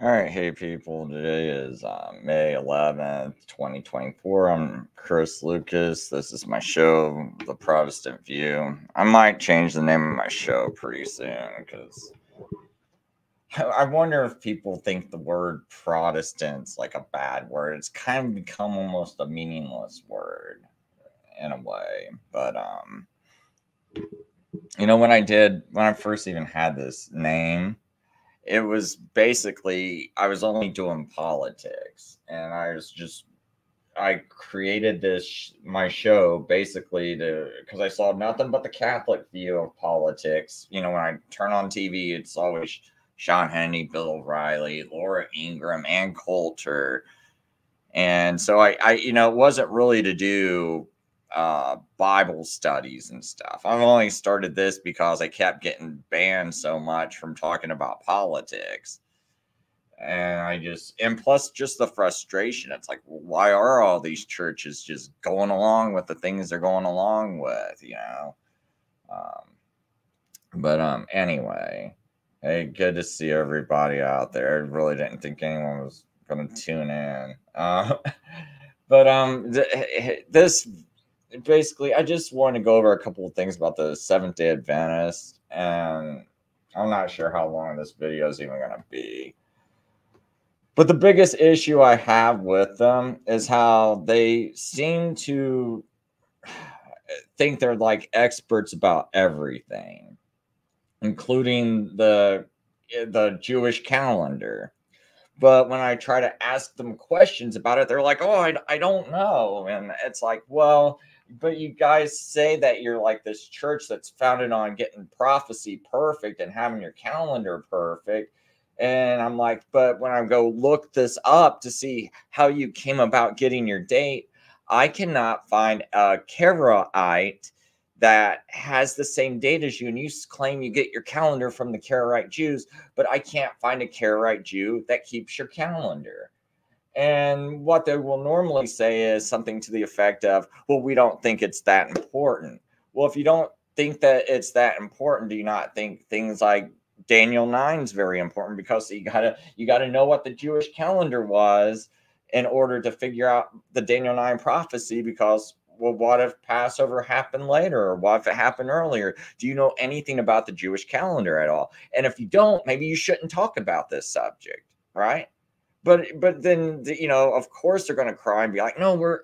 All right, hey people, today is May 11th, 2024. I'm Chris Lucas. This is my show, The Protestant View. I might change the name of my show pretty soon because I wonder if people think the word Protestant's like a bad word. It's kind of become almost a meaningless word in a way. But, when I first even had this name, it was basically I was only doing politics, and I created my show basically because I saw nothing but the Catholic view of politics. When I turn on TV, it's always Sean Hannity, Bill O'Reilly, Laura Ingraham, Ann Coulter, and so it wasn't really to do Bible studies and stuff. I've only started this because I kept getting banned so much from talking about politics. And plus just the frustration. It's like, why are all these churches just going along with the things they're going along with, But anyway, hey, good to see everybody out there. I really didn't think anyone was going to tune in. This basically, I just want to go over a couple of things about the Seventh-day Adventists, and I'm not sure how long this video is even going to be. But the biggest issue I have with them is how they seem to think they're like experts about everything, including the Jewish calendar. But when I try to ask them questions about it, they're like, oh, I don't know. And it's like, well, but you guys say that you're like this church that's founded on getting prophecy perfect and having your calendar perfect. And I'm like, but when I go look this up to see how you came about getting your date, I cannot find a Karaite that has the same date as you. And you claim you get your calendar from the Karaite Jews, but I can't find a Karaite Jew that keeps your calendar. And what they will normally say is something to the effect of, well, we don't think it's that important. Well, if you don't think that it's that important, do you not think things like Daniel 9 is very important? Because you gotta know what the Jewish calendar was in order to figure out the Daniel 9 prophecy. Because, well, what if Passover happened later, or what if it happened earlier? Do you know anything about the Jewish calendar at all? And if you don't, maybe you shouldn't talk about this subject, right? But then, of course they're going to cry and be like, no, we're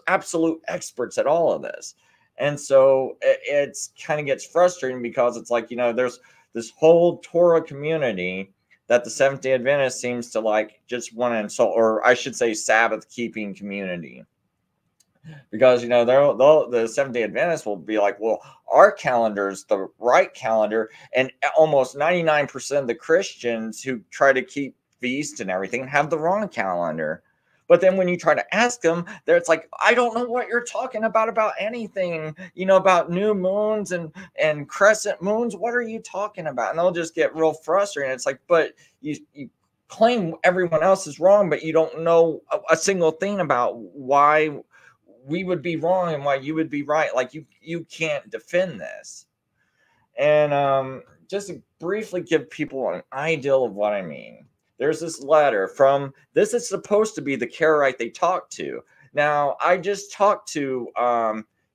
absolute experts at all of this. And so it's kind of gets frustrating because it's like, there's this whole Torah community that the Seventh-day Adventist seems to like just want to insult, or I should say Sabbath keeping community. Because, the Seventh-day Adventists will be like, well, our calendar is the right calendar. And almost 99% of the Christians who try to keep feast and everything have the wrong calendar. But then when you try to ask them, it's like, I don't know what you're talking about anything, about new moons and crescent moons. What are you talking about? And they'll just get real frustrated. It's like, but you claim everyone else is wrong, but you don't know a single thing about why we would be wrong and why you would be right. Like, you can't defend this. And just to briefly give people an idea of what I mean, there's this letter from, this is supposed to be the Karaite they talked to. Now, I just talked to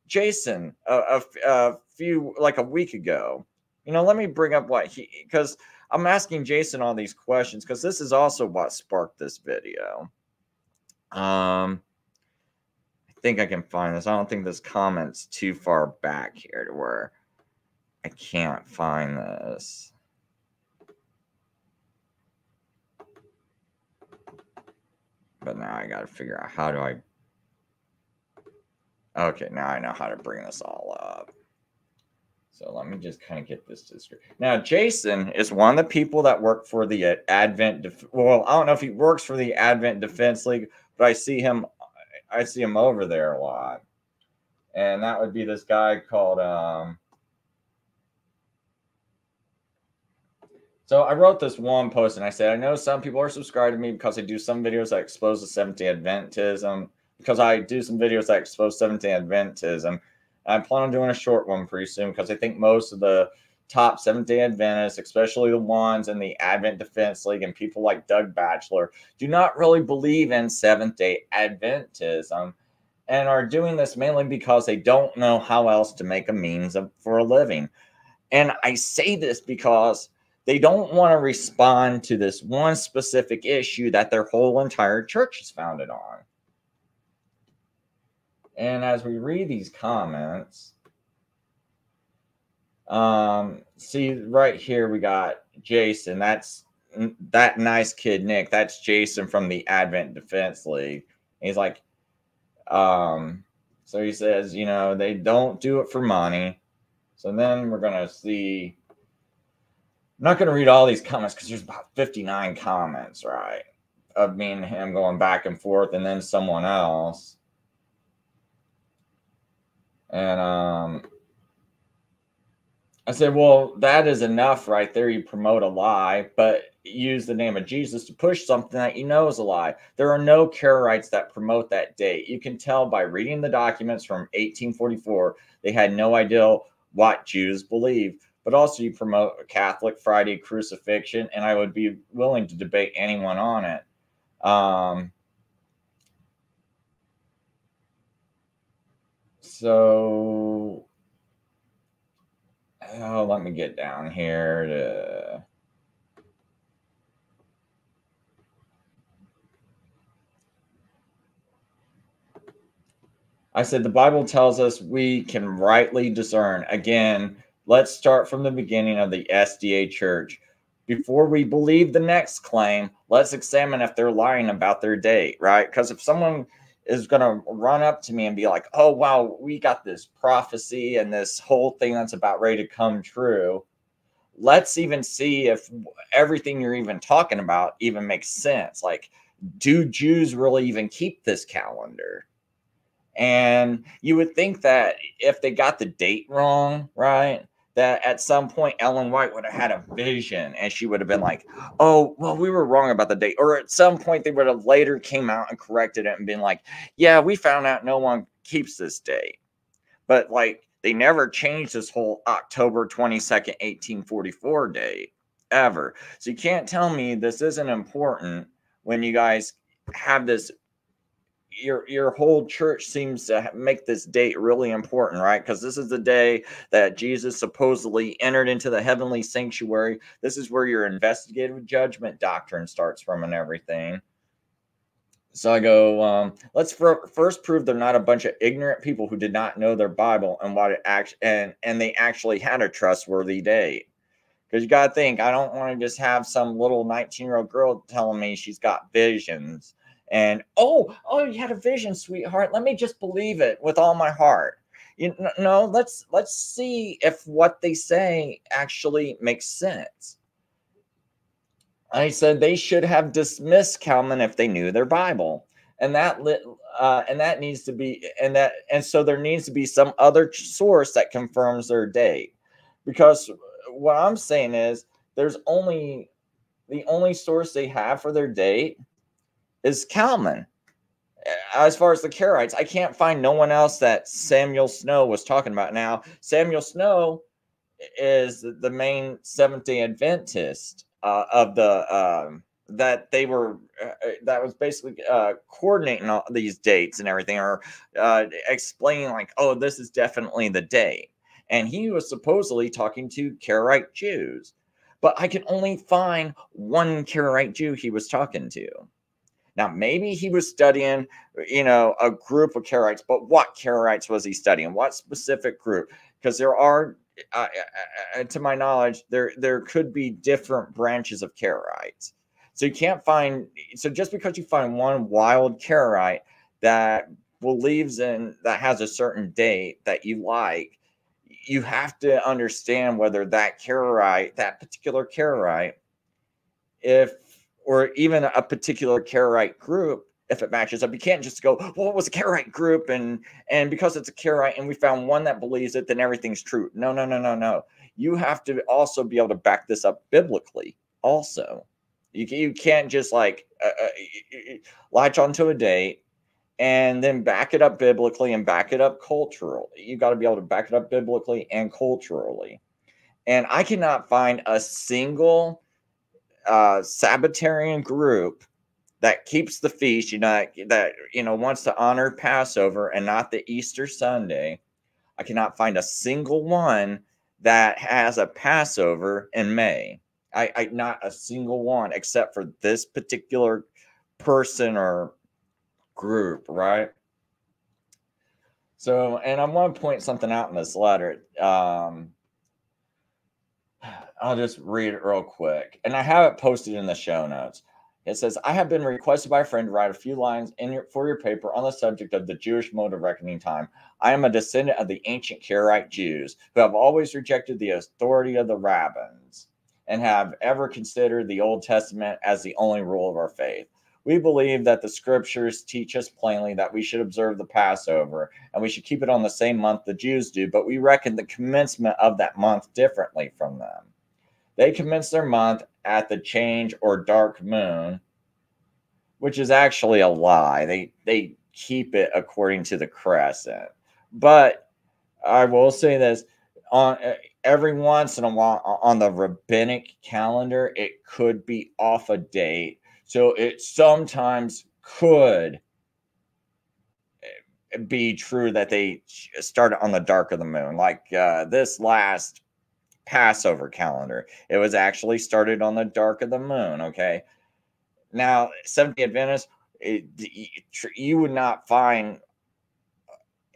Jason a few, like a week ago. Let me bring up because I'm asking Jason all these questions, because this is also what sparked this video. I think I can find this. I don't think this comment's too far back here to where I can't find this. But now I got to figure out how do I... Okay, now I know how to bring this all up. So let me just kind of get this to the screen. Now, Jason is one of the people that work for the Advent... Well, I don't know if he works for the Advent Defense League, but I see him over there a lot. And that would be this guy called... So I wrote this one post and I said, I know some people are subscribed to me because I do some videos that expose the Seventh-day Adventism. Because I do some videos that expose Seventh-day Adventism. I plan on doing a short one pretty soon, because I think most of the top Seventh-day Adventists, especially the ones in the Advent Defense League and people like Doug Batchelor, do not really believe in Seventh-day Adventism and are doing this mainly because they don't know how else to make a means for a living. And I say this because they don't want to respond to this one specific issue that their whole entire church is founded on. And as we read these comments, see right here, we got Jason. That's that nice kid, Nick. That's Jason from the Advent Defense League. And he's like, so he says, you know, they don't do it for money. So then we're going to see, I'm not going to read all these comments because there's about 59 comments, right? Of me and him going back and forth, and then someone else. And I said, well, that is enough right there. You promote a lie, but use the name of Jesus to push something that you know is a lie. There are no Karaites that promote that date. You can tell by reading the documents from 1844. They had no idea what Jews believe. But also you promote a Catholic Friday crucifixion, and I would be willing to debate anyone on it. So, let me get down here to... I said, the Bible tells us we can rightly discern. Again, let's start from the beginning of the SDA Church. Before we believe the next claim, let's examine if they're lying about their date, right? Because if someone is going to run up to me and be like, oh, wow, we got this prophecy and this whole thing that's about ready to come true, let's even see if everything you're even talking about even makes sense. Like, do Jews really even keep this calendar? And you would think that if they got the date wrong, right, that at some point Ellen White would have had a vision and she would have been like, oh, well, we were wrong about the date. Or at some point they would have later came out and corrected it and been like, yeah, we found out no one keeps this date. But like, they never changed this whole October 22nd, 1844 date ever. So you can't tell me this isn't important when you guys have this. Your whole church seems to make this date really important, right? Because this is the day that Jesus supposedly entered into the heavenly sanctuary. This is where your investigative judgment doctrine starts from and everything. So I go, let's first prove they're not a bunch of ignorant people who did not know their Bible and what it actually and they actually had a trustworthy date. Because you got to think, I don't want to just have some little 19-year-old girl telling me she's got visions. And, oh, you had a vision, sweetheart. Let me just believe it with all my heart. No, let's see if what they say actually makes sense. I said they should have dismissed Calman if they knew their Bible. And that needs to be, and so there needs to be some other source that confirms their date. Because what I'm saying is the only source they have for their date is Calman. As far as the Karaites, I can't find no one else that Samuel Snow was talking about. Now, Samuel Snow is the main Seventh-day Adventist of the that they were that was basically coordinating all these dates and everything, or explaining like, oh, this is definitely the date. And he was supposedly talking to Karaite Jews, but I can only find one Karaite Jew he was talking to. Now, maybe he was studying, a group of Karaites, but what Karaites was he studying? What specific group? Because there are, to my knowledge, there could be different branches of Karaites. So you can't find, so just because you find one wild Karaite that believes in, that has a certain date that you like, you have to understand whether that particular Karaite, or even a particular Karaite group, if it matches up. You can't just go, well, it was a Karaite group, and because it's a Karaite and we found one that believes it, then everything's true. No. You have to also be able to back this up biblically also. You can't just like latch onto a date and then back it up biblically and back it up culturally. You got to be able to back it up biblically and culturally. And I cannot find a single Sabbatarian group that keeps the feast, that wants to honor Passover and not the Easter Sunday. I cannot find a single one that has a Passover in May. I not a single one, except for this particular person or group, right? So, and I want to point something out in this letter. I'll just read it real quick. And I have it posted in the show notes. It says, I have been requested by a friend to write a few lines for your paper on the subject of the Jewish mode of reckoning time. I am a descendant of the ancient Karaite Jews who have always rejected the authority of the Rabbins and have ever considered the Old Testament as the only rule of our faith. We believe that the scriptures teach us plainly that we should observe the Passover and we should keep it on the same month the Jews do, but we reckon the commencement of that month differently from them. They commence their month at the change or dark moon, which is actually a lie. They keep it according to the crescent. But I will say this, on every once in a while on the rabbinic calendar, it could be off a date. So it sometimes could be true that they started on the dark of the moon, like this last Passover calendar. It was actually started on the dark of the moon, okay? Now, Seventh-day Adventists, you would not find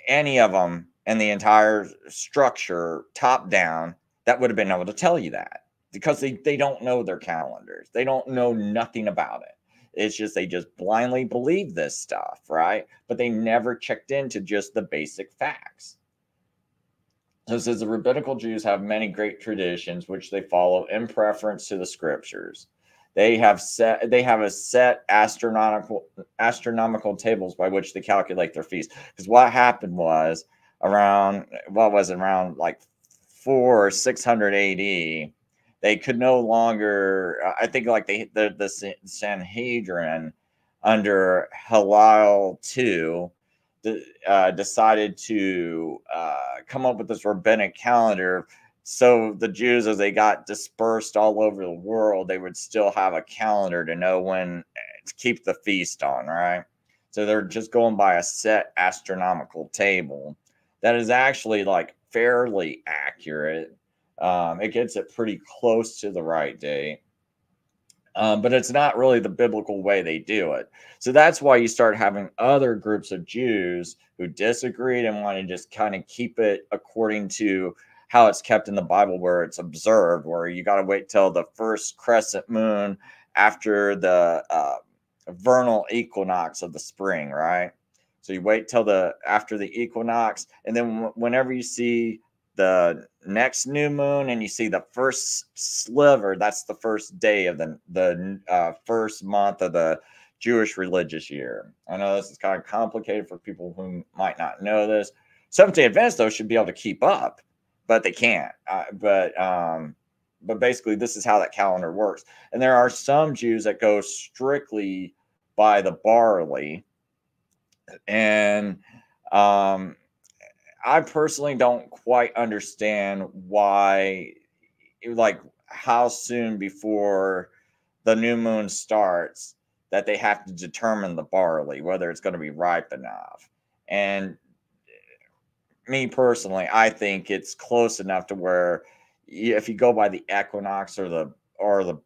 any of them in the entire structure, top down, that would have been able to tell you that, because they don't know their calendars. They don't know nothing about it. It's just they just blindly believe this stuff, right? But they never checked into just the basic facts. So it says the Rabbinical Jews have many great traditions which they follow in preference to the scriptures. They have a set astronomical tables by which they calculate their feast. Because what happened was around like 400 or 600 AD, they could no longer. I think like the Sanhedrin under Hillel II decided to come up with this rabbinic calendar. So the Jews, as they got dispersed all over the world, they would still have a calendar to know when to keep the feast on, right? So they're just going by a set astronomical table that is actually like fairly accurate. It gets it pretty close to the right date. But it's not really the biblical way they do it. So that's why you start having other groups of Jews who disagreed and want to just kind of keep it according to how it's kept in the Bible, where it's observed, where you got to wait till the first crescent moon after the vernal equinox of the spring, right? So you wait till after the equinox, and then whenever you see the next new moon and you see the first sliver, that's the first day of the first month of the Jewish religious year. I know this is kind of complicated for people who might not know this. Seventh-day Adventists, though, should be able to keep up, but they can't. But basically, this is how that calendar works. And there are some Jews that go strictly by the barley. And I personally don't quite understand why, like, how soon before the new moon starts that they have to determine the barley, whether it's going to be ripe enough. And me personally, I think it's close enough to where if you go by the equinox or the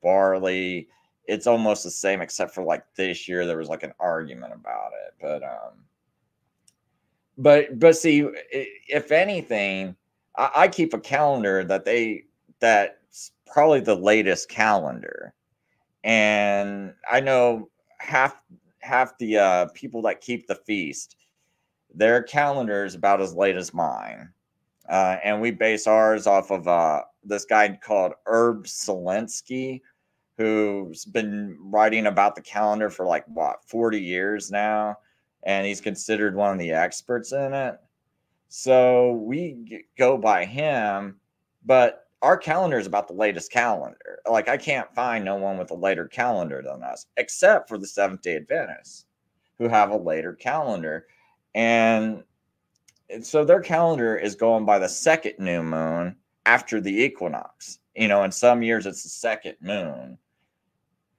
barley, it's almost the same, except for like this year there was like an argument about it. But see, if anything, I keep a calendar that's probably the latest calendar, and I know half the people that keep the feast, their calendar is about as late as mine, and we base ours off of this guy called Herb Selensky, who's been writing about the calendar for like 40 years now. And he's considered one of the experts in it. So we go by him, but our calendar is about the latest calendar. Like, I can't find no one with a later calendar than us, except for the Seventh-day Adventists, who have a later calendar. And so their calendar is going by the second new moon after the equinox. In some years it's the second moon.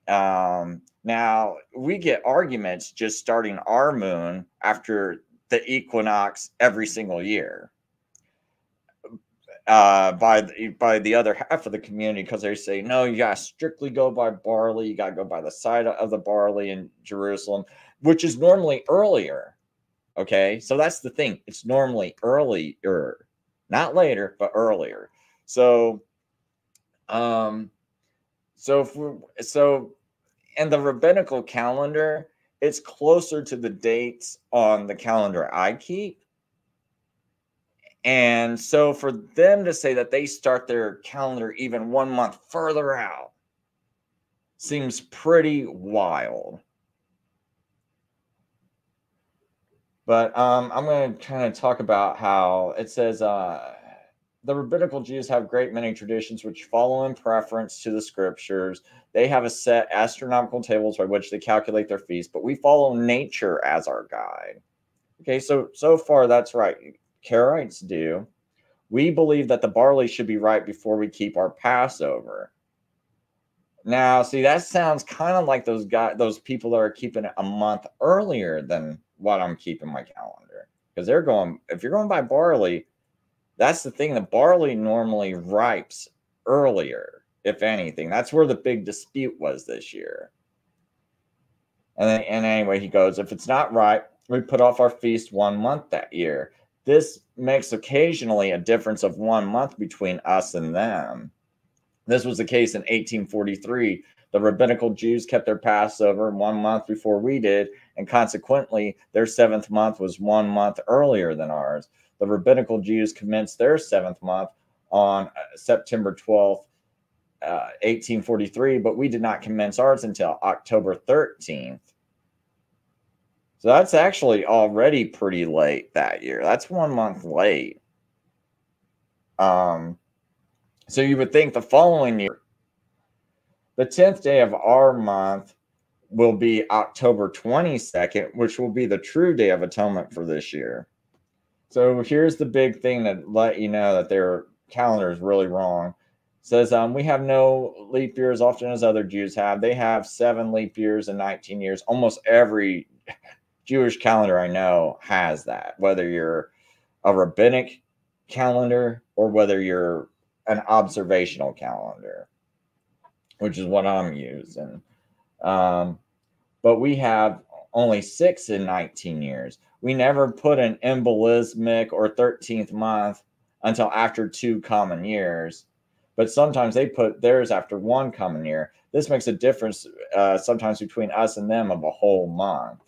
Now we get arguments just starting our moon after the equinox every single year by the other half of the community, because they say, no, you gotta strictly go by barley, you gotta go by the side of the barley in Jerusalem, which is normally earlier. Okay, so that's the thing, it's normally earlier, not later, but earlier. So and the rabbinical calendar, it's closer to the dates on the calendar I keep. And so for them to say that they start their calendar even 1 month further out seems pretty wild. But I'm going to kind of talk about how it says the Rabbinical Jews have great many traditions which follow in preference to the scriptures. They have a set astronomical tables by which they calculate their feasts, but we follow nature as our guide. Okay, so far that's right. Karaites do. We believe that the barley should be ripe before we keep our Passover. Now, see, that sounds kind of like those people that are keeping it a month earlier than what I'm keeping my calendar. Because they're going, if you're going by barley, that's the thing. The barley normally ripes earlier, if anything. That's where the big dispute was this year. And anyway, he goes, if it's not ripe, we put off our feast 1 month that year. This makes occasionally a difference of 1 month between us and them. This was the case in 1843. The Rabbinical Jews kept their Passover 1 month before we did, and consequently, their 7th month was 1 month earlier than ours. The Rabbinical Jews commenced their 7th month on September 12th, 1843, but we did not commence ours until October 13th. So that's actually already pretty late that year. That's 1 month late. So you would think the following year, the 10th day of our month will be October 22nd, which will be the true Day of Atonement for this year. So here's the big thing that let you know that their calendar is really wrong. It says we have no leap year as often as other Jews have. They have 7 leap years and 19 years. Almost every Jewish calendar I know has that, whether you're a rabbinic calendar or whether you're an observational calendar, which is what I'm using. But we have only 6 in 19 years. We never put an embolismic or 13th month until after 2 common years, but sometimes they put theirs after 1 common year. This makes a difference sometimes between us and them of a whole month.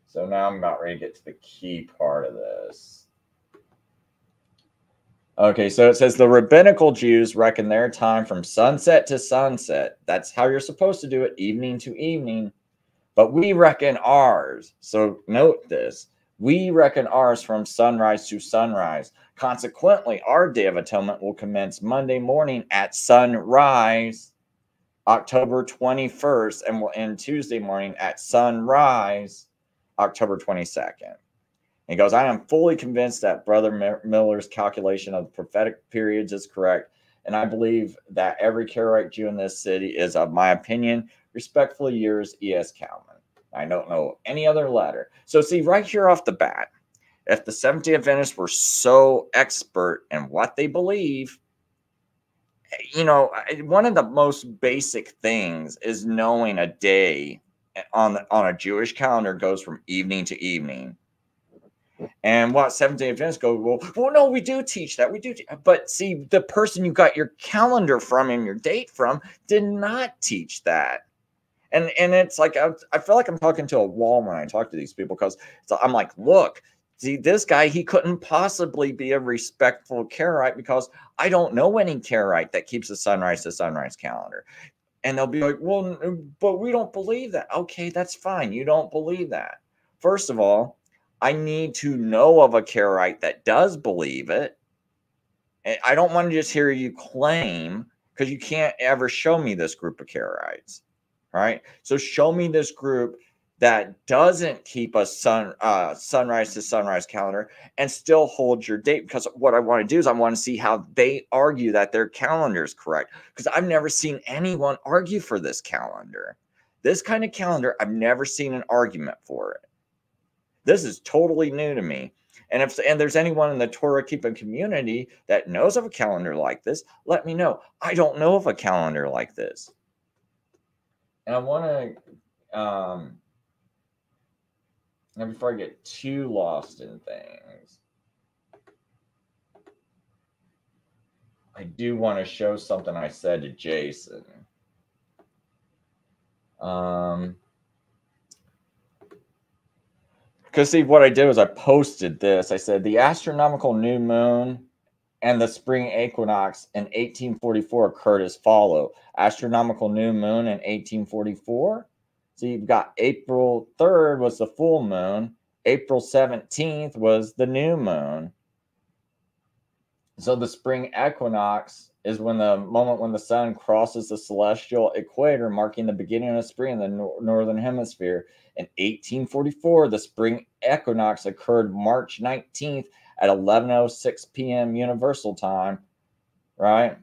So now I'm about ready to get to the key part of this. Okay, so it says the Rabbinical Jews reckon their time from sunset to sunset. That's how you're supposed to do it, evening to evening. But we reckon ours. So note this. We reckon ours from sunrise to sunrise. Consequently, our Day of Atonement will commence Monday morning at sunrise, October 21st, and will end Tuesday morning at sunrise, October 22nd. He goes, I am fully convinced that Brother Miller's calculation of the prophetic periods is correct, and I believe that every Karaite Jew in this city is, of my opinion, respectfully yours, E.S. Calman. I don't know any other letter. So see, right here off the bat, if the Seventh-day Adventists were so expert in what they believe, one of the most basic things is knowing a day on a Jewish calendar goes from evening to evening. And what Seventh-day Adventists go, well, no, we do teach that. We do. But see, the person you got your calendar from and your date from did not teach that. And it's like, I feel like I'm talking to a wall when I talk to these people, because I'm like, look, see, this guy, he couldn't possibly be a respectful Karaite, because I don't know any Karaite that keeps a sunrise to sunrise calendar. And they'll be like, well, but we don't believe that. Okay, that's fine. You don't believe that. First of all, I need to know of a Karaite that does believe it. I don't want to just hear you claim, because you can't ever show me this group of Karaites. All right. So show me this group that doesn't keep a sunrise to sunrise calendar and still holds your date. Because what I want to do is I want to see how they argue that their calendar is correct. Because I've never seen anyone argue for this calendar. This kind of calendar, I've never seen an argument for it. This is totally new to me. And if there's anyone in the Torah keeping community that knows of a calendar like this, let me know. I don't know of a calendar like this. And I want to, now before I get too lost in things, I do want to show something I said to Jason. Because see, what I did was I posted this. I said the astronomical new moon and the spring equinox in 1844 occurred as follow. Astronomical new moon in 1844. So you've got April 3rd was the full moon. April 17th was the new moon. So the spring equinox is when the moment when the sun crosses the celestial equator, marking the beginning of spring in the northern hemisphere. In 1844, the spring equinox occurred March 19th at 11:06 p.m. Universal Time, right?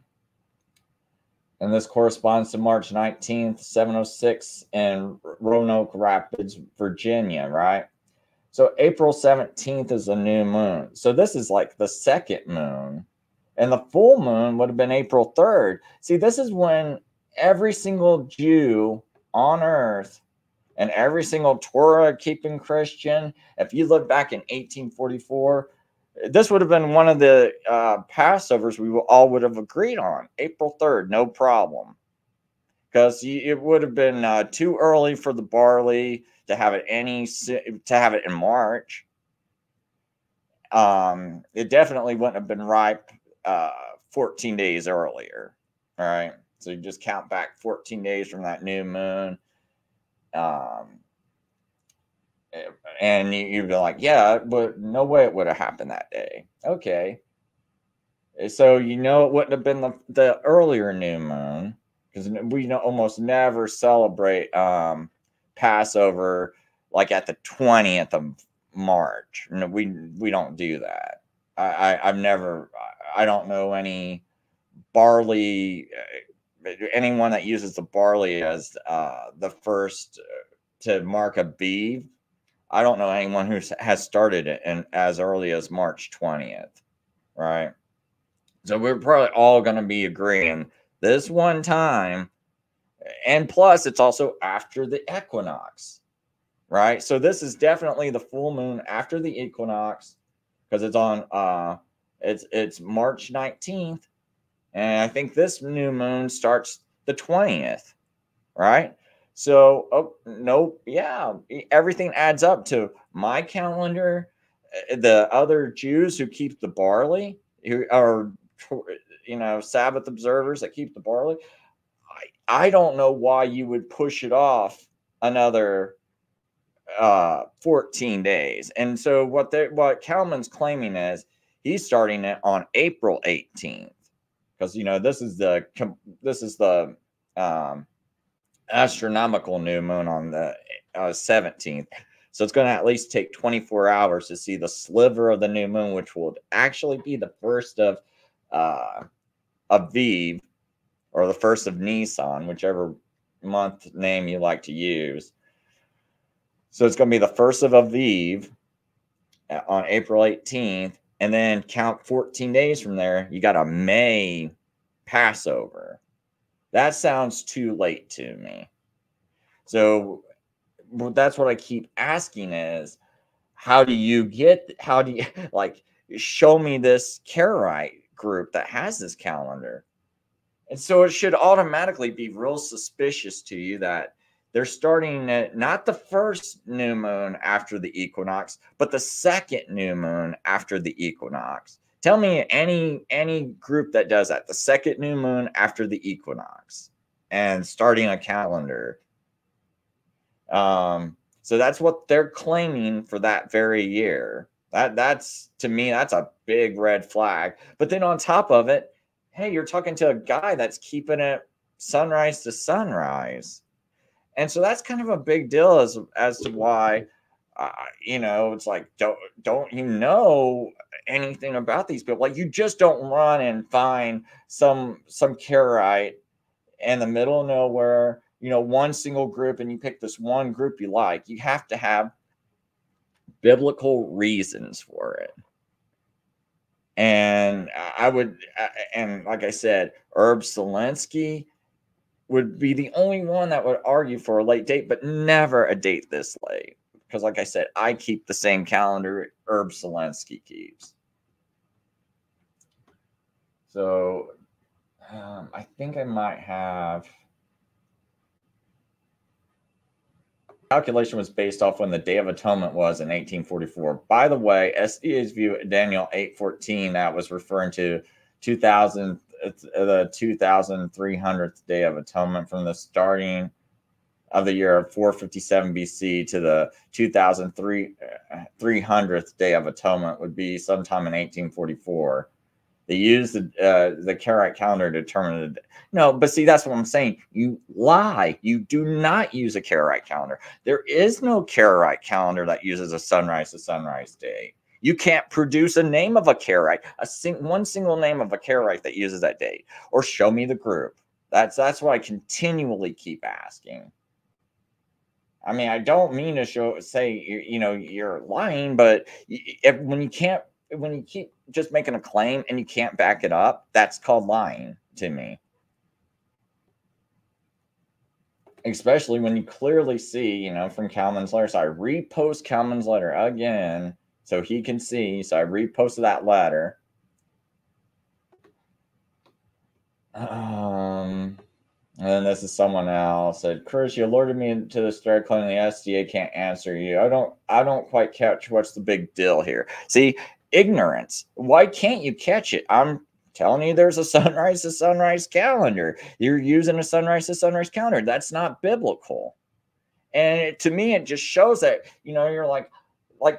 And this corresponds to March 19th, 7:06 in Roanoke Rapids, Virginia, right? So April 17th is a new moon. So this is like the second moon. And the full moon would have been April 3rd. See, this is when every single Jew on earth and every single Torah-keeping Christian, if you look back in 1844, this would have been one of the Passovers we all would have agreed on. April 3rd, no problem. Because it would have been too early for the barley to have it in March. It definitely wouldn't have been ripe 14 days earlier. All right. So you just count back 14 days from that new moon. And you'd be like, yeah, but no way it would have happened that day. Okay. So it wouldn't have been the earlier new moon, because we almost never celebrate Passover like at the 20th of March. No, we don't do that. I don't know any barley, anyone that uses the barley as the first to mark a Aviv. I don't know anyone who has started it as early as March 20th, right? So we're probably all going to be agreeing this one time. And plus, it's also after the equinox, right? So this is definitely the full moon after the equinox, because it's on it's March 19th, and I think this new moon starts the 20th, right? So everything adds up to my calendar. The other Jews who keep the barley, who are Sabbath observers that keep the barley, I don't know why you would push it off another 14 days. And so what Calman's claiming is he's starting it on April 18th, because this is the astronomical new moon on the 17th. So it's going to at least take 24 hours to see the sliver of the new moon, which will actually be the first of Aviv, or the first of Nisan, whichever month name you like to use. So it's going to be the first of Aviv on April 18th, and then count 14 days from there, you got a May Passover. That sounds too late to me. So that's what I keep asking is, how do you show me this Karaite group that has this calendar? And so it should automatically be real suspicious to you that they're starting at not the first new moon after the equinox, but the second new moon after the equinox. Tell me any group that does that, the second new moon after the equinox and starting a calendar. So that's what they're claiming for that very year. That's to me, that's a big red flag. But then on top of it, hey, you're talking to a guy that's keeping it sunrise to sunrise. And so that's kind of a big deal as to why, you know, it's like, don't you know anything about these people? Like, you just don't run and find some Karaite in the middle of nowhere, you know, one single group, and you pick this one group you like. You have to have biblical reasons for it. And I would, and like I said, Herb Zelensky would be the only one that would argue for a late date, but never a date this late. Because, like I said, I keep the same calendar Herb Zelensky keeps. So I think I might have. Calculation was based off when the Day of Atonement was in 1844. By the way, SDA's view Daniel 8:14, that was referring to 2000, the 2300th Day of Atonement, from the starting of the year of 457 BC to the 2300th Day of Atonement would be sometime in 1844. They used the Karaite calendar to determine it. No, but see, that's what I'm saying. You lie. You do not use a Karaite calendar. There is no Karaite calendar that uses a sunrise to sunrise day. You can't produce a name of a Karaite, one single name of a Karaite that uses that date, or show me the group. That's what I continually keep asking. I mean, I don't mean to say you know you're lying, but when you keep just making a claim and you can't back it up, that's called lying to me. Especially when you clearly see, you know, from Calman's letter. So I repost Calman's letter again so he can see. So I reposted that letter. And then this is someone else said, Chris, you alerted me to the story claiming the SDA can't answer you. I don't quite catch what's the big deal here. See, ignorance. Why can't you catch it? I'm telling you, there's a sunrise to sunrise calendar. You're using a sunrise to sunrise calendar. That's not biblical. And to me, it just shows that, you know, you're like,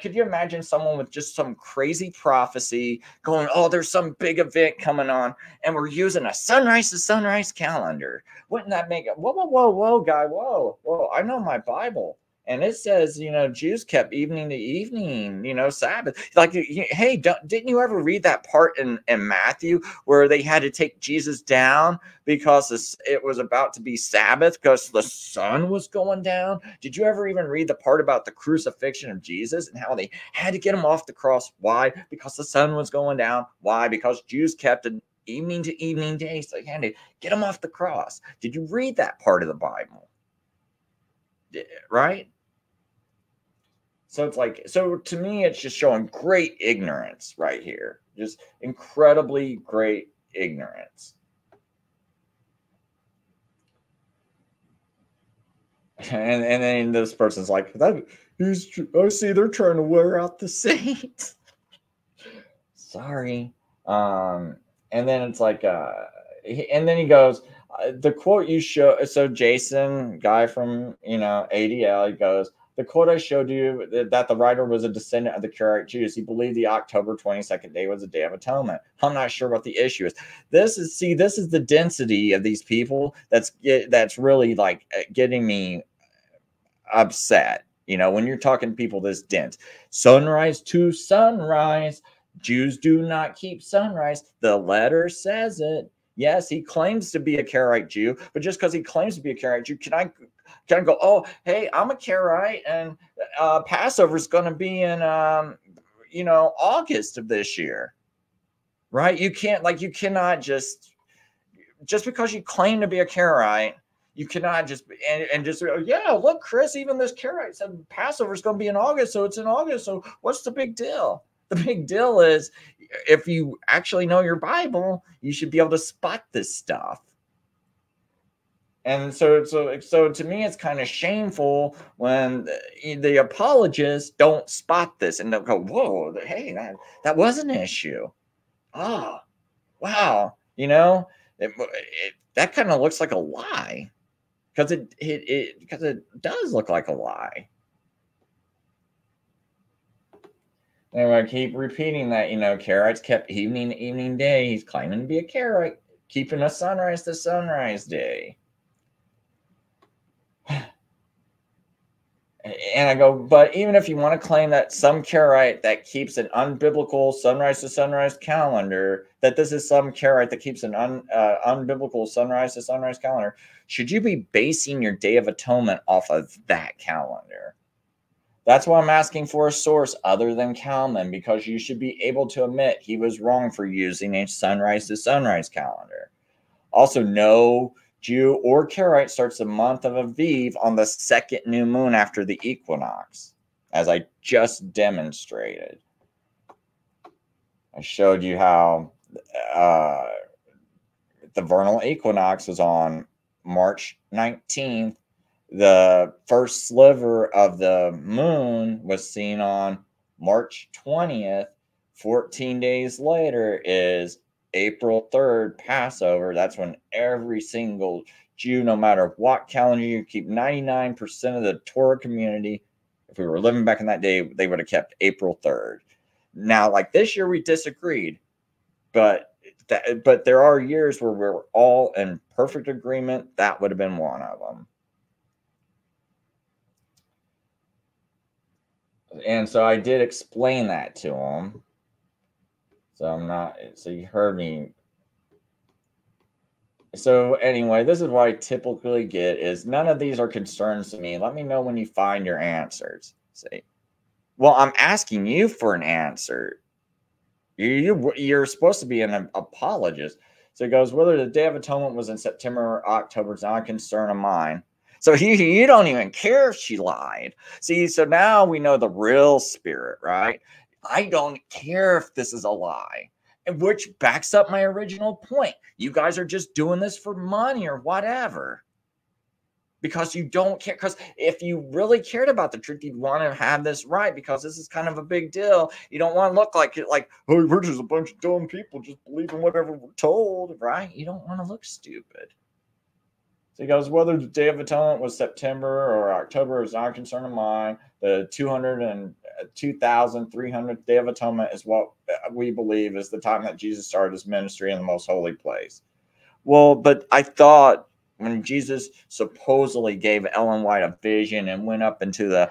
could you imagine someone with just some crazy prophecy going, oh, there's some big event coming on, and we're using a sunrise to sunrise calendar? Wouldn't that make it? Whoa, guy, whoa. I know my Bible. And it says, you know, Jews kept evening to evening, you know, Sabbath. Like, hey, didn't you ever read that part in Matthew where they had to take Jesus down because it was about to be Sabbath because the sun was going down? Did you ever even read the part about the crucifixion of Jesus and how they had to get him off the cross? Why? Because the sun was going down. Why? Because Jews kept an evening to evening day, so they had to get him off the cross. Did you read that part of the Bible? Right? So it's like, so to me, it's just showing great ignorance right here. Just incredibly great ignorance. And then this person's like, I see they're trying to wear out the saints. Sorry. And then it's like, and then he goes, the quote you show, so Jason, guy from, you know, ADL, he goes, the quote I showed you that the writer was a descendant of the Karaite Jews. He believed the October 22nd day was a Day of Atonement. I'm not sure what the issue is. This is the density of these people that's really like getting me upset. You know, when you're talking to people this dense, sunrise to sunrise, Jews do not keep sunrise. The letter says it. Yes, he claims to be a Karaite Jew, but just because he claims to be a Karaite Jew, can I go, oh, hey, I'm a Karaite, and Passover is going to be in, you know, August of this year, right? You cannot just because you claim to be a Karaite, you cannot just and just yeah, look, Chris, even this Karaite said Passover is going to be in August, so it's in August. So what's the big deal? The big deal is if you actually know your Bible, you should be able to spot this stuff. And so to me, it's kind of shameful when the apologists don't spot this and they'll go, whoa, hey, that was an issue. Oh, wow. You know, that kind of looks like a lie because it does look like a lie. Anyway, I keep repeating that, you know, Karaites kept evening to evening day. He's claiming to be a Karaite, keeping a sunrise to sunrise day. And I go, but even if you want to claim that some Karaite that keeps an unbiblical sunrise to sunrise calendar, that this is some Karaite that keeps an unbiblical sunrise to sunrise calendar, should you be basing your Day of Atonement off of that calendar? That's why I'm asking for a source other than Calman, because you should be able to admit he was wrong for using a sunrise to sunrise calendar. Also, no Jew or Karaite starts the month of Aviv on the second new moon after the equinox, as I just demonstrated. I showed you how the vernal equinox was on March 19th. The first sliver of the moon was seen on March 20th. 14 days later is April 3rd, Passover. That's when every single Jew, no matter what calendar you keep, 99% of the Torah community, if we were living back in that day, they would have kept April 3rd. Now, like this year, we disagreed, but there are years where we're all in perfect agreement. That would have been one of them. And so I did explain that to him. So you heard me. So anyway, this is what I typically get is none of these are concerns to me. Let me know when you find your answers. Say, well, I'm asking you for an answer. You're supposed to be an apologist. So it goes, whether the Day of Atonement was in September or October is not a concern of mine. So you don't even care if she lied. See, so now we know the real spirit, right? I don't care if this is a lie, which backs up my original point. You guys are just doing this for money or whatever. Because you don't care. Because if you really cared about the truth, you'd want to have this right, because this is kind of a big deal. You don't want to look like oh, we're just a bunch of dumb people just believing whatever we're told, right? You don't want to look stupid. So he goes, whether the Day of Atonement was September or October is not a concern of mine. The 2,300th Day of Atonement is what we believe is the time that Jesus started his ministry in the most holy place. Well, but I thought when Jesus supposedly gave Ellen White a vision and went up into the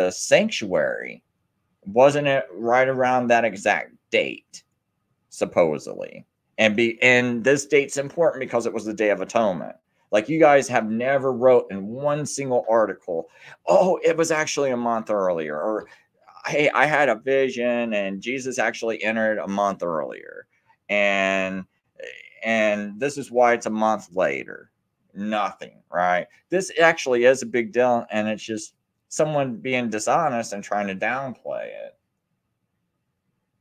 sanctuary, wasn't it right around that exact date, supposedly? And this date's important because it was the Day of Atonement. Like, you guys have never wrote in one single article, oh, it was actually a month earlier, or hey, I had a vision and Jesus actually entered a month earlier, and this is why it's a month later. Nothing, right? This actually is a big deal, and it's just someone being dishonest and trying to downplay it.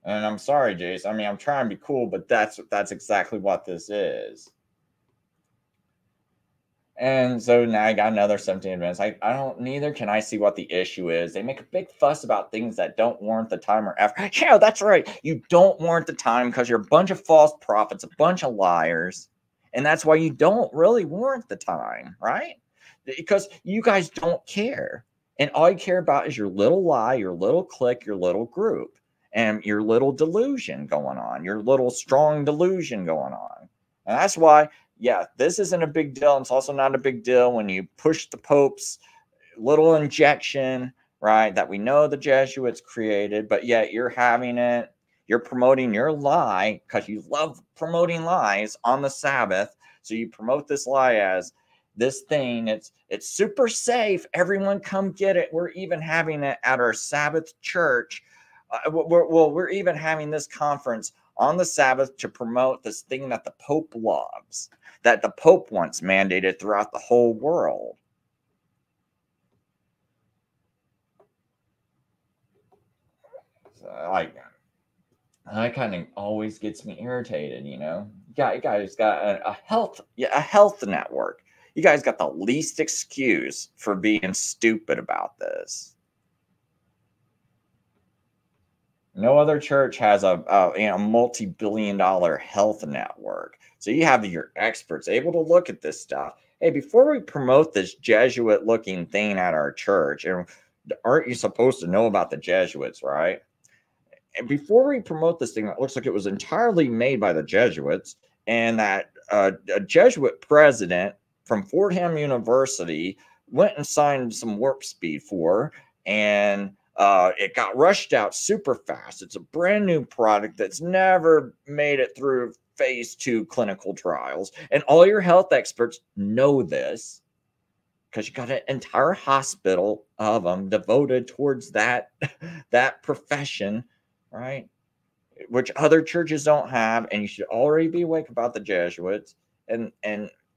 And I'm sorry, Jace. I mean, I'm trying to be cool, but that's exactly what this is. And so now I got another 17 events. Neither can I see what the issue is. They make a big fuss about things that don't warrant the time or effort. Yeah, that's right. You don't warrant the time because you're a bunch of false prophets, a bunch of liars. And that's why you don't really warrant the time, right? Because you guys don't care. And all you care about is your little lie, your little clique, your little group, and your little delusion going on, your little strong delusion going on. And that's why, yeah, this isn't a big deal. And it's also not a big deal when you push the Pope's little injection, right, that we know the Jesuits created, but yet you're having it. You're promoting your lie because you love promoting lies on the Sabbath. So you promote this lie as this thing. It's super safe. Everyone come get it. We're even having it at our Sabbath church. We're even having this conference on the Sabbath to promote this thing that the Pope loves, that the Pope wants mandated throughout the whole world. So, that kind of always gets me irritated, you know. You guys got a health network. You guys got the least excuse for being stupid about this. No other church has a multi-billion-dollar health network. So you have your experts able to look at this stuff. Hey, before we promote this Jesuit-looking thing at our church, and aren't you supposed to know about the Jesuits, right? And before we promote this thing that looks like it was entirely made by the Jesuits, and that a Jesuit president from Fordham University went and signed some warp speed for, and it got rushed out super fast. It's a brand new product that's never made it through phase 2 clinical trials. And all your health experts know this because you got an entire hospital of them devoted towards that, that profession, right? Which other churches don't have. And you should already be awake about the Jesuits. And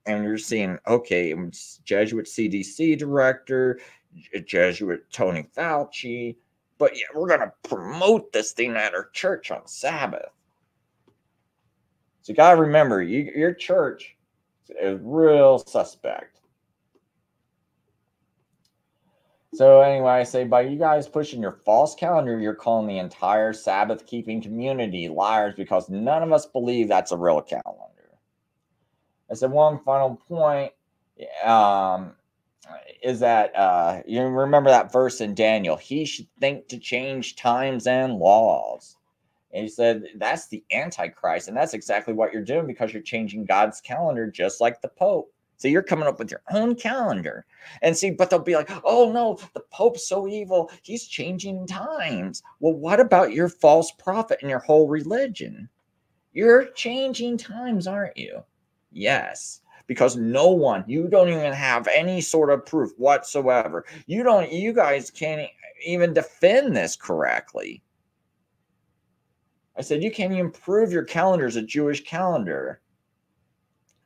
you're seeing, okay, Jesuit CDC director, Jesuit Tony Fauci, but yeah, we're going to promote this thing at our church on Sabbath. So you got to remember, your church is real suspect. So anyway, I say, by you guys pushing your false calendar, you're calling the entire Sabbath-keeping community liars, because none of us believe that's a real calendar. I said, one final point is that you remember that verse in Daniel, he should think to change times and laws. And he said, that's the Antichrist. And that's exactly what you're doing, because you're changing God's calendar just like the Pope. So you're coming up with your own calendar. And see, but they'll be like, oh no, the Pope's so evil. He's changing times. Well, what about your false prophet and your whole religion? You're changing times, aren't you? Yes. Because no one, you don't even have any sort of proof whatsoever. You guys can't even defend this correctly. I said, you can't even prove your calendar is a Jewish calendar.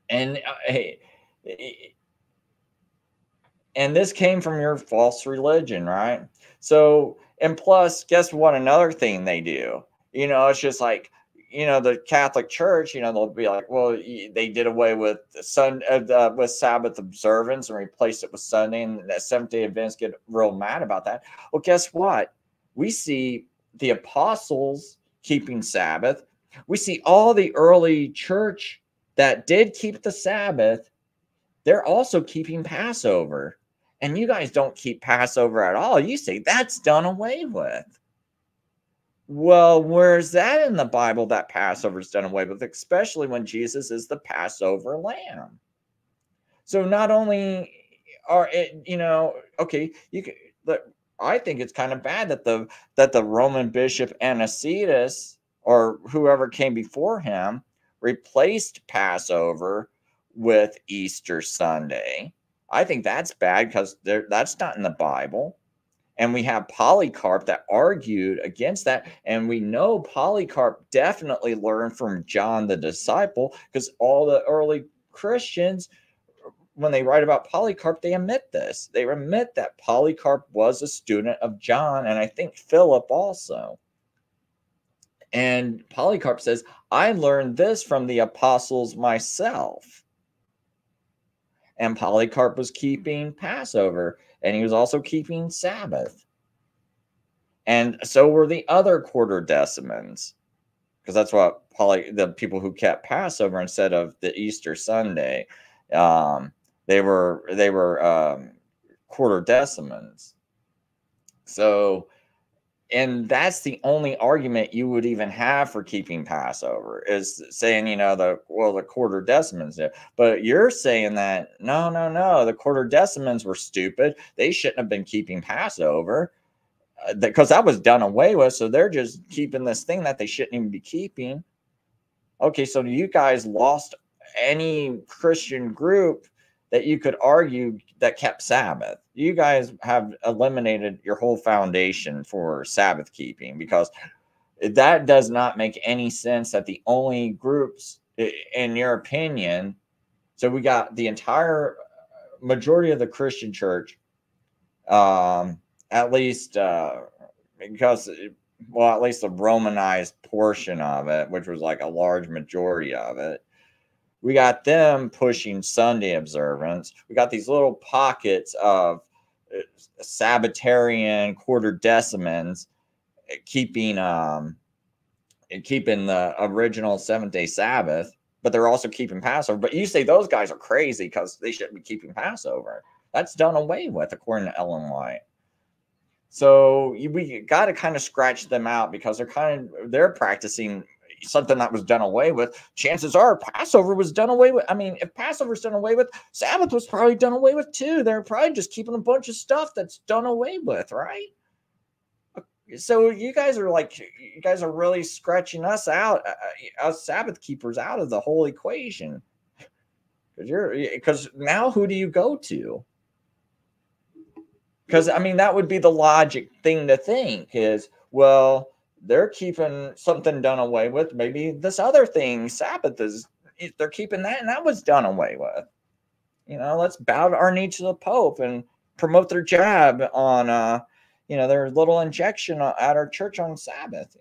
And and this came from your false religion, right? So, and plus, guess what? Another thing they do, it's just like, the Catholic Church, they'll be like, well, they did away with with Sabbath observance and replaced it with Sunday, and that Seventh-day Adventists get real mad about that. Well, guess what? We see the apostles keeping Sabbath. We see all the early church that did keep the Sabbath. They're also keeping Passover. And you guys don't keep Passover at all. You say that's done away with. Well, where's that in the Bible that Passover is done away with, especially when Jesus is the Passover lamb? So not only are it, okay, you can, I think it's kind of bad that the Roman bishop Anicetus, or whoever came before him, replaced Passover with Easter Sunday. I think that's bad, because that's not in the Bible. And we have Polycarp that argued against that. And we know Polycarp definitely learned from John the disciple, because all the early Christians, when they write about Polycarp, they admit this. They admit that Polycarp was a student of John, and I think Philip also. And Polycarp says, I learned this from the apostles myself. And Polycarp was keeping Passover, and he was also keeping Sabbath. And so were the other quarter-decimans, because that's what the people who kept Passover instead of the Easter Sunday, they were quarter-decimans. So, and that's the only argument you would even have for keeping Passover, is saying, the quarter-decimans. But you're saying that, no, the quarter-decimans were stupid. They shouldn't have been keeping Passover, because that was done away with. So they're just keeping this thing that they shouldn't even be keeping. Okay, so you guys lost any Christian group that you could argue that kept Sabbath. You guys have eliminated your whole foundation for Sabbath keeping, because that does not make any sense that the only groups, in your opinion, so we got the entire majority of the Christian church, at least because, well, at least the Romanized portion of it, which was like a large majority of it, we got them pushing Sunday observance. We got these little pockets of Sabbatarian quarter-decimans keeping the original Seventh-day Sabbath, but they're also keeping Passover. But you say those guys are crazy because they shouldn't be keeping Passover. That's done away with, according to Ellen White. So we got to kind of scratch them out, because they're practicing something that was done away with, chances are Passover was done away with. I mean, if Passover's done away with, Sabbath was probably done away with too. They're probably just keeping a bunch of stuff that's done away with, right? So you guys are really scratching us out, us Sabbath keepers, out of the whole equation. Because now who do you go to? Because I mean, that would be the logic thing to think is, well, they're keeping something done away with. Maybe this other thing, Sabbath, they're keeping that, and that was done away with. Let's bow our knee to the Pope and promote their jab on, their little injection at our church on Sabbath.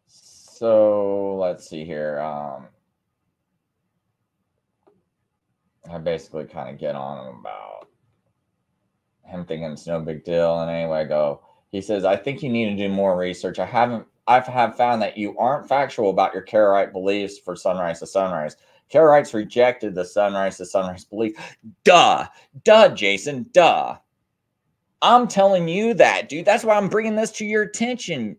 So let's see here. I basically kind of get on him about him thinking it's no big deal. And anyway, he says, I think you need to do more research. I have found that you aren't factual about your Karaite beliefs for sunrise to sunrise. Karaites rejected the sunrise to sunrise belief. Duh, Jason, duh. I'm telling you that, dude. That's why I'm bringing this to your attention.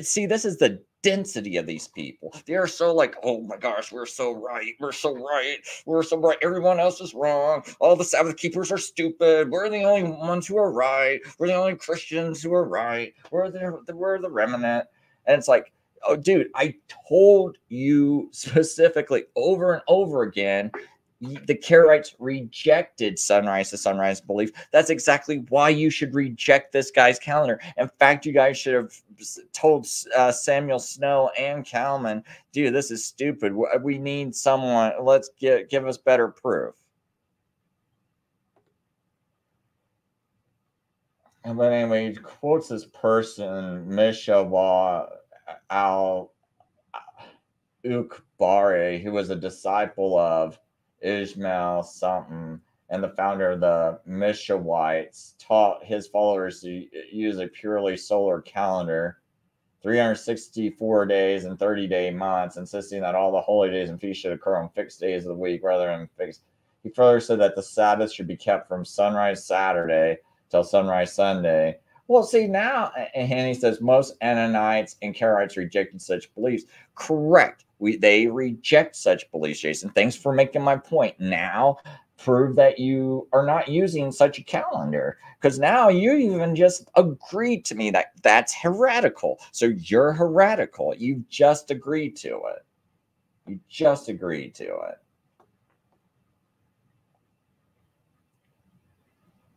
See, this is the density of these people. They're so like, oh my gosh, we're so right. We're so right. We're so right. Everyone else is wrong. All the Sabbath keepers are stupid. We're the only ones who are right. We're the only Christians who are right. We're the remnant. And it's like, oh, dude, I told you specifically over and over again, the Karaites rejected sunrise to sunrise belief. That's exactly why you should reject this guy's calendar. In fact, you guys should have told Samuel Snow and Calman, dude, this is stupid. We need someone. Let's give us better proof. But anyway, he quotes this person, Mishawa al-Ukbari, who was a disciple of Ishmael something, and the founder of the Mishawites, taught his followers to use a purely solar calendar, 364 days and 30-day months, insisting that all the holy days and feasts should occur on fixed days of the week rather than fixed. He further said that the Sabbath should be kept from sunrise Saturday till sunrise Sunday. Well, see now, and he says most Ananites and Karaites rejected such beliefs. Correct. They reject such beliefs, Jason. Thanks for making my point. Now, prove that you are not using such a calendar, because now you even just agreed to me that that's heretical. So you're heretical. You just agreed to it. You just agreed to it.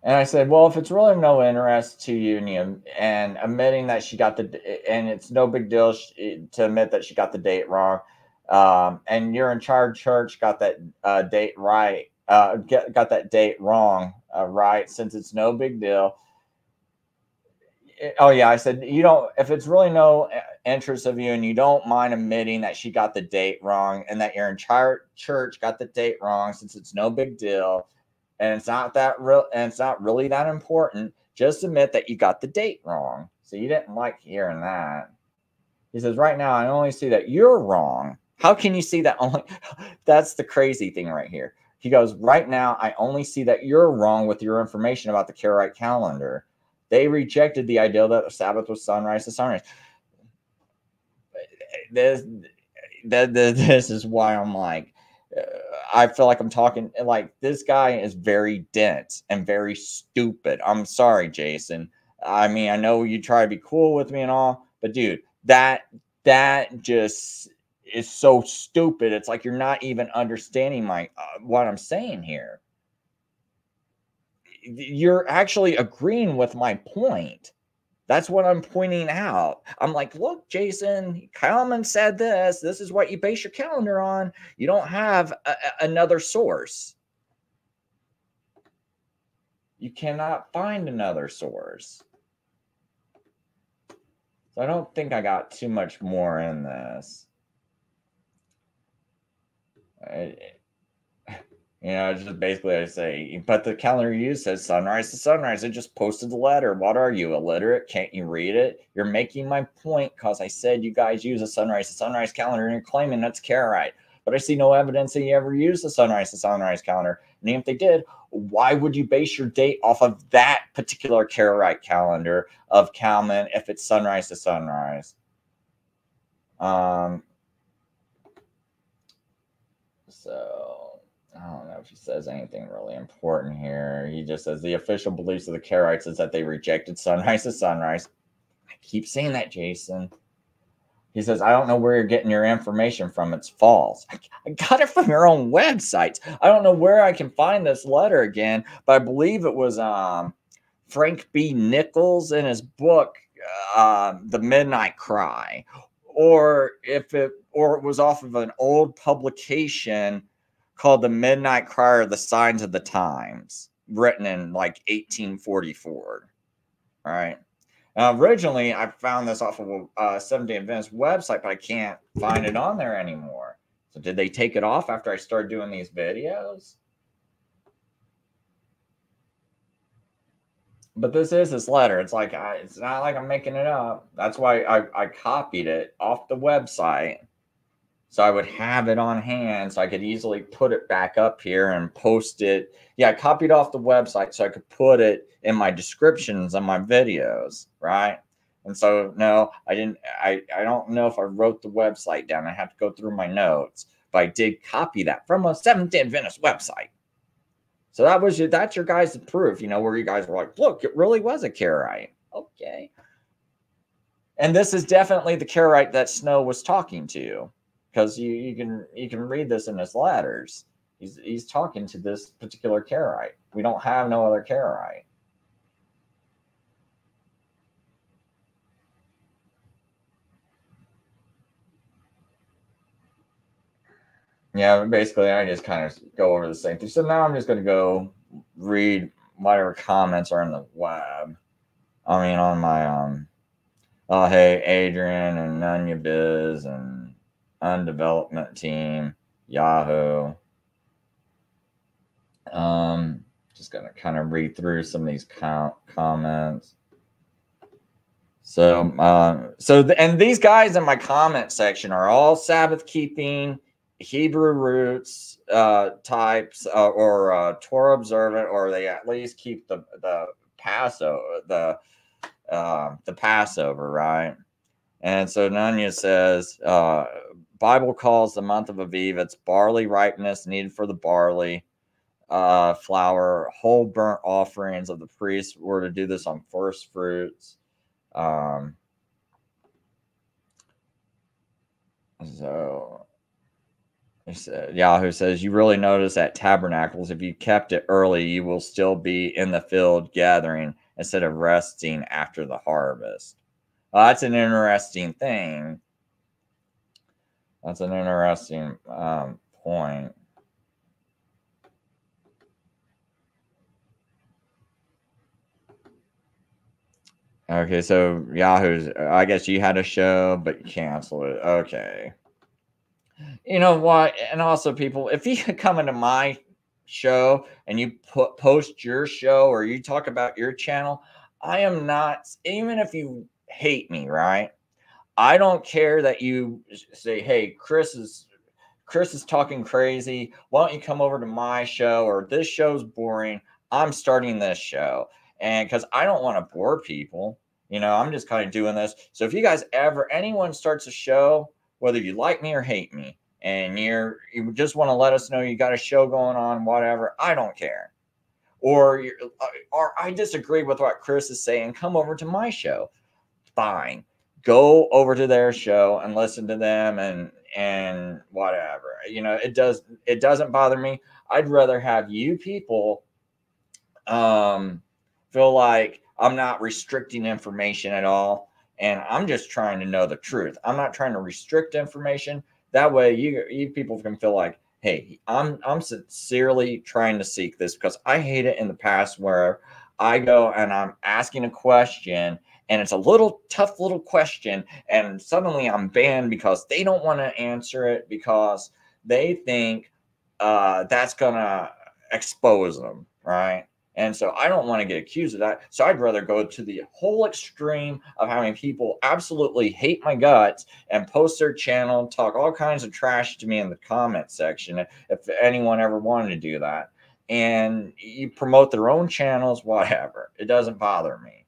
And I said, well, if it's really of no interest to you and admitting that she got and it's no big deal to admit that she got the date wrong, and you're in charge church got that date right, got that date wrong, right, since it's no big deal. Oh yeah, I said, if it's really no interest of you and you don't mind admitting that she got the date wrong and that your entire church got the date wrong, since it's no big deal, and it's not really that important, just admit that you got the date wrong. So you didn't like hearing that. He says, right now, I only see that you're wrong. How can you see that only? That's the crazy thing right here. He goes, right now, I only see that you're wrong with your information about the Karaite calendar. They rejected the idea that the Sabbath was sunrise to sunrise. This is why I'm like, I feel like I'm talking like this guy is very dense and very stupid. I'm sorry, Jason. I mean, I know you try to be cool with me and all, but dude, that just is so stupid. It's like you're not even understanding my what I'm saying here. You're actually agreeing with my point. That's what I'm pointing out. I'm like, look, Jason, Calman said this. This is what you base your calendar on. You don't have another source. You cannot find another source. So I don't think I got too much more in this. You know, it's just basically I say, but the calendar you use says sunrise to sunrise. I just posted the letter. What are you, illiterate? Can't you read it? You're making my point because I said you guys use a sunrise to sunrise calendar and you're claiming that's Karaite. But I see no evidence that you ever used a sunrise to sunrise calendar. And even if they did, why would you base your date off of that particular Karaite calendar of Calman if it's sunrise to sunrise? So I don't know if he says anything really important here. He just says the official beliefs of the Karaites is that they rejected sunrise to sunrise. I keep saying that, Jason. He says, I don't know where you're getting your information from. It's false. I got it from your own websites. I don't know where I can find this letter again, but I believe it was Frank B. Nichols in his book, The Midnight Cry. Or it was off of an old publication called The Midnight Cry or The Signs of the Times, written in like 1844. All right. Originally, I found this off of a Seventh-day Adventist website, but I can't find it on there anymore. So did they take it off after I started doing these videos? But this is this letter. It's like it's not like I'm making it up. That's why I copied it off the website, so I would have it on hand, so I could easily put it back up here and post it. Yeah, I copied off the website so I could put it in my descriptions on my videos, right? And so, no, I didn't. I don't know if I wrote the website down. I have to go through my notes, but I did copy that from a Seventh-day Adventist website. So that's your guys' proof, you know, where you guys were like, look, it really was a Karaite. Okay. And this is definitely the Karaite that Snow was talking to, because you can read this in his letters. He's talking to this particular Karaite. We don't have no other Karaite. Yeah, basically, I just kind of go over the same thing. So now I'm just going to go read whatever comments are in the web. I mean, on my oh hey, Adrian and Nunya Biz and Undevelopment Team, Yahoo. Just gonna kind of read through some of these comments. So, and these guys in my comment section are all Sabbath keeping, Hebrew roots types, or Torah observant, or they at least keep the Passover, the Passover, right? And so Nunya says, Bible calls the month of Aviv, it's barley ripeness needed for the barley flour. Whole burnt offerings of the priests were to do this on first fruits. So Yahoo says, you really notice at tabernacles, if you kept it early, you will still be in the field gathering instead of resting after the harvest. That's an interesting thing. That's an interesting point. Okay, so Yahoo's, I guess you had a show, but you canceled it. Okay. You know what? And also, people, if you come into my show and you post your show or you talk about your channel, I am not, even if you hate me, right? I don't care that you say, hey, Chris is talking crazy. Why don't you come over to my show? Or this show's boring. I'm starting this show. And because I don't want to bore people, you know, I'm just kind of doing this. So if you guys anyone starts a show, whether you like me or hate me, and you just want to let us know you got a show going on, whatever, I don't care. Or I disagree with what Chris is saying, come over to my show. Fine. Go over to their show and listen to them and whatever. You know, it doesn't bother me. I'd rather have you people feel like I'm not restricting information at all, and I'm just trying to know the truth. I'm not trying to restrict information. That way you people can feel like, hey, I'm sincerely trying to seek this, because I hate it in the past where I go and I'm asking a question and it's a tough little question, and suddenly I'm banned because they don't want to answer it because they think that's gonna expose them, right? And so I don't want to get accused of that. So I'd rather go to the whole extreme of having people absolutely hate my guts and post their channel, talk all kinds of trash to me in the comment section, if anyone ever wanted to do that. And you promote their own channels, whatever. It doesn't bother me.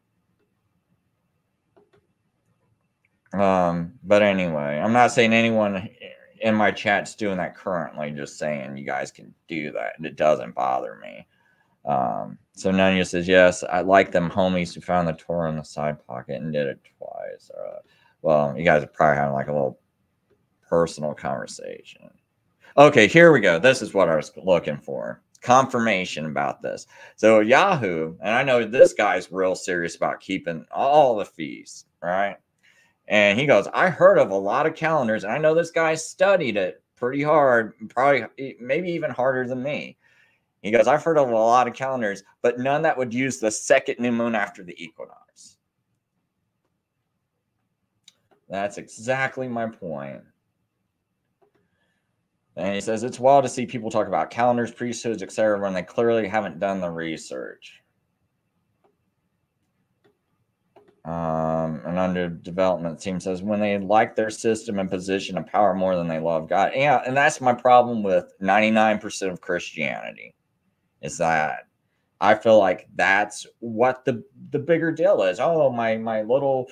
But anyway, I'm not saying anyone in my chat's doing that currently, just saying you guys can do that, and it doesn't bother me. So Nanya says, yes, I like them homies who found the Torah in the side pocket and did it twice. Well, you guys are probably having like a little personal conversation. Okay, here we go. This is what I was looking for. Confirmation about this. So Yahoo, and I know this guy's real serious about keeping all the feasts, right? And he goes, I heard of a lot of calendars, and I know this guy studied it pretty hard, probably maybe even harder than me. He goes, I've heard of a lot of calendars, but none that would use the second new moon after the equinox. That's exactly my point. And he says, it's wild to see people talk about calendars, priesthoods, etc., when they clearly haven't done the research. And under development team says, when they like their system and position of power more than they love God. Yeah, and that's my problem with 99% of Christianity, is that I feel like that's what the bigger deal is. Oh, my little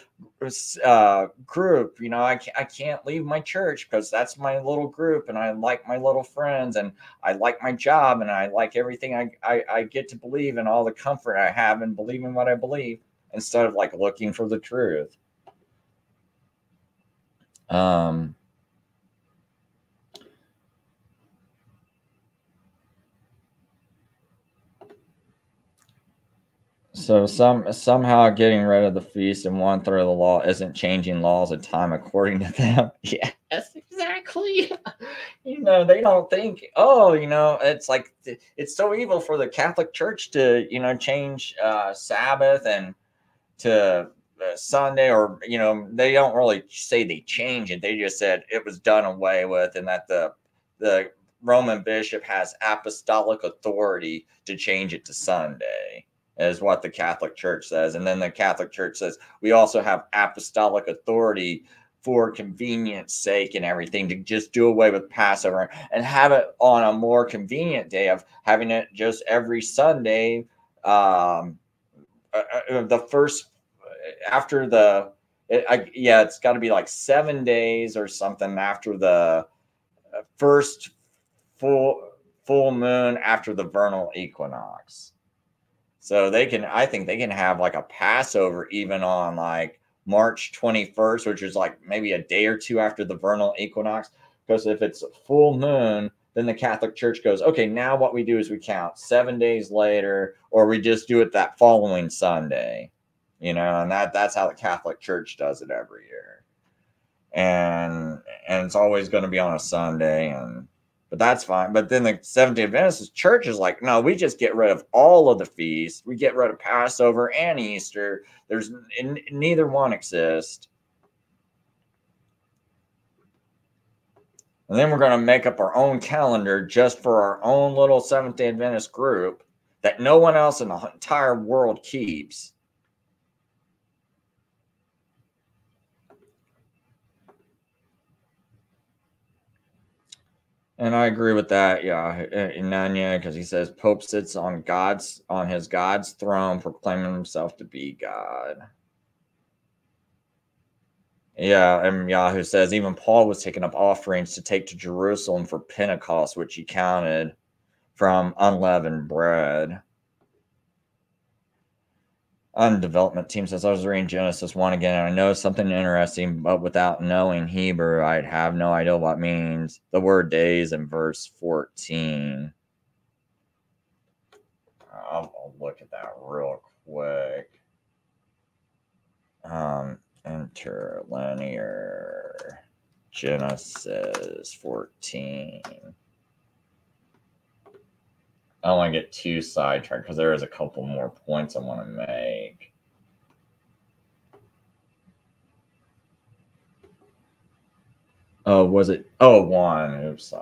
group, you know, I can't leave my church because that's my little group, and I like my little friends, and I like my job, and I like everything I get to believe, and all the comfort I have in believing what I believe, instead of like looking for the truth. So somehow getting rid of the feast and 1/3 of the law isn't changing laws of time according to them. Yes, exactly. You know, they don't think, oh, you know, it's like it's so evil for the Catholic Church to, you know, change Sabbath and to Sunday, or, you know, they don't really say they change it. They just said it was done away with, and that the Roman bishop has apostolic authority to change it to Sunday, is what the Catholic Church says. And then the Catholic Church says we also have apostolic authority for convenience sake and everything to just do away with Passover and have it on a more convenient day of having it just every Sunday. The first after the it's got to be like 7 days or something after the first full moon after the vernal equinox. So I think they can have like a Passover even on like March 21st, which is like maybe a day or two after the vernal equinox. Because if it's full moon, then the Catholic Church goes, okay, now what we do is we count 7 days later, or we just do it that following Sunday, you know, and that's how the Catholic Church does it every year. And it's always going to be on a Sunday, but that's fine. But then the Seventh-day Adventist Church is like, no, we just get rid of all of the feasts. We get rid of Passover and Easter. Neither one exists. And then we're going to make up our own calendar just for our own little Seventh-day Adventist group that no one else in the entire world keeps. And I agree with that, yeah, Nanya, because he says Pope sits on his God's throne, proclaiming himself to be God. Yeah, and Yahoo says even Paul was taking up offerings to take to Jerusalem for Pentecost, which he counted from unleavened bread. Undevelopment team says, I was reading Genesis 1 again, and I know something interesting, but without knowing Hebrew, I'd have no idea what it means. The word days in verse 14. I'll look at that real quick. Interlinear Genesis 14. I don't want to get too sidetracked because there is a couple more points I want to make. Oh, was it? Oh, 1. Oops.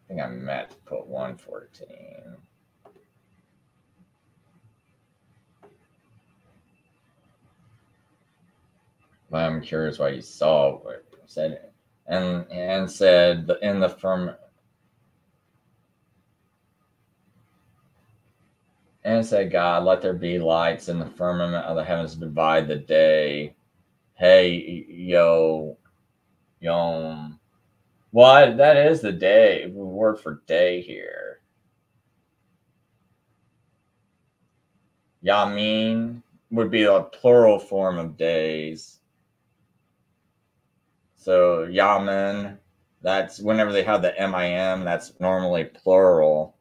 I think I meant to put 114. But I'm curious why you saw what it said, and said in the firmament. And said, God, let there be lights in the firmament of the heavens to divide the day. Hey, yom. Well, that is the day, word for day here. Yamin would be a plural form of days. So Yamin, that's whenever they have the MIM, that's normally plural.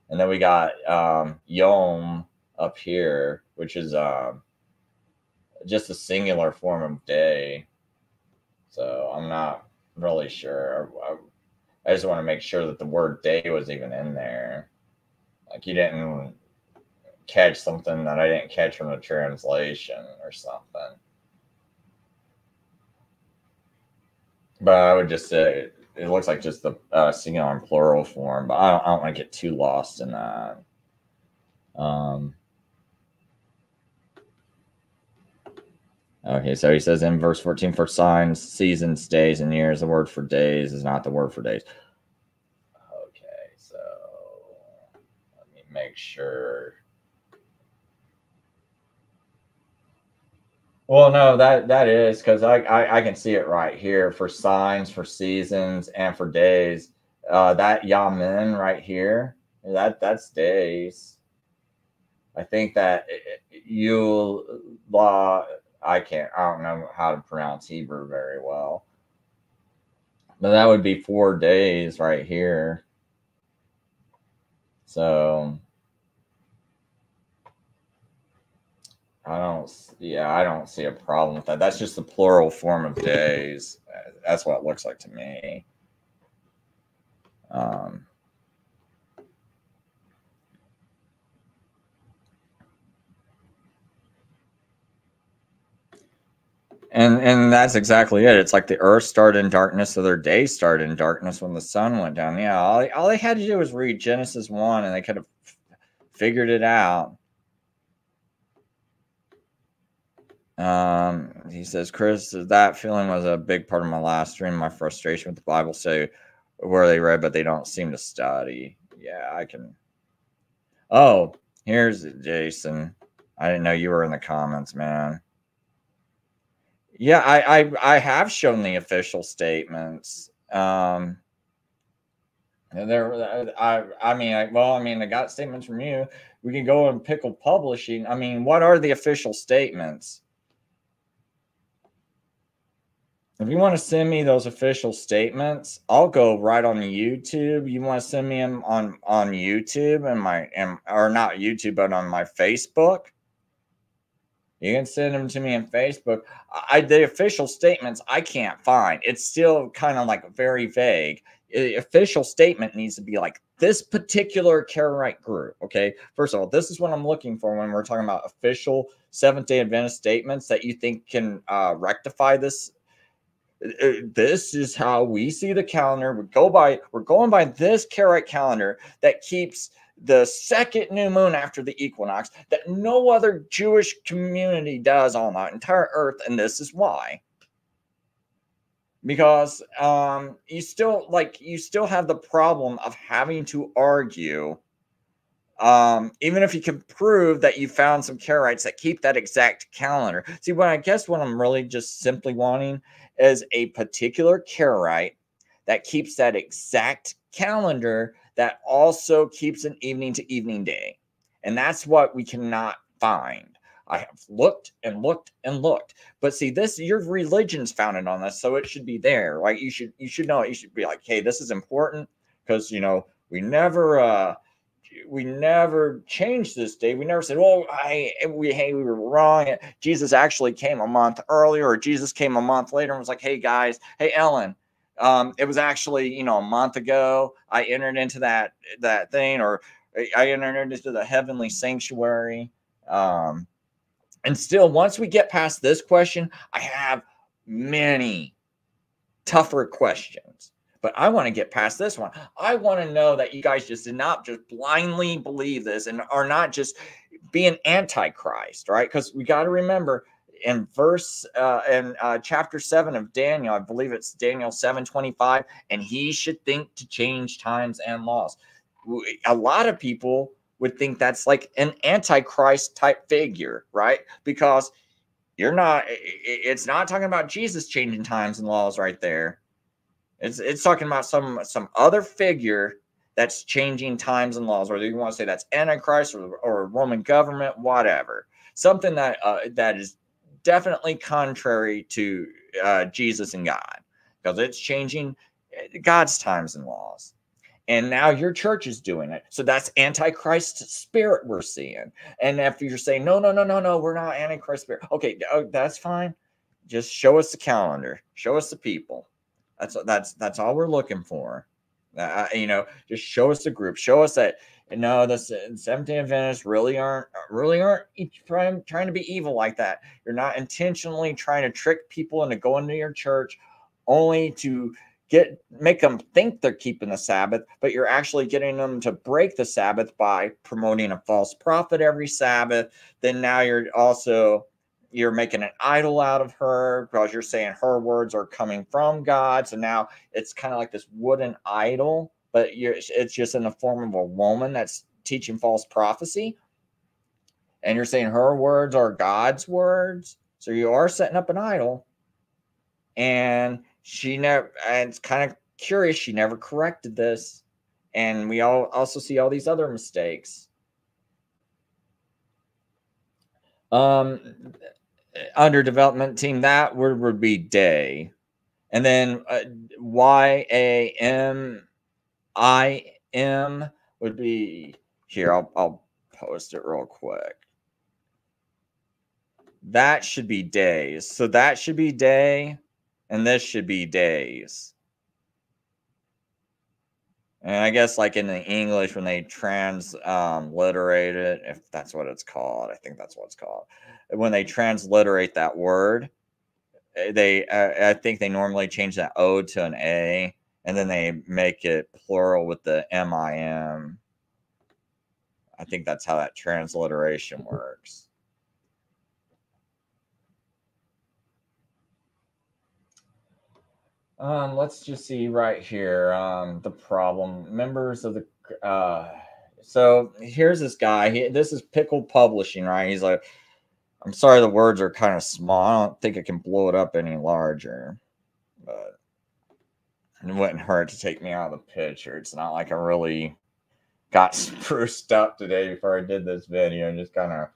And then we got Yom up here, which is just a singular form of day. So I'm not really sure. I just want to make sure that the word day was even in there. Like you didn't catch something that I didn't catch from the translation or something. But I would just say it looks like just the singular and plural form, but I don't want to get too lost in that. Okay, so he says in verse 14, for signs, seasons, days, and years, the word for days is not the word for days. Okay, so let me make sure. Well, no, that is because I can see it right here for signs, for seasons, and for days. That yamin right here, that's days. I think that you law. I don't know how to pronounce Hebrew very well, but that would be 4 days right here. So I don't see a problem with that. That's just the plural form of days. That's what it looks like to me. And that's exactly it. It's like the earth started in darkness, so their day started in darkness when the sun went down. Yeah, all they had to do was read Genesis 1, and they could have figured it out. He says, Chris, that feeling was a big part of my last stream. My frustration with the Bible say where they read, but they don't seem to study. Yeah, I can. Oh, here's Jason. I didn't know you were in the comments, man. Yeah, I have shown the official statements. I got statements from you. We can go and Pickle Publishing. I mean, what are the official statements? If you want to send me those official statements, I'll go right on YouTube. You want to send me them on YouTube or not YouTube, but on my Facebook? You can send them to me on Facebook. The official statements I can't find. It's still kind of like very vague. The official statement needs to be like this particular Karaite group. Okay. First of all, this is what I'm looking for when we're talking about official Seventh-day Adventist statements that you think can rectify this. This is how we see the calendar. We're going by this Karaite calendar that keeps the second new moon after the equinox that no other Jewish community does on the entire earth, and this is why. Because you still have the problem of having to argue, even if you can prove that you found some Karaites that keep that exact calendar. See, what I'm really just simply wanting is a particular Karaite that keeps that exact calendar that also keeps an evening to evening day. And that's what we cannot find. I have looked and looked and looked. But see, your religion's founded on this, so it should be there. Like you should know it. You should be like, hey, this is important because we never changed this day. We never said, well, we were wrong. Jesus actually came a month earlier, or Jesus came a month later and was like, hey guys, hey Ellen, it was actually, a month ago I entered into that thing, or I entered into the heavenly sanctuary. And still, once we get past this question, I have many tougher questions. But I want to get past this one. I want to know that you guys just did not just blindly believe this and are not just being antichrist, right? Because we got to remember in chapter 7 of Daniel, I believe it's Daniel 7:25, and he should think to change times and laws. A lot of people would think that's like an antichrist type figure, right? Because it's not talking about Jesus changing times and laws right there. It's talking about some other figure that's changing times and laws, whether you want to say that's Antichrist or Roman government, whatever. Something that is definitely contrary to Jesus and God, because it's changing God's times and laws. And now your church is doing it. So that's Antichrist spirit we're seeing. And if you're saying, no, we're not Antichrist spirit. Okay, that's fine. Just show us the calendar. Show us the people. That's all we're looking for. Just show us the group. Show us that the Seventh-day Adventists really aren't trying to be evil like that. You're not intentionally trying to trick people into going to your church only to make them think they're keeping the Sabbath, but you're actually getting them to break the Sabbath by promoting a false prophet every Sabbath. Then now you're making an idol out of her because you're saying her words are coming from God. So now it's kind of like this wooden idol, but it's just in the form of a woman that's teaching false prophecy. And you're saying her words are God's words. So you are setting up an idol. And and it's kind of curious, she never corrected this. And we also see all these other mistakes. Under development team, that word would be day. And then YAMIM would be here. I'll post it real quick. That should be days. So that should be day, and this should be days. And I guess like in the English, when they transliterate it, if that's what it's called, I think that's what it's called. When they transliterate that word, I think they normally change that O to an A, and then they make it plural with the MIM. I think that's how that transliteration works. Let's just see right here. The problem members of the so here's this guy. This is Pickle Publishing, right? He's like, I'm sorry, the words are kind of small. I don't think I can blow it up any larger, but it wouldn't hurt to take me out of the picture. It's not like I really got spruced up today before I did this video. Just kind of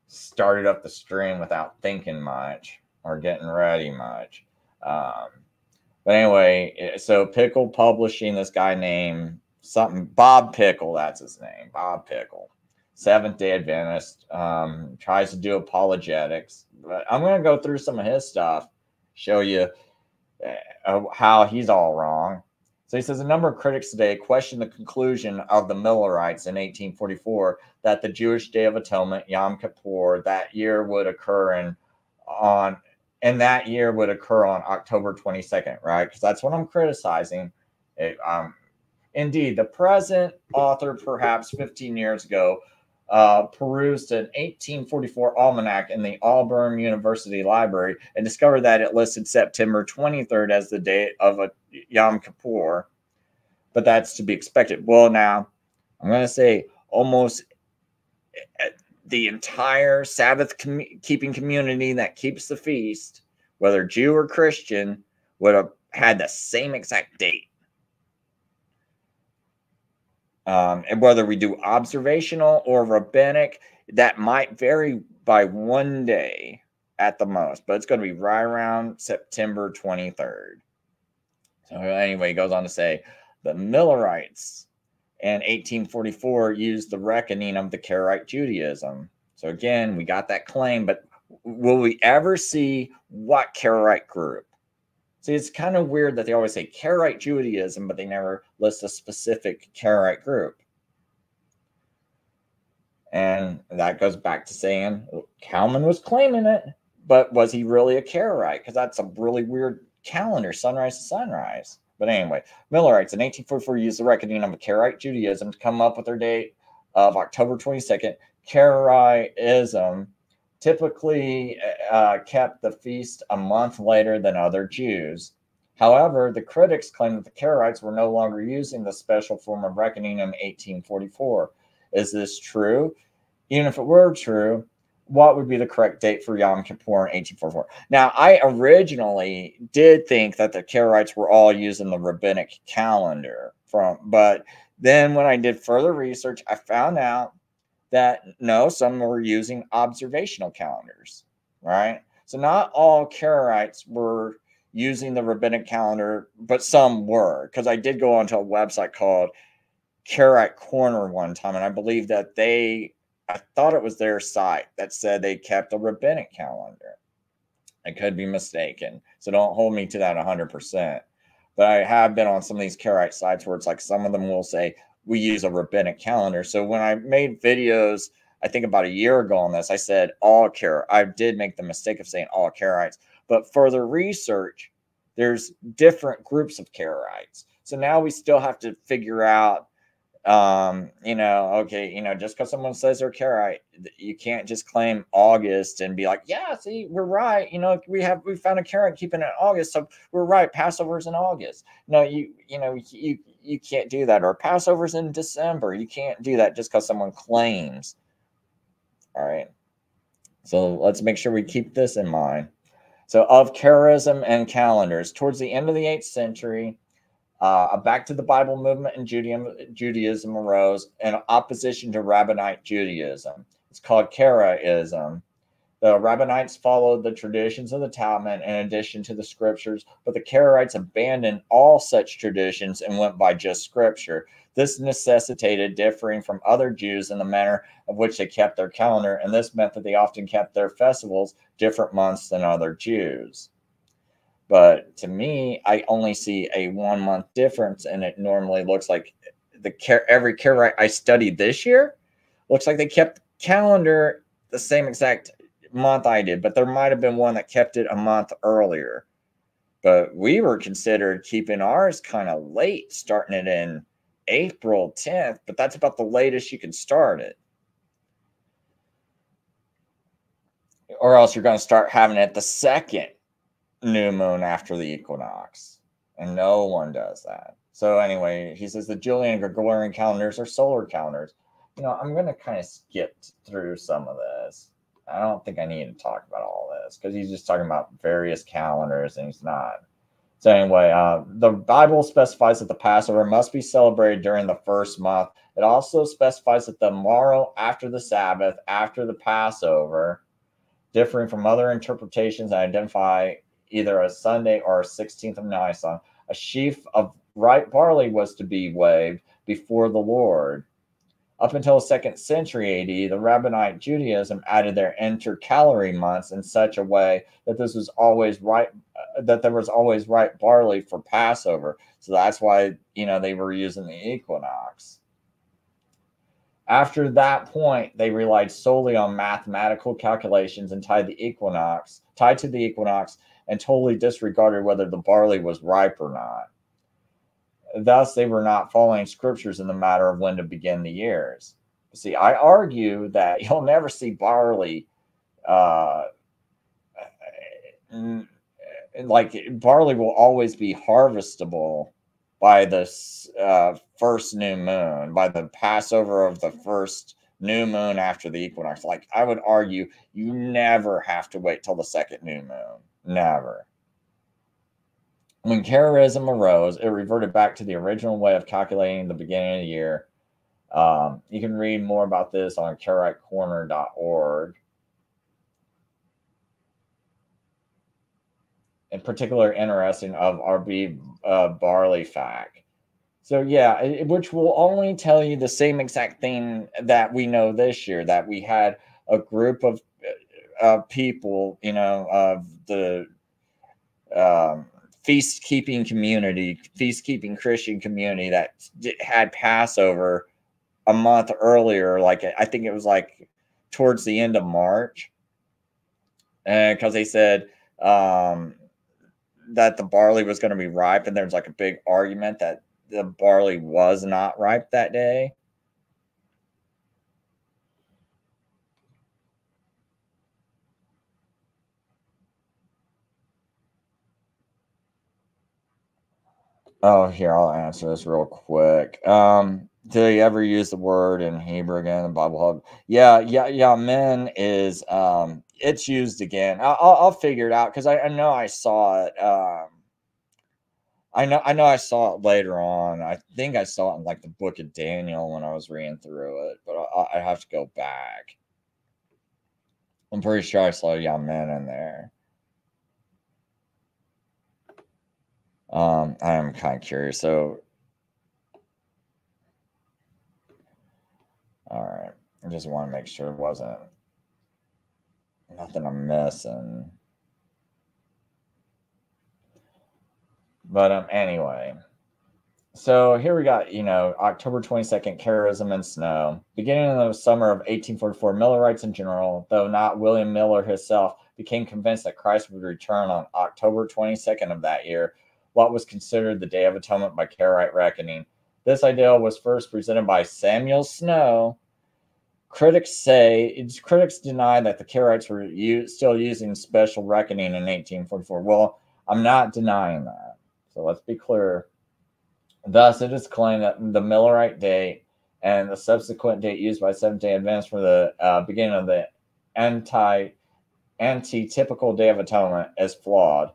started up the stream without thinking much or getting ready much. But anyway, so Pickle Publishing, this guy named something, Bob Pickle, that's his name, Bob Pickle, Seventh-day Adventist, tries to do apologetics. But I'm going to go through some of his stuff, show you how he's all wrong. So he says, a number of critics today question the conclusion of the Millerites in 1844 that the Jewish Day of Atonement, Yom Kippur, that year would occur on October 22nd, right? Because that's what I'm criticizing. Indeed, the present author, perhaps 15 years ago, perused an 1844 almanac in the Auburn University Library and discovered that it listed September 23rd as the date of a Yom Kippur. But that's to be expected. Well, now, I'm going to say almost the entire Sabbath keeping community that keeps the feast, whether Jew or Christian, would have had the same exact date. And whether we do observational or rabbinic, that might vary by one day at the most, but it's going to be right around September 23rd. So anyway, he goes on to say, the Millerites in 1844 used the reckoning of the Karaite Judaism. So again, we got that claim, but will we ever see what Karaite group? See, it's kind of weird that they always say Karaite Judaism, but they never list a specific Karaite group. And that goes back to saying Calman was claiming it, but was he really a Karaite? Because that's a really weird calendar, sunrise to sunrise. But anyway, Millerites in 1844 used the reckoning of Karaite Judaism to come up with their date of October 22nd. Karaitism typically kept the feast a month later than other Jews. However, the critics claim that the Karaites were no longer using the special form of reckoning in 1844. Is this true? Even if it were true, what would be the correct date for Yom Kippur in 1844? Now, I originally did think that the Karaites were all using the rabbinic calendar but then when I did further research, I found out that no, some were using observational calendars, right? So not all Karaites were using the rabbinic calendar, but some were, because I did go onto a website called Karaite Corner one time, and I believe that I thought it was their site that said they kept a rabbinic calendar. I could be mistaken, so don't hold me to that 100%. But I have been on some of these Karaite sites where it's like some of them will say we use a rabbinic calendar. So when I made videos, I think about a year ago on this, I said all Karaites. I did make the mistake of saying all Karaites, but further research, there's different groups of Karaites. So now we still have to figure out, okay, just because someone says they're Karaite, you can't just claim August and be like, yeah, see, we're right. We found a Karaite keeping it in August, so we're right. Passover's in August. No, you can't do that. Or Passover's in December. You can't do that just because someone claims. All right. So let's make sure we keep this in mind. So of charism and calendars, towards the end of the 8th century, a back to the Bible movement in Judaism arose in opposition to Rabbinic Judaism. It's called Karaism. The Rabbinites followed the traditions of the Talmud in addition to the scriptures, but the Karaites abandoned all such traditions and went by just scripture. This necessitated differing from other Jews in the manner of which they kept their calendar, and this meant that they often kept their festivals different months than other Jews. But to me, I only see a 1 month difference, and it normally looks like every Karaite I studied this year looks like they kept calendar the same exact month I did, but there might have been one that kept it a month earlier. But we were considered keeping ours kind of late, starting it in April 10th, but that's about the latest you can start it. Or else you're going to start having it the second new moon after the equinox, and no one does that. So anyway, he says the Julian and Gregorian calendars are solar calendars. I'm going to kind of skip through some of this. I don't think I need to talk about all this because he's just talking about various calendars and he's not. So anyway, the Bible specifies that the Passover must be celebrated during the first month. It also specifies that the morrow after the Sabbath, after the Passover, differing from other interpretations that identify either a Sunday or a 16th of Nisan, a sheaf of ripe barley was to be waved before the Lord. Up until the 2nd century AD, the Rabbinic Judaism added their intercalary months in such a way that there was always ripe barley for Passover. So that's why they were using the equinox. After that point, they relied solely on mathematical calculations and tied to the equinox, and totally disregarded whether the barley was ripe or not. Thus, they were not following scriptures in the matter of when to begin the years. See, I argue that you'll never see barley, barley will always be harvestable by the first new moon, by the Passover of the first new moon after the equinox. Like, I would argue you never have to wait till the second new moon. Never. When Karaism arose, it reverted back to the original way of calculating the beginning of the year. You can read more about this on KaraiteCorner.org. In particular, interesting of our barley fact. So yeah, which will only tell you the same exact thing that we know this year, that we had a group of people, of the feast-keeping Christian community that had Passover a month earlier. Like, I think it was like towards the end of March, because they said that the barley was going to be ripe, and there's like a big argument that the barley was not ripe that day. Oh, here, I'll answer this real quick. Do you ever use the word in Hebrew again in the Bible Hub? Yeah, men is it's used again. I'll figure it out because I know I saw it. I know I saw it later on. I think I saw it in like the book of Daniel when I was reading through it, but I have to go back. I'm pretty sure I saw young men in there. I am kind of curious. So, all right, I just want to make sure it wasn't nothing I'm missing. But anyway. So here we got, October 22nd, charism and snow. Beginning in the summer of 1844, Millerites in general, though not William Miller himself, became convinced that Christ would return on October 22nd of that year, what was considered the Day of Atonement by Karaite reckoning. This idea was first presented by Samuel Snow. Critics deny that the Karaites were still using special reckoning in 1844. Well, I'm not denying that. So let's be clear. Thus, it is claimed that the Millerite date and the subsequent date used by Seventh-day Adventists for the beginning of the anti-typical Day of Atonement is flawed.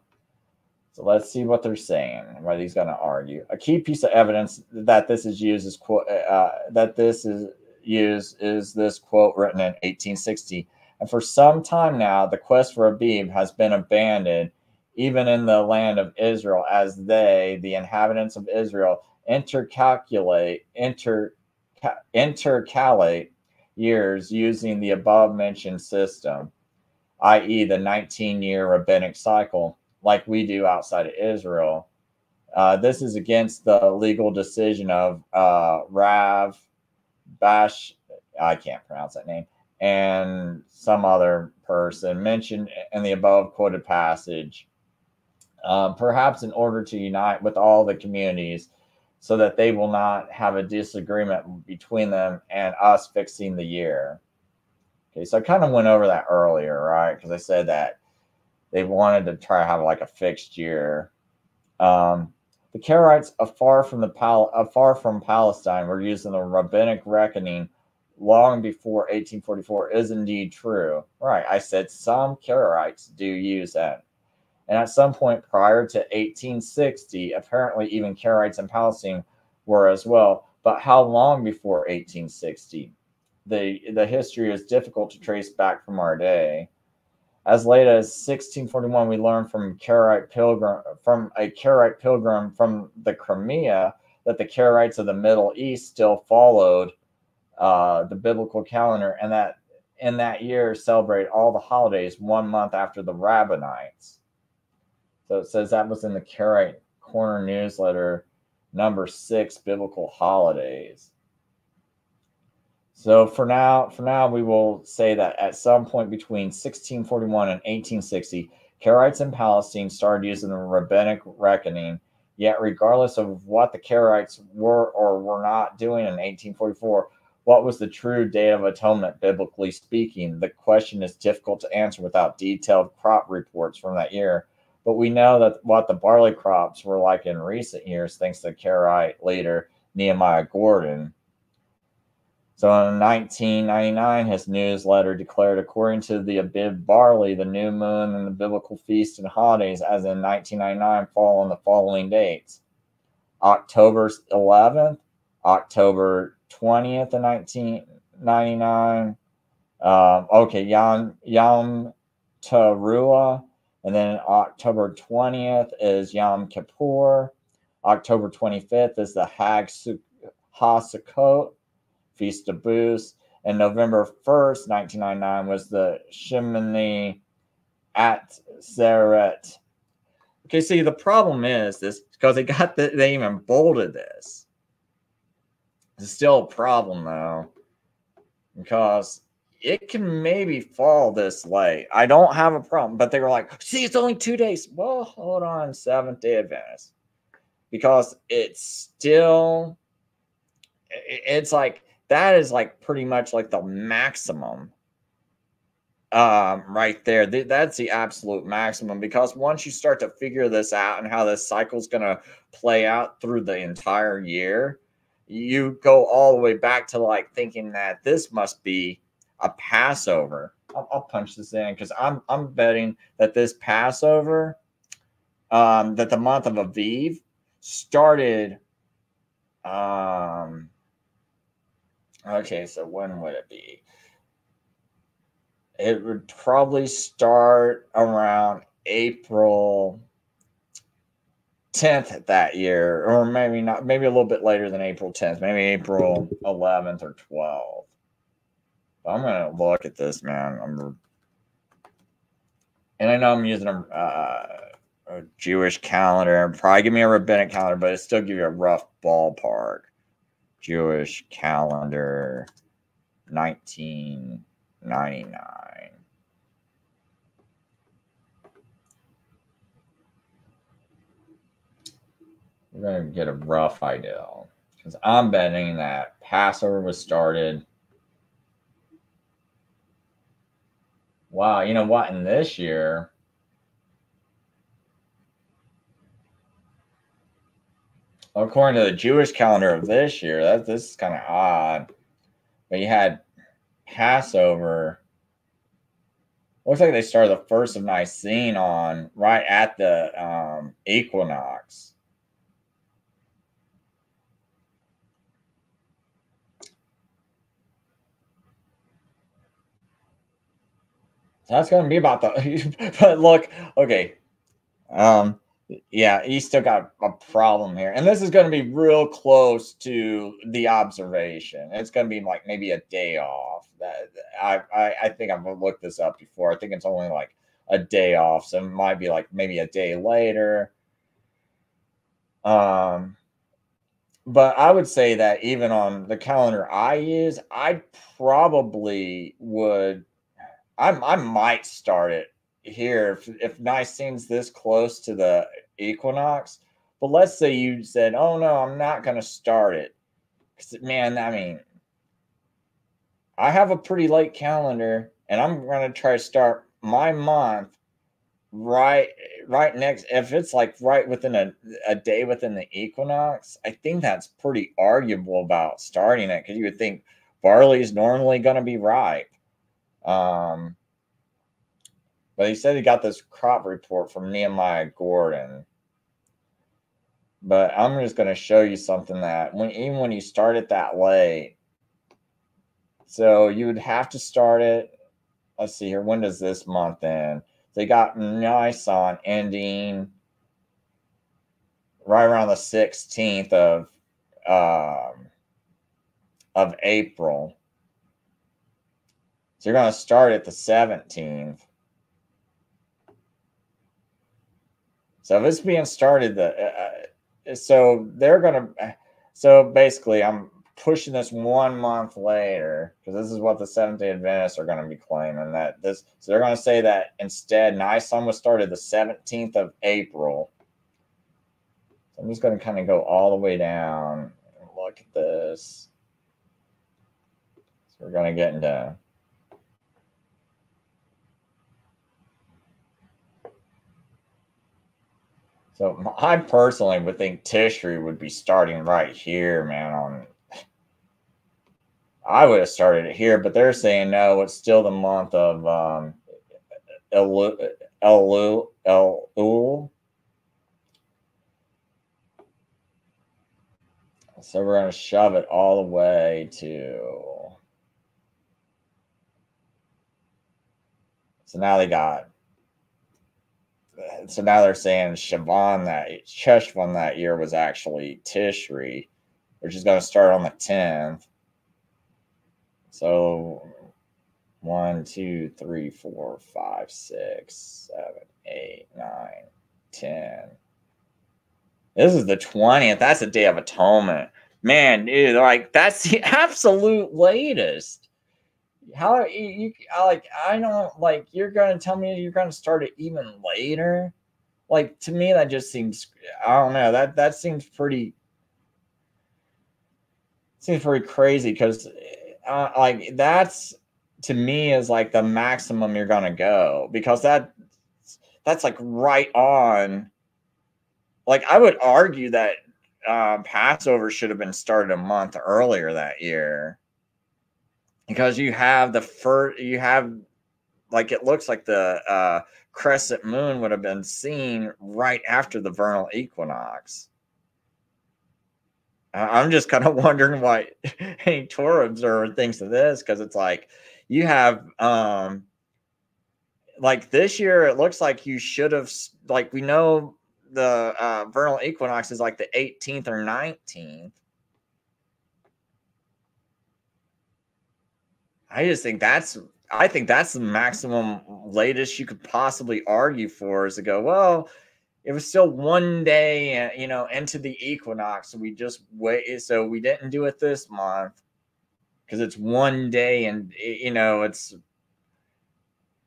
So let's see what they're saying, what he's going to argue. A key piece of evidence that this is used is this quote written in 1860. And for some time now, the quest for Abib has been abandoned, even in the land of Israel, as they, the inhabitants of Israel, intercalate years using the above-mentioned system, i.e. the 19-year rabbinic cycle, like we do outside of Israel. This is against the legal decision of Rav Bash, I can't pronounce that name, and some other person mentioned in the above quoted passage. Perhaps in order to unite with all the communities so that they will not have a disagreement between them and us fixing the year. Okay, so I kind of went over that earlier, right? Because I said that they wanted to try to have like a fixed year. The Karaites, afar from Palestine, were using the rabbinic reckoning long before 1844 is indeed true. Right, I said some Karaites do use that. And at some point prior to 1860, apparently even Karaites in Palestine were as well. But how long before 1860? The history is difficult to trace back from our day. As late as 1641, we learned from a Karaite pilgrim from the Crimea that the Karaites of the Middle East still followed the biblical calendar, and that in that year celebrate all the holidays 1 month after the Rabbinites. So it says that was in the Karaite Corner newsletter, number 6, Biblical Holidays. So for now, we will say that at some point between 1641 and 1860, Karaites in Palestine started using the rabbinic reckoning. Yet, regardless of what the Karaites were or were not doing in 1844, what was the true Day of Atonement, biblically speaking? The question is difficult to answer without detailed crop reports from that year. But we know that what the barley crops were like in recent years, thanks to Karaite leader Nehemiah Gordon. So in 1999, his newsletter declared, according to the Abib barley, the new moon and the biblical feast and holidays, as in 1999, fall on the following dates: October 11th, October 20th of 1999. Yom Teruah. And then October 20th is Yom Kippur. October 25th is the Hag HaSukkot, Feast of Booths. And November 1st, 1999 was the Shemini Atzeret. Okay, see, the problem is this, because they even bolded this. It's still a problem, though, because it can maybe fall this late. I don't have a problem. But they were like, see, it's only 2 days. Well, hold on, Seventh-day Adventist. Because it's still, it's like, that is like pretty much like the maximum right there. That's the absolute maximum, because once you start to figure this out and how this cycle is going to play out through the entire year, you go all the way back to like thinking that this must be a Passover. I'll punch this in because I'm betting that this Passover, that the month of Aviv started. Okay, so when would it be? It would probably start around April 10th that year, or maybe not, maybe a little bit later than April 10th, maybe April 11th or 12th. I'm going to look at this, man. And I know I'm using a Jewish calendar. Probably give me a rabbinic calendar, but it still give you a rough ballpark. Jewish calendar, 1999. We're going to get a rough idea, because I'm betting that Passover was started. Wow, you know what? In this year, according to the Jewish calendar of this year, this is kind of odd. But you had Passover. Looks like they started the first of Nicene on right at the equinox. So that's going to be about the. But look, okay. Yeah, you still got a problem here, and this is going to be real close to the observation. It's going to be like maybe a day off. That I think I've looked this up before. I think it's only like a day off, so it might be like maybe a day later. But I would say that even on the calendar I use, I probably would. I might start it here if Nicene's this close to the equinox. But let's say you said, "Oh no, I'm not going to start it," because man, I mean, I have a pretty late calendar, and I'm going to try to start my month right next. If it's like right within a day within the equinox, I think that's pretty arguable about starting it, because you would think barley is normally going to be ripe. But he said he got this crop report from Nehemiah Gordon. But I'm just going to show you something that even when you start it that late, so you would have to start it. Let's see here. When does this month end? They got Nisan ending right around the 16th of April. So you're going to start at the 17th. So if it's being started, so they're going to, so basically I'm pushing this 1 month later, because this is what the Seventh-day Adventists are going to be claiming, that this, so they're going to say that instead Nisan was started the 17th of April. So I'm just going to kind of go all the way down and look at this. So we're going to get into, so I personally would think Tishri would be starting right here, man. I would have started it here, but they're saying no, it's still the month of Elul. So we're going to shove it all the way to. So now they got. So now they're saying Cheshvan that year was actually Tishri, which is going to start on the 10th. So 1, 2, 3, 4, 5, 6, 7, 8, 9, 10. This is the 20th. That's the Day of Atonement. Man, dude, like that's the absolute latest. How I don't like, you're gonna tell me you're gonna start it even later? Like, to me, that just seems, I don't know, that seems pretty crazy, because like, that's, to me, is like the maximum you're gonna go, because that's like right on. Like, I would argue that Passover should have been started a month earlier that year, because you have like, it looks like the crescent moon would have been seen right after the vernal equinox. I'm just kind of wondering why any Torah observer thinks of this, because it's like, you have like, this year it looks like you should have, like, we know the vernal equinox is like the 18th or 19th. I think that's the maximum latest you could possibly argue for, is to go, well, it was still one day, into the equinox. So we just wait. So we didn't do it this month because it's one day, and it's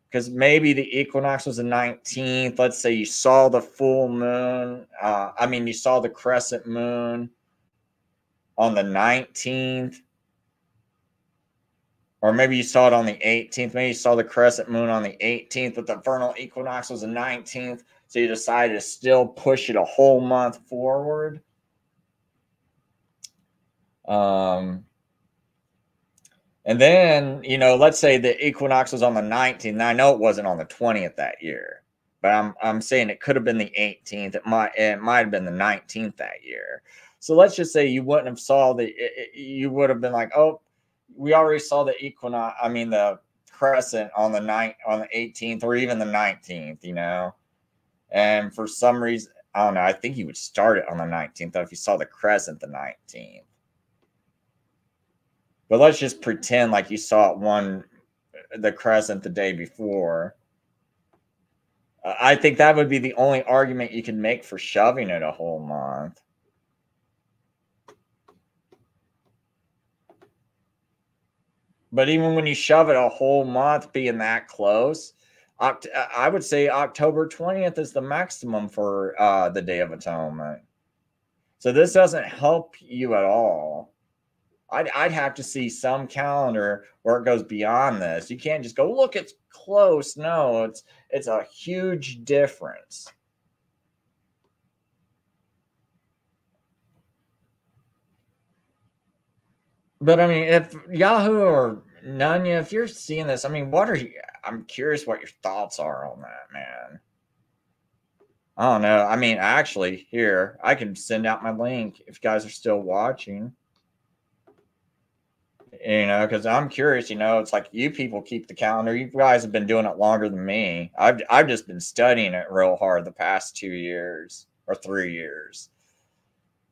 because maybe the equinox was the 19th. Let's say you saw the full moon. You saw the crescent moon on the 19th. Or maybe you saw it on the 18th. Maybe you saw the crescent moon on the 18th, but the vernal equinox was the 19th. So you decided to still push it a whole month forward. And then, let's say the equinox was on the 19th. Now, I know it wasn't on the 20th that year, but I'm saying it could have been the 18th. It might have been the 19th that year. So let's just say you wouldn't have you would have been like, oh, we already saw the equinox. The crescent on the 18th, or even the 19th, and for some reason, I don't know, I think you would start it on the 19th if you saw the crescent the 19th. But let's just pretend like you saw the crescent the day before. I think that would be the only argument you can make for shoving it a whole month. But even when you shove it a whole month, being that close, I would say October 20th is the maximum for the Day of Atonement. So this doesn't help you at all. I'd have to see some calendar where it goes beyond this. You can't just go, look, it's close. No, it's a huge difference. But if Yahoo or Nunya, if you're seeing this, I'm curious what your thoughts are on that, man. I don't know. Actually, here, I can send out my link if you guys are still watching. Because I'm curious, it's like, you people keep the calendar. You guys have been doing it longer than me. I've just been studying it real hard the past 2 years or 3 years.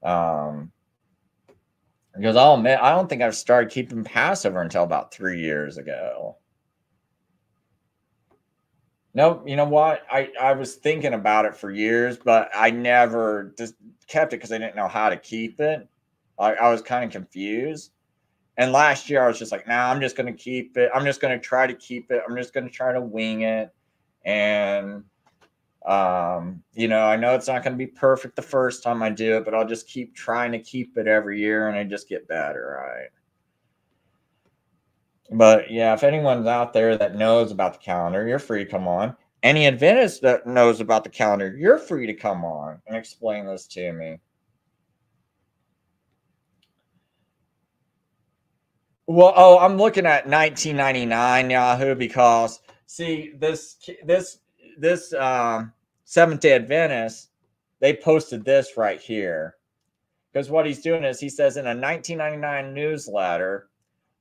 Because I'll admit, I don't think I've started keeping Passover until about 3 years ago. No, you know what? I was thinking about it for years, but I never just kept it because I didn't know how to keep it. I was kind of confused. And last year I was just like, nah, I'm just going to keep it. I'm just going to try to keep it. I'm just going to try to wing it. And, I know it's not going to be perfect the first time I do it, but I'll just keep trying to keep it every year, and I just get better, right? But yeah, if anyone's out there that knows about the calendar, you're free to come on. Any Adventist that knows about the calendar, you're free to come on and explain this to me. Well, I'm looking at 1999 Yahoo, because see, this Seventh-day Adventist, they posted this right here, because what he's doing is, he says, in a 1999 newsletter,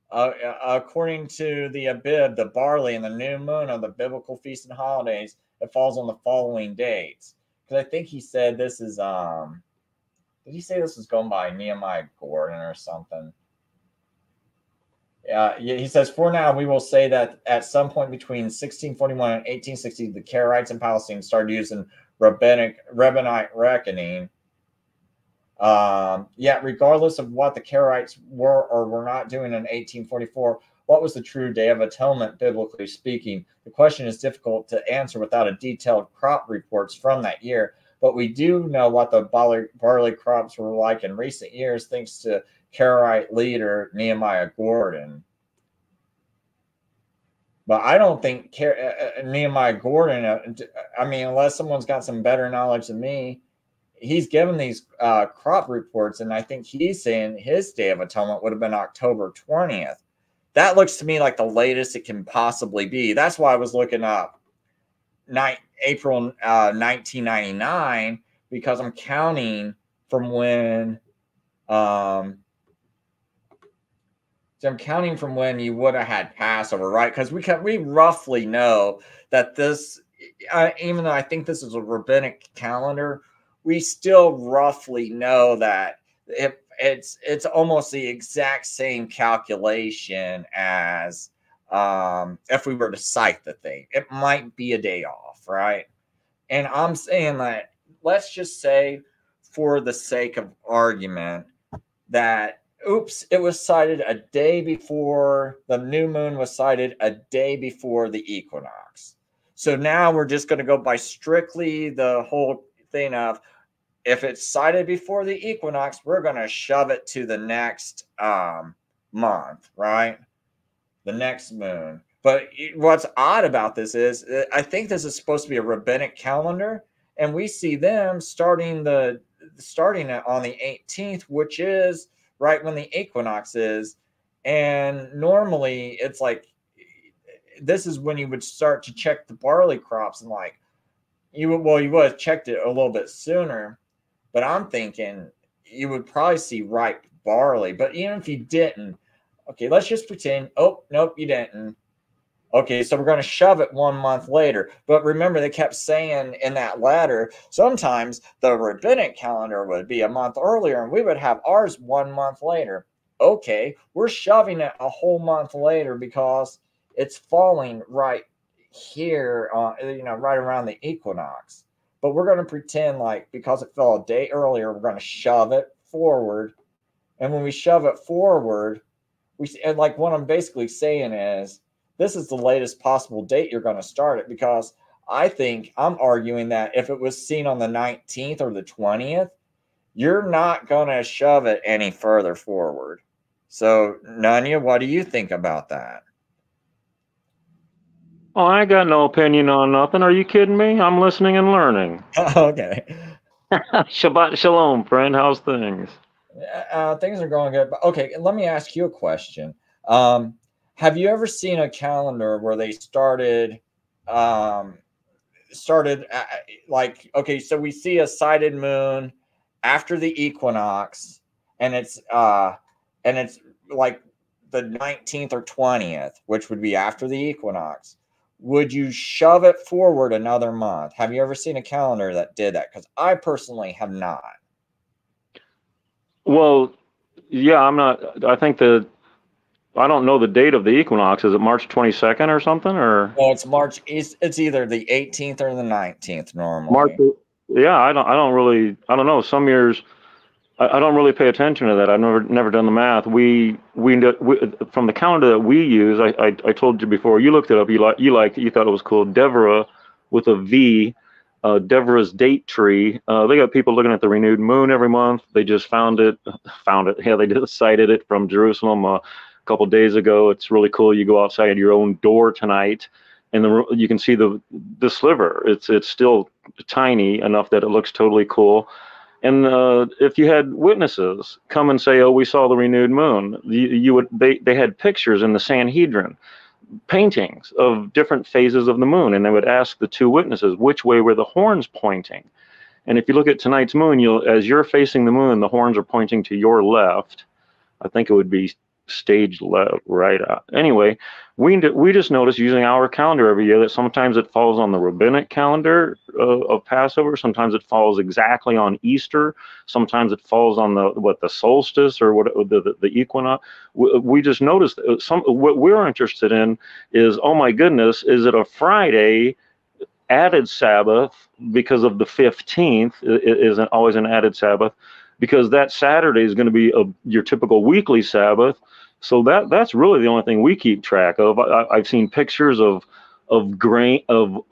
according to the Abib, the barley and the new moon are the biblical feasts and holidays. It falls on the following dates. Because I think he said this is did he say this was going by Nehemiah Gordon or something? He says, for now, we will say that at some point between 1641 and 1860, the Karaites in Palestine started using rabbinic reckoning. Yet, regardless of what the Karaites were or were not doing in 1844, what was the true Day of Atonement, biblically speaking? The question is difficult to answer without a detailed crop reports from that year, but we do know what the barley crops were like in recent years, thanks to Karaite leader Nehemiah Gordon. But I don't think Nehemiah Gordon, I mean, unless someone's got some better knowledge than me, he's given these crop reports, and I think he's saying his Day of Atonement would have been October 20th. That looks to me like the latest it can possibly be. That's why I was looking up April 1999, because I'm counting from when so I'm counting from when you would have had Passover, right? Because we roughly know that this, even though I think this is a rabbinic calendar, we still roughly know that it's almost the exact same calculation as if we were to cite the thing. It might be a day off, right? And I'm saying that, let's just say, for the sake of argument, that oops, it was cited a day before the new moon was cited, a day before the equinox. So now we're just going to go by strictly the whole thing of, if it's cited before the equinox, we're going to shove it to the next month, right? The next moon. But what's odd about this is, I think this is supposed to be a rabbinic calendar, and we see them starting it on the 18th, which is right when the equinox is. And normally it's like, this is when you would start to check the barley crops, and like you would have checked it a little bit sooner, but I'm thinking you would probably see ripe barley. But even if you didn't, okay, let's just pretend, oh, nope, you didn't. Okay, so we're going to shove it 1 month later. But remember, they kept saying in that letter, sometimes the rabbinic calendar would be a month earlier, and we would have ours 1 month later. Okay, we're shoving it a whole month later because it's falling right here, right around the equinox. But we're going to pretend like, because it fell a day earlier, we're going to shove it forward. And when we shove it forward, and like what I'm basically saying is, this is the latest possible date you're going to start it, because I think I'm arguing that if it was seen on the 19th or the 20th, you're not going to shove it any further forward. So, Nunya, what do you think about that? Oh, I ain't got no opinion on nothing. Are you kidding me? I'm listening and learning. Okay. Shabbat shalom, friend. How's things? Things are going good. But okay, let me ask you a question. Have you ever seen a calendar where they started like, okay, so we see a sighted moon after the equinox, and it's like the 19th or 20th, which would be after the equinox? Would you shove it forward another month? Have you ever seen a calendar that did that? Because I personally have not. Well, yeah, I'm not. I think I don't know the date of the equinox. Is it March 22nd or something? Or Well, it's March. It's either the 18th or the 19th March? normally. Yeah, I don't know. Some years I don't really pay attention to that. I've never done the math. We from the calendar that we use. I told you before. You looked it up. You thought it was cool. Devra with a V. Devra's date tree. They got people looking at the renewed moon every month. They just found it. Yeah, they just cited it from Jerusalem a couple days ago. It's really cool. You go outside your own door tonight, and you can see the sliver. It's still tiny enough that it looks totally cool. And if you had witnesses come and say, "Oh, we saw the renewed moon," they had pictures in the Sanhedrin, paintings of different phases of the moon, and they would ask the two witnesses which way were the horns pointing. And if you look at tonight's moon, as you're facing the moon, the horns are pointing to your left. I think it would be stage left, right. Anyway, we just noticed using our calendar every year that sometimes it falls on the rabbinic calendar of Passover. Sometimes it falls exactly on Easter. Sometimes it falls on the solstice or the equinox. We just noticed what we're interested in is, oh my goodness, is it a Friday added Sabbath because of the 15th isn't always an added Sabbath? because that Saturday is going to be your typical weekly Sabbath. So that's really the only thing we keep track of. I've seen pictures of grain of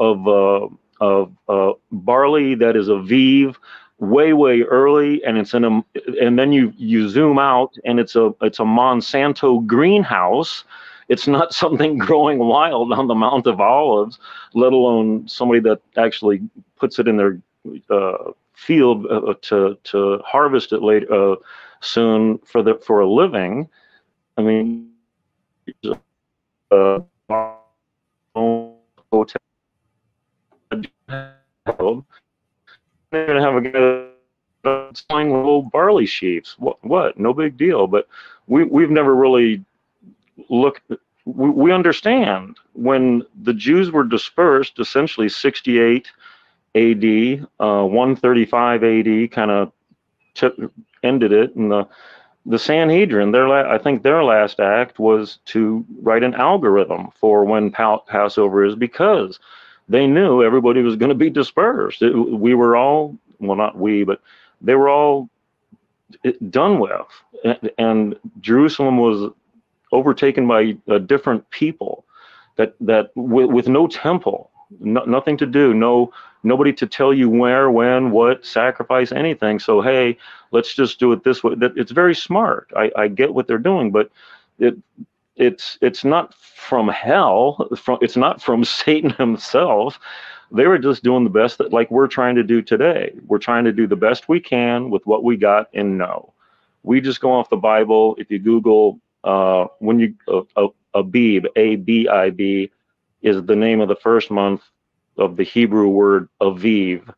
barley that is aviv, way early, and it's in a, and then you zoom out and it's a Monsanto greenhouse. It's not something growing wild on the Mount of Olives, let alone somebody that actually puts it in their field to harvest it later soon for a living. I mean, hotel. They're gonna have a guy selling little barley sheaves. What? No big deal. But we've never really looked. We understand when the Jews were dispersed, essentially 68 A.D., 135 A.D. kind of ended it, and the Sanhedrin, I think their last act was to write an algorithm for when Passover is, because they knew everybody was going to be dispersed. We were all, well, not we, but they were all done with. And Jerusalem was overtaken by different people that with no temple, nothing to do, nobody to tell you where, when, what, sacrifice, anything. So, hey, let's just do it this way. It's very smart. I get what they're doing, but it's not from hell. It's not from Satan himself. They were just doing the best that, like we're trying to do today. We're trying to do the best we can with what we got and know. We just go off the Bible. If you Google Abib, A-B-I-B, is the name of the first month of the Hebrew word Aviv.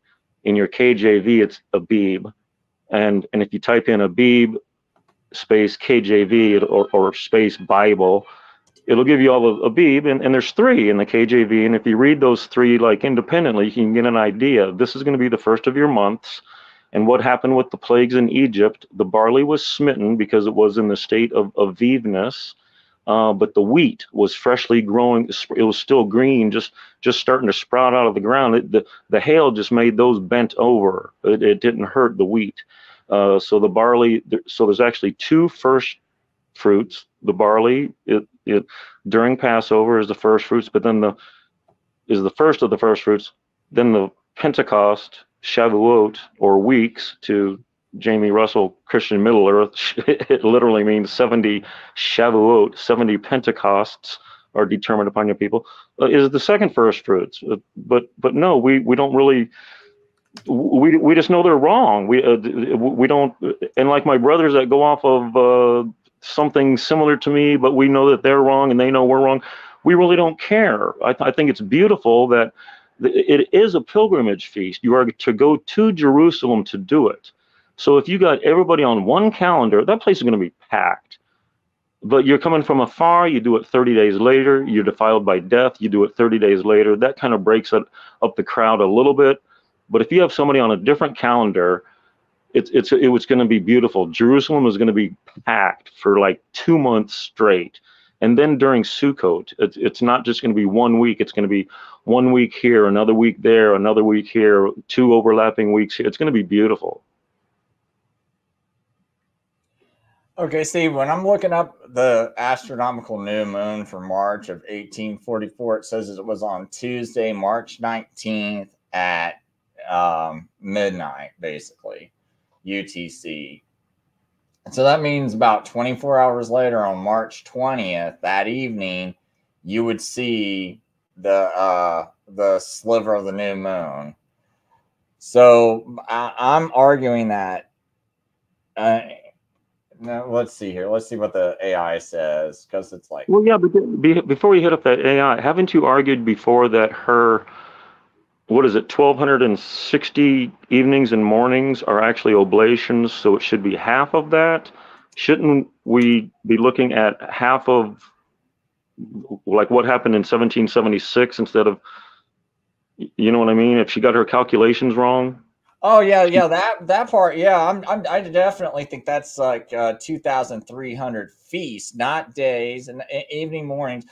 In your KJV, it's Abib. And if you type in Abib space KJV or space Bible, it'll give you all of Abib, and there's 3 in the KJV. And if you read those 3 like independently, you can get an idea. This is going to be the first of your months. And what happened with the plagues in Egypt? The barley was smitten because it was in the state of aviveness. But the wheat was freshly growing. It was still green, just starting to sprout out of the ground. The hail just made those bent over. It didn't hurt the wheat. So the barley. So there's actually 2 first fruits. The barley during Passover is the first fruits, but then is the first of the first fruits. Then the Pentecost, Shavuot, or weeks, to Jamie Russell, Christian Middle Earth, it literally means 70 Shavuot, 70 Pentecosts are determined upon your people, is the second first fruits. But no, we don't really, we just know they're wrong. We don't, and like my brothers that go off of something similar to me, but we know that they're wrong and they know we're wrong. We really don't care. I think it's beautiful that it is a pilgrimage feast. You are to go to Jerusalem to do it. So if you got everybody on one calendar, that place is going to be packed. But you're coming from afar, you do it 30 days later, you're defiled by death, you do it 30 days later. That kind of breaks up the crowd a little bit. But if you have somebody on a different calendar, it was going to be beautiful. Jerusalem is going to be packed for like 2 months straight. And then during Sukkot, it's not just going to be 1 week. It's going to be 1 week here, another week there, another week here, 2 overlapping weeks here. It's going to be beautiful. Okay, Steve, when I'm looking up the astronomical new moon for March of 1844, it says it was on Tuesday, March 19th at midnight, basically, UTC. So that means about 24 hours later on March 20th, that evening, you would see the sliver of the new moon. So I'm arguing that now, let's see here. Let's see what the AI says, because it's like... Well, yeah, but before you hit up that AI, haven't you argued before that her, what is it, 1,260 evenings and mornings are actually oblations, so it should be half of that? Shouldn't we be looking at half of, like, what happened in 1776 instead of, you know what I mean? If she got her calculations wrong? Oh yeah, that part. Yeah, I definitely think that's like 2,300 feasts, not days, and evening, mornings.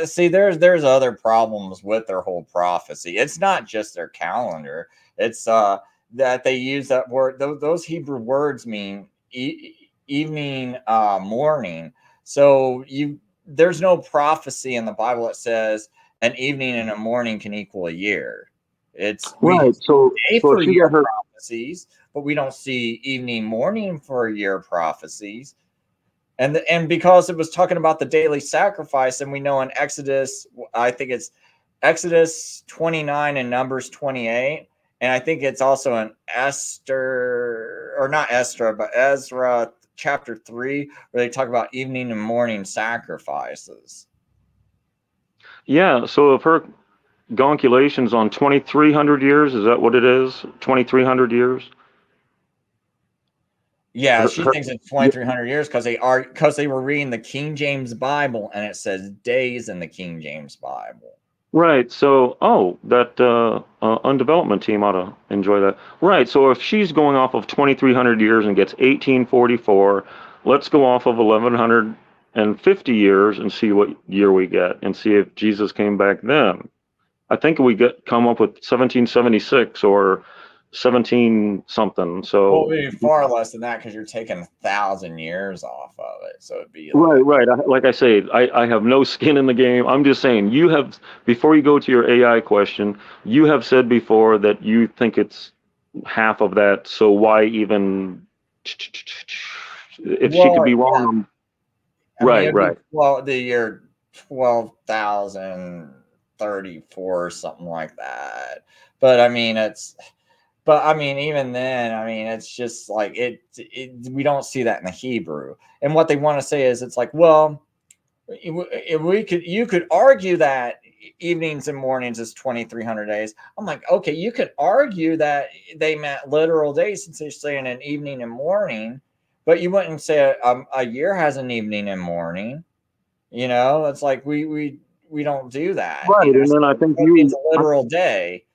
See, there's other problems with their whole prophecy. It's not just their calendar. It's that they use that word. Those Hebrew words mean evening, morning. So there's no prophecy in the Bible that says an evening and a morning can equal a year. We So day so for if she year got her prophecies, but we don't see evening, morning for year prophecies. And because it was talking about the daily sacrifice, and we know in Exodus, I think it's Exodus 29 and Numbers 28, and I think it's also in Esther, or not Esther, but Ezra chapter 3, where they talk about evening and morning sacrifices. Yeah, so if her gonculation's on 2,300 years, is that what it is? 2,300 years? Yeah, Her, she her, thinks it's 2,300 years because they were reading the King James Bible, and it says days in the King James Bible. right. So, that undevelopment team ought to enjoy that. Right. So if she's going off of 2,300 years and gets 1844, let's go off of 1,150 years and see what year we get and see if Jesus came back then. I think we come up with 1776 or 17 something. So Well, it'd be far less than that because you're taking 1,000 years off of it. So it'd be right. Like I say, I have no skin in the game. I'm just saying, before you go to your AI question, you have said before that you think it's half of that. So why even, if she could be wrong? I mean, Right, it'd be right. the year 12,034 or something like that. But I mean, even then, I mean, it's just like we don't see that in the Hebrew. And what they want to say is, it's like, well, you could argue that evenings and mornings is 2,300 days. I'm like, okay, you could argue that they meant literal days since they're saying an evening and morning, but you wouldn't say a year has an evening and morning. It's like we don't do that. Right. And So then I think it means a literal day.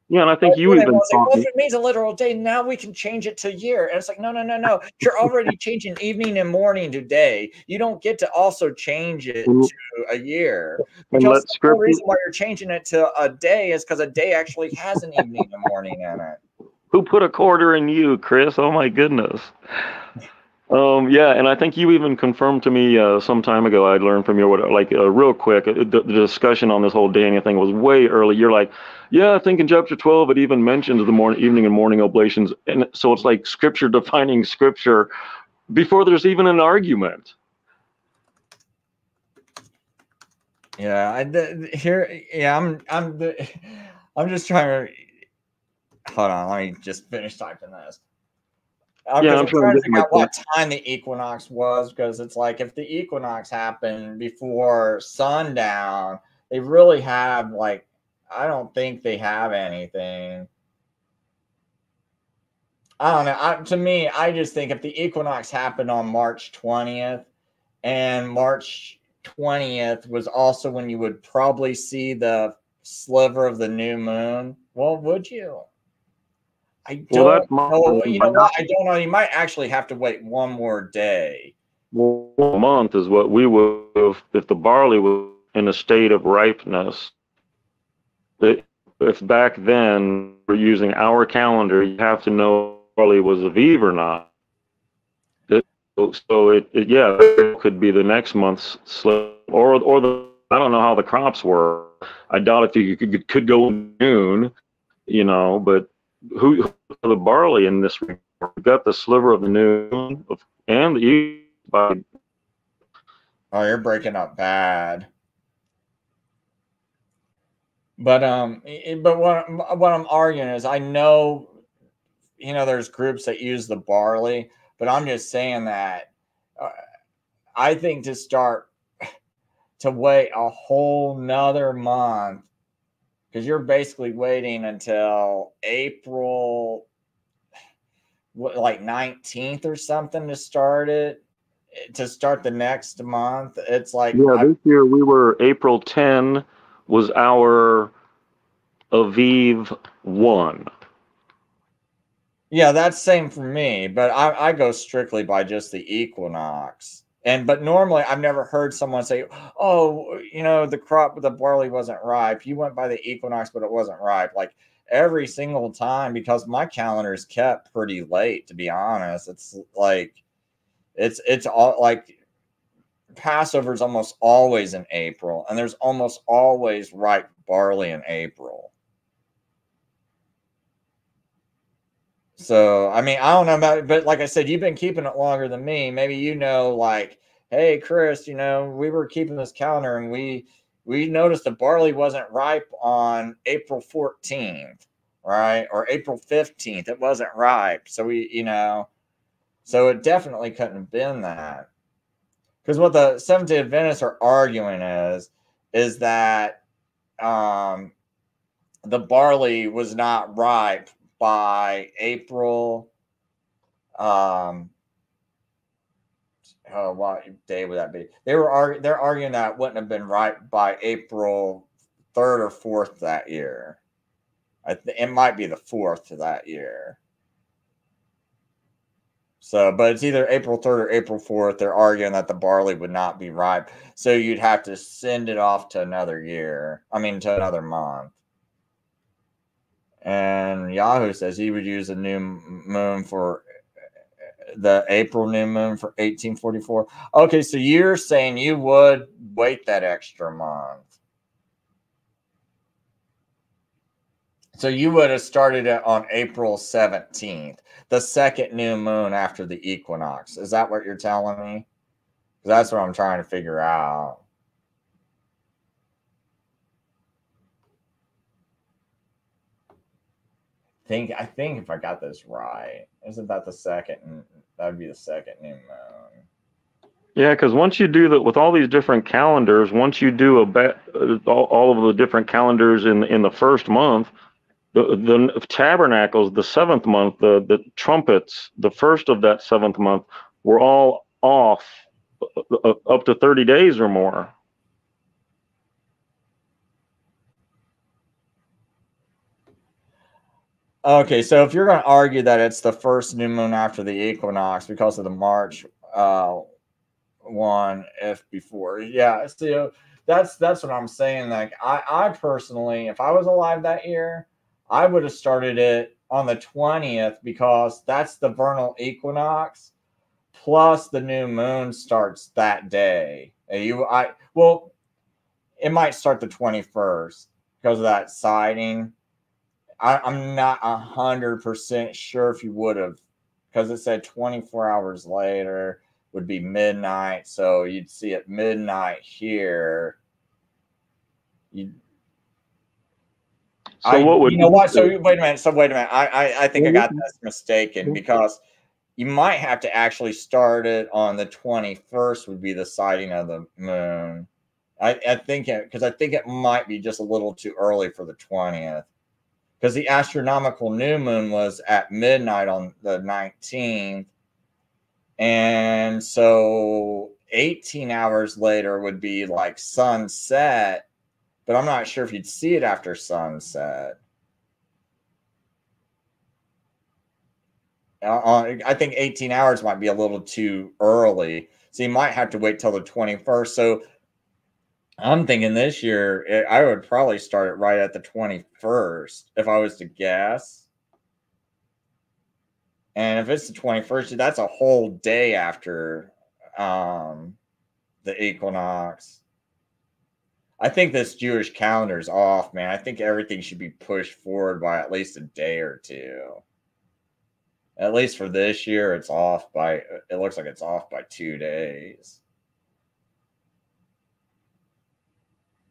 yeah, and I think you They even want to say, taught well, me. if it means a literal day, now we can change it to year. And it's like, no. You're already changing evening and morning to day. You don't get to also change it And, to a year, and because let the whole scripture. reason why you're changing it to a day is because a day actually has an evening and morning in it. Who put a quarter in you, Chris? Oh my goodness. Yeah, and I think you even confirmed to me some time ago. I learned from your real quick. The discussion on this whole Daniel thing was way early. You're like, yeah, I think in chapter 12 it even mentions the evening and morning oblations, and so it's like scripture defining scripture before there's even an argument. Yeah, I'm just trying to hold on. Let me just finish typing this. Yeah, Because I'm I'm trying trying to to get figure my out what time the equinox was, because it's like if the equinox happened before sundown, they really have I don't think they have anything. I don't know. To me, I just think if the equinox happened on March 20th, and March 20th was also when you would probably see the sliver of the new moon, well, would you? I Well, don't that's my know. You know what? I don't know. You might actually have to wait one more day. a month is what we would have if the barley was in a state of ripeness. If back then we're using our calendar, you have to know if barley was Aviv or not. So it could be the next month's slip, or I don't know how the crops were. I doubt if you could go in June, but who the barley in this regard? We've got the sliver of the noon and the eve by. Oh, you're breaking up bad. But what I'm arguing is, I know, there's groups that use the barley, but I'm just saying that I think to wait a whole nother month, because you're basically waiting until April, like 19th or something to start the next month. It's like, Yeah, this year we were April 10 was our Aviv 1. Yeah, that's same for me, but I go strictly by just the equinox. But normally I've never heard someone say, "Oh, the barley wasn't ripe. You went by the equinox, but it wasn't ripe." Like every single time, because my calendar is kept pretty late, to be honest. It's like it's all like Passover is almost always in April, and there's almost always ripe barley in April. So, I mean, I don't know about it, but like I said, you've been keeping it longer than me. Maybe you know, like, hey, Chris, you know, we were keeping this calendar and we noticed the barley wasn't ripe on April 14th, right? Or April 15th. It wasn't ripe. So we, you know, so it definitely couldn't have been that. Because what the Seventh-day Adventists are arguing is that the barley was not ripe by April. Oh, what day would that be? They're arguing that it wouldn't have been ripe by April 3rd or 4th that year. It might be the 4th that year. So, but it's either April 3rd or April 4th. They're arguing that the barley would not be ripe, so you'd have to send it off to another year. I mean, to another month. And Yahoo says he would use a new moon for the April new moon for 1844. Okay, so you're saying you would wait that extra month. So you would have started it on April 17th, the second new moon after the equinox. Is that what you're telling me? That's what I'm trying to figure out. I think if I got this right, isn't that the second? That'd be the second new moon. Yeah, because once you do that with all these different calendars, once you do all of the different calendars in the first month, the tabernacles, the 7th month, the trumpets, the first of that 7th month, were all off up to 30 days or more. Okay, so if you're going to argue that it's the first new moon after the equinox because of the March one, if before, yeah, so that's what I'm saying. Like I personally, if I was alive that year, I would have started it on the 20th because that's the vernal equinox, plus the new moon starts that day. Well, it might start the 21st because of that sighting. I'm not 100% sure if you would have, because it said 24 hours later would be midnight. So you'd see at midnight here. You know what? So wait a minute. I think I got this mistaken, because you might have to actually start it on the 21st would be the sighting of the moon. I think it might be just a little too early for the 20th. Because the astronomical new moon was at midnight on the 19th. And so 18 hours later would be like sunset. But I'm not sure if you'd see it after sunset. I think 18 hours might be a little too early. So you might have to wait till the 21st. So I'm thinking this year, I would probably start it right at the 21st, if I was to guess. And if it's the 21st, that's a whole day after the equinox. I think this Jewish calendar is off, man. I think everything should be pushed forward by at least a day or two. At least for this year, it looks like it's off by 2 days.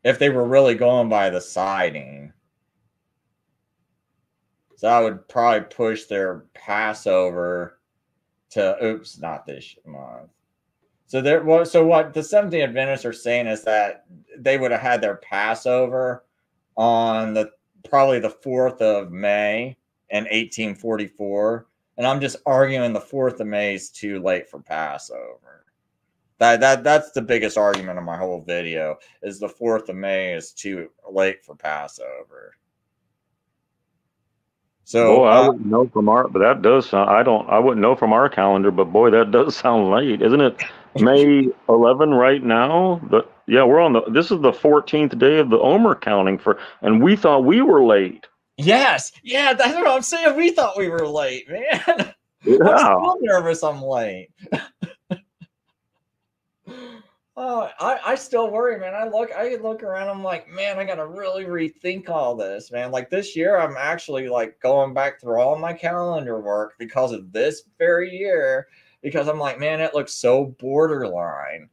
If they were really going by the sighting. So I would probably push their Passover to, not this month. So what the Seventh-day Adventists are saying is that they would have had their Passover on probably the 4th of May in 1844. And I'm just arguing the 4th of May is too late for Passover. That's the biggest argument of my whole video, is the 4th of May is too late for Passover. So boy, I wouldn't know from but that does sound, I wouldn't know from our calendar, but boy, that does sound late, isn't it? May 11 right now, but yeah, this is the 14th day of the Omer counting and we thought we were late. Yes. Yeah, that's what I'm saying. We thought we were late, man. Yeah. I'm still nervous I'm late. Oh, I still worry, man. I look around, I'm like, man, I gotta really rethink all this, man. Like this year, I'm actually like going back through all my calendar work because of this very year, because I'm like, man, it looks so borderline.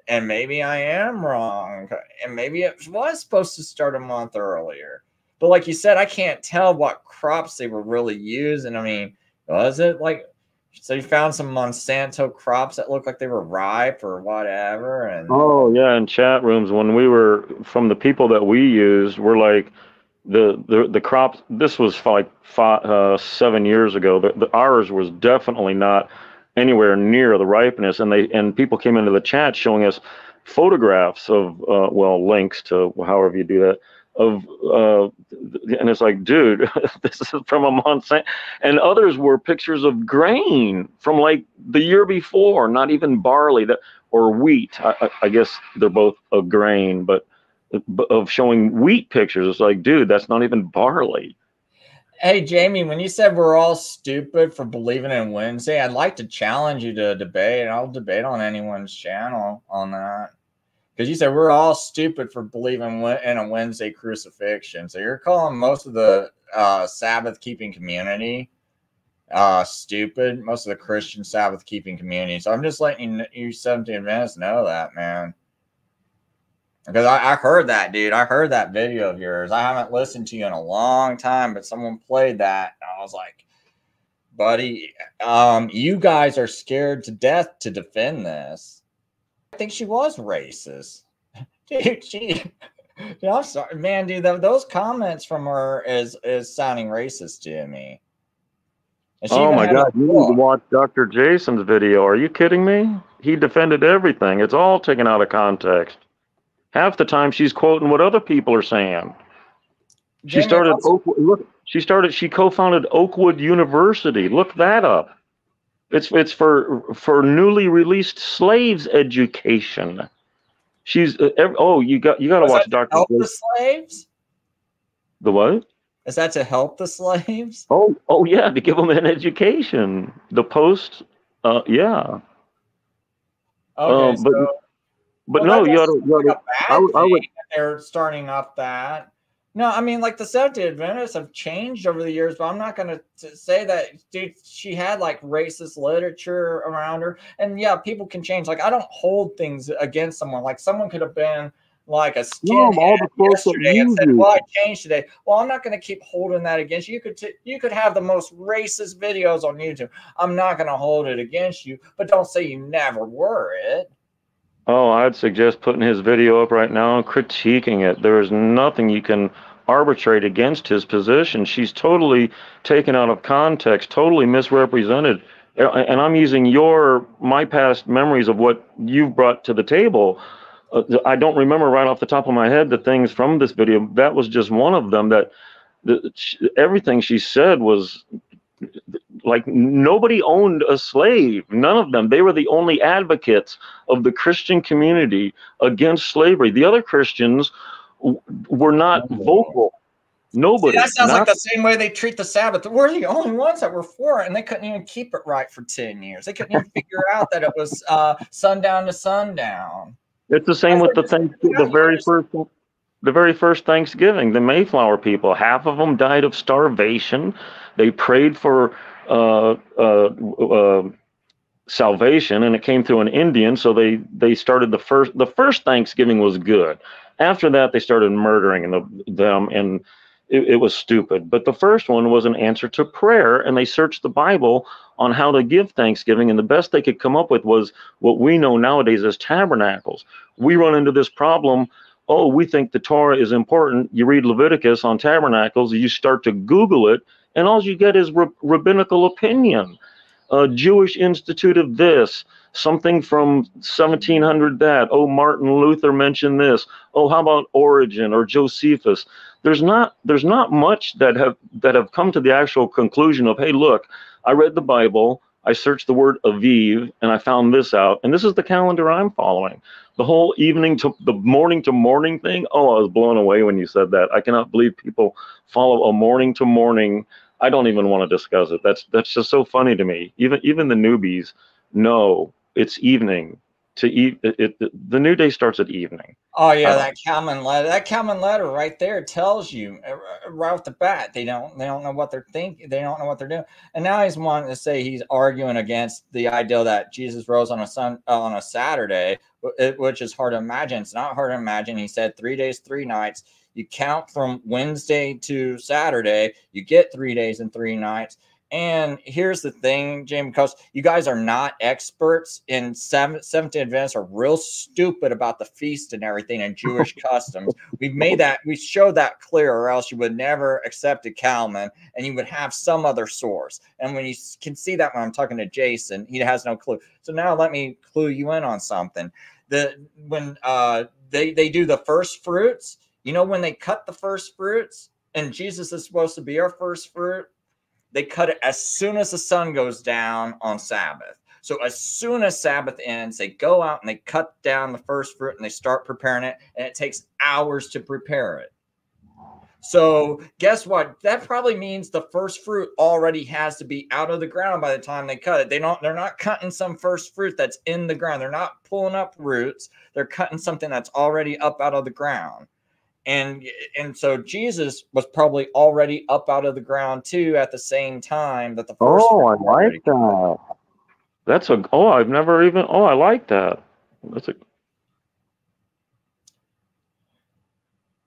And maybe I am wrong. And maybe it was supposed to start a month earlier. But like you said, I can't tell what crops they were really using. I mean, was it like, so you found some Monsanto crops that looked like they were ripe or whatever? And Oh yeah, in chat rooms when we were from the people that we used, we're like the crops. This was like 7 years ago. Ours was definitely not anywhere near the ripeness, and people came into the chat showing us photographs of well, links to however you do that of and it's like, dude, this is from a Monsanto, and others were pictures of grain from like the year before, not even barley that or wheat. I guess they're both a grain, but of showing wheat pictures, it's like, dude, that's not even barley. hey, Jamie, when you said we're all stupid for believing in Wednesday, I'd like to challenge you to a debate, and I'll debate on anyone's channel on that. Because you said we're all stupid for believing in a Wednesday crucifixion. So you're calling most of the Sabbath-keeping community stupid, most of the Christian Sabbath-keeping community. So I'm just letting you 17 Adventists know that, man. Because I heard that, dude. I heard that video of yours. I haven't listened to you in a long time, but someone played that. And I was like, buddy, you guys are scared to death to defend this. I think she was racist. Dude, dude, I'm sorry, man, dude, those comments from her is sounding racist to me. Oh my God, you need to watch Dr. Jason's video. Are you kidding me? He defended everything. It's all taken out of context. Half the time she's quoting what other people are saying. She started she co-founded Oakwood University. Look that up. It's for newly released slaves education. She's you got to watch Dr. Help the slaves? The what? Is that to help the slaves? Oh yeah, to give them an education. The post, yeah. Okay, but no, you ought to. They're starting up that. No, I mean, like the Seventh-day Adventists have changed over the years, but I'm not going to say that, dude, she had like racist literature around her. And yeah, people can change. Like, I don't hold things against someone. Like, someone could have been like a skinhead yesterday and said, well, I changed today. Well, I'm not going to keep holding that against you. You could have the most racist videos on YouTube. I'm not going to hold it against you, but don't say you never were it. Oh, I'd suggest putting his video up right now and critiquing it. There is nothing you can arbitrate against his position. She's totally taken out of context, totally misrepresented. And I'm using my past memories of what you've brought to the table. I don't remember right off the top of my head the things from this video. That was just one of them. Everything she said was like nobody owned a slave. None of them. They were the only advocates of the Christian community against slavery. The other Christians were not vocal. Nobody. See, that sounds like the same way they treat the Sabbath. We're the only ones that were for it, and they couldn't even keep it right for 10 years. They couldn't even figure out that it was sundown to sundown. It's the same with the very first Thanksgiving. The Mayflower people, half of them died of starvation. They prayed for salvation, and it came through an Indian. So they started the first Thanksgiving was good. After that, they started murdering them, and it was stupid. But the first one was an answer to prayer, and they searched the Bible on how to give Thanksgiving, and the best they could come up with was what we know nowadays as tabernacles. We run into this problem. Oh, we think the Torah is important. You read Leviticus on tabernacles, you start to Google it, and all you get is rabbinical opinion. Jewish Institute of this, something from 1700 that. Oh, Martin Luther mentioned this. Oh, how about Origen or Josephus? There's not much that have come to the actual conclusion of, hey, look, I read the Bible. I searched the word Aviv, and I found this out. And this is the calendar I'm following. The whole the morning to morning thing. Oh, I was blown away when you said that. I cannot believe people follow a morning to morning. I don't even want to discuss it. That's just so funny to me. Even the newbies know it's evening. The new day starts at evening. Oh yeah, that Calman letter right there tells you right off the bat they don't know what they're thinking. They don't know what they're doing. And now he's wanting to say he's arguing against the idea that Jesus rose on a Saturday, which is hard to imagine. It's not hard to imagine. He said 3 days, 3 nights. You count from Wednesday to Saturday, you get 3 days and 3 nights. And here's the thing, Jamie, because you guys are not experts in Seventh-day Adventists are real stupid about the feast and everything and Jewish customs. We showed that clear, or else you would never accept a Calman and you would have some other source. And when you can see that when I'm talking to Jason, he has no clue. So now let me clue you in on something. When they do the first fruits, when they cut the first fruits, and Jesus is supposed to be our first fruit, they cut it as soon as the sun goes down on Sabbath. So as soon as Sabbath ends, they go out and they cut down the first fruit and they start preparing it. And it takes hours to prepare it. So guess what? That probably means the first fruit already has to be out of the ground by the time they cut it. They're not cutting some first fruit that's in the ground. They're not pulling up roots. They're cutting something that's already up out of the ground. And so Jesus was probably already up out of the ground too at the same time that the first. Oh, I like that. I like that.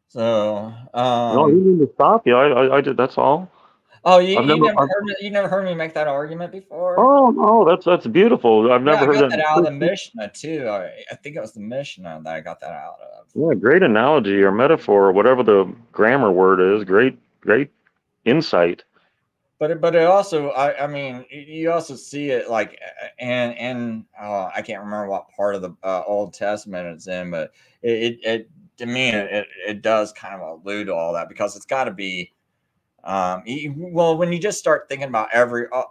So, no, you need to stop you. I did. That's all. Oh, you never heard me make that argument before? Oh no, that's beautiful. I've never heard that out of the Mishnah too. I think it was the Mishnah that I got that out of. Yeah, great analogy or metaphor or whatever the grammar word is. Great insight. But it also, I mean, you also see it like, and I can't remember what part of the Old Testament it's in, but it to me it does kind of allude to all that, because it's got to be. Well, when you just start thinking about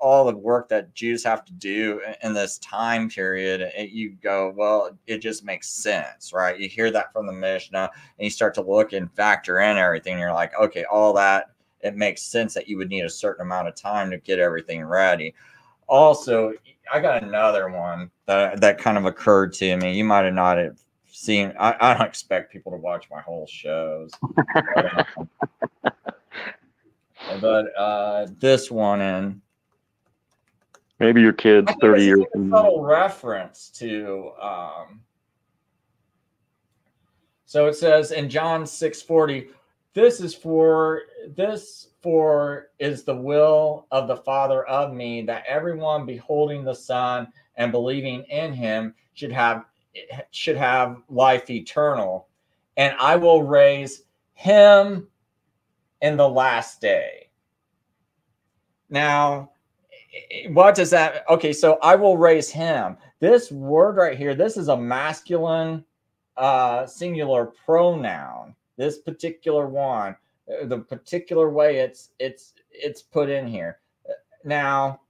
all the work that Jews have to do in this time period, you go, well, it just makes sense, right? You hear that from the Mishnah and you start to look and factor in everything. And you're like, okay, all that, it makes sense that you would need a certain amount of time to get everything ready. Also, I got another one that kind of occurred to me. You might have not have seen. I don't expect people to watch my whole shows. But this one, and maybe your kids 30 years from now. Subtle reference to so it says in John 6:40, this is the will of the Father of me, that everyone beholding the Son and believing in him should have life eternal, and I will raise him in the last day. Now, what does that? Okay, so I will raise him. This word right here, this is a masculine singular pronoun. This particular one, the particular way it's put in here. Now,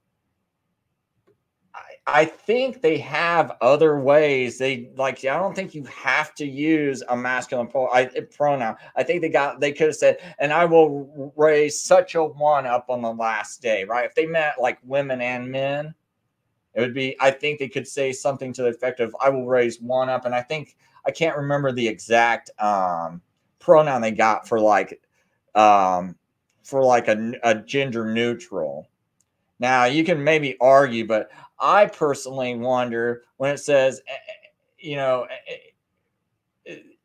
I think they have other ways. I don't think you have to use a masculine pronoun. I think they could have said, and I will raise such a one up on the last day, right? If they meant like women and men, it would be, I think they could say something to the effect of, I will raise one up. And I can't remember the exact pronoun they got for a gender neutral. Now, you can maybe argue, but I personally wonder when it says,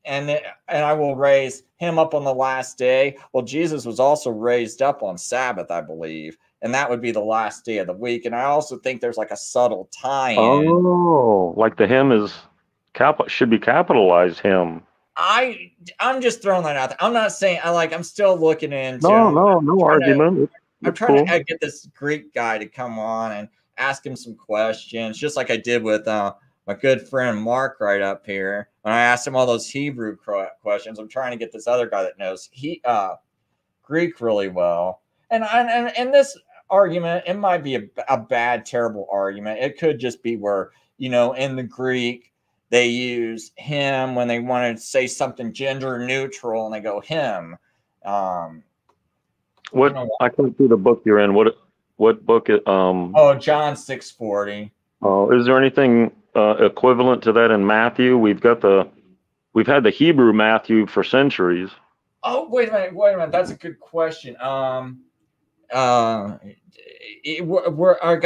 and I will raise him up on the last day. Well, Jesus was also raised up on Sabbath, I believe, and that would be the last day of the week. And I also think there's like a subtle tie-in. Oh, like the him is should be capitalized him. I'm just throwing that out there. I'm not saying I'm still looking into. No argument. I'm trying to get this Greek guy to come on and ask him some questions, just like I did with my good friend Mark right up here. When I asked him all those Hebrew questions, I'm trying to get this other guy that knows Greek really well. And this argument. It might be a bad, terrible argument. It could just be where, you know, in the Greek, they use him when they want to say something gender neutral, and they go him. What, I can't see the book you're in. What book? Oh, John 6:40. Is there anything equivalent to that in Matthew? We've had the Hebrew Matthew for centuries. Oh, wait a minute. That's a good question. I got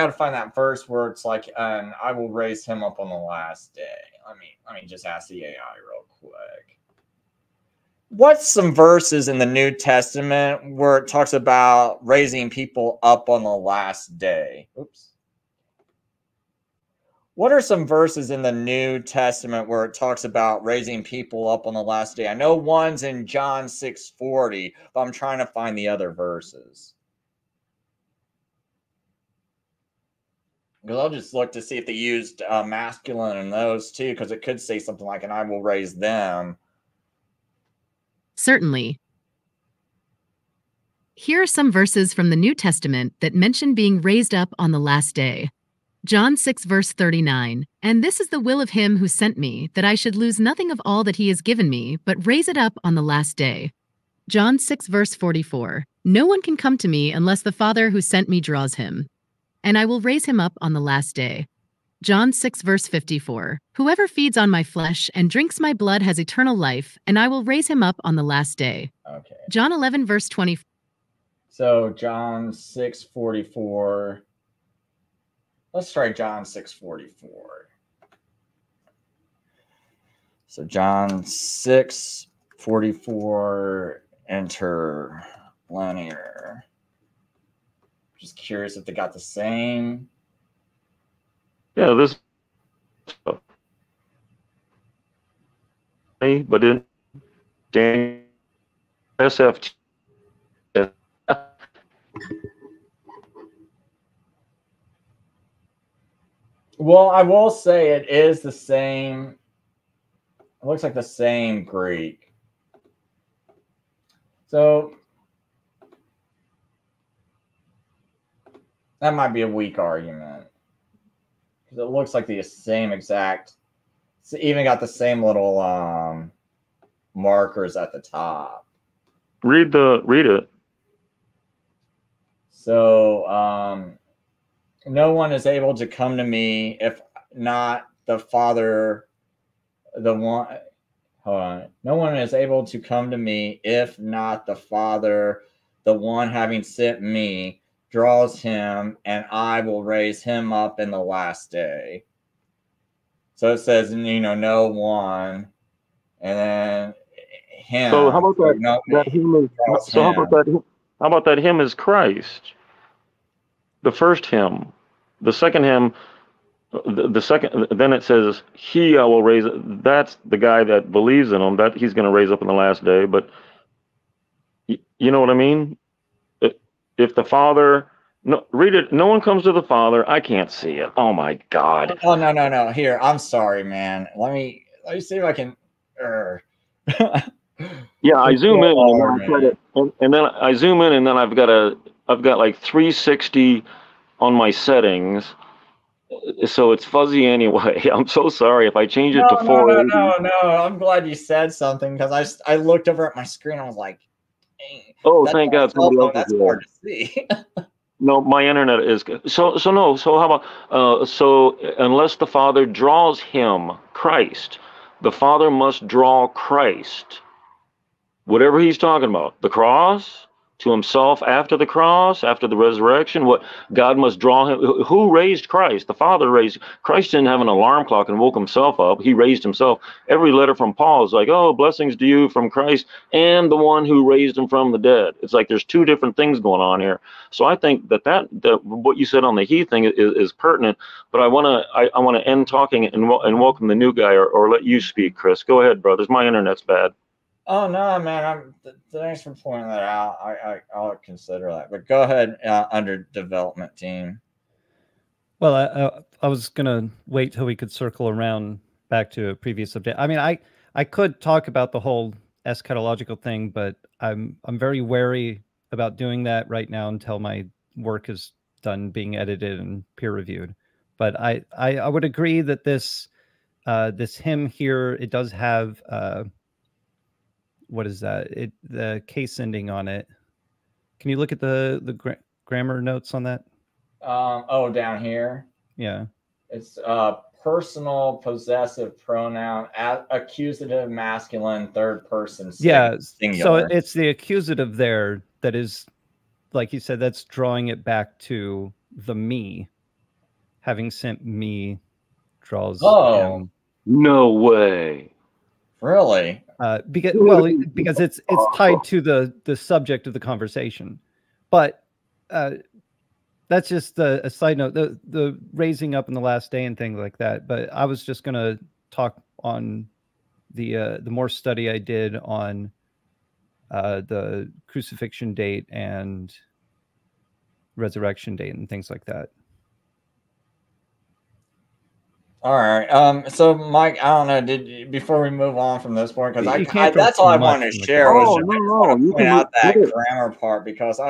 to find that verse where it's like, and I will raise him up on the last day. Let me just ask the AI real quick. What's some verses in the New Testament where it talks about raising people up on the last day? Oops. What are some verses in the New Testament where it talks about raising people up on the last day? I know one's in John 6:40, but I'm trying to find the other verses. Because I'll just look to see if they used masculine in those too, because it could say something like, and I will raise them. Certainly. Here are some verses from the New Testament that mention being raised up on the last day. John 6, verse 39, "And this is the will of him who sent me, that I should lose nothing of all that he has given me, but raise it up on the last day." John 6, verse 44, "No one can come to me unless the Father who sent me draws him, and I will raise him up on the last day." John 6, verse 54, "Whoever feeds on my flesh and drinks my blood has eternal life, and I will raise him up on the last day." Okay. John 11, verse 20. So John 6:44. Let's try John 6:44. So John 6:44, interlinear. Just curious if they got the same. Yeah, this. But in Daniel SFT. Well, I will say it is the same. It looks like the same Greek. So that might be a weak argument. Because it looks like the same exact. It's even got the same little markers at the top. Read it. So no one is able to come to me if not the Father, the one. Hold on. No one is able to come to me if not the Father, the one having sent me, draws him, and I will raise him up in the last day. So it says, you know, no one, and then him. So how about that? No, that him is, so how about that? How about that him is Christ? The first hymn, the second hymn, the second. Then it says, "He I will raise." That's the guy that believes in him. That he's going to raise up in the last day. But you know what I mean? If the Father, no, read it. No one comes to the Father. I can't see it. Oh my God. Oh no. Here, I'm sorry, man. Let me see if I can. Yeah, I zoom in and then I zoom in, and then I've got like 360 on my settings, so it's fuzzy anyway. I'm so sorry if I change it to 480. No. I'm glad you said something, because I looked over at my screen. I was like, dang, oh, thank God, somebody else that's is hard to see. No, my internet is so no. So how about so unless the Father draws him, Christ, the Father must draw Christ. Whatever he's talking about, the cross, to himself after the cross, after the resurrection, what God must draw him. Who raised Christ? The Father raised Christ. Didn't have an alarm clock and woke himself up. He raised himself. Every letter from Paul is like, oh, blessings to you from Christ and the one who raised him from the dead. It's like there's two different things going on here. So I think that what you said on the he thing is pertinent. But I want to end talking and welcome the new guy, or let you speak, Chris. Go ahead, brothers. My internet's bad. Oh no, man! Thanks for pointing that out. I'll consider that. But go ahead, under development team. Well, I was gonna wait till we could circle around back to a previous update. I mean, I could talk about the whole eschatological thing, but I'm very wary about doing that right now until my work is done being edited and peer reviewed. But I would agree that this this hymn here, it does have what is that? The case ending on it. Can you look at the grammar notes on that? Oh, down here. Yeah. It's personal possessive pronoun, accusative masculine, third person Yeah. singular. So it's the accusative there that is, like you said, that's drawing it back to the me. Having sent me draws him. No way. Really? Because it's tied to the subject of the conversation. But that's just a side note, the raising up in the last day and things like that. But I was just going to talk on the more study I did on the crucifixion date and resurrection date and things like that. All right. So Mike, I don't know. Before we move on from this point, because that's all I wanted to share was to point out that grammar part, because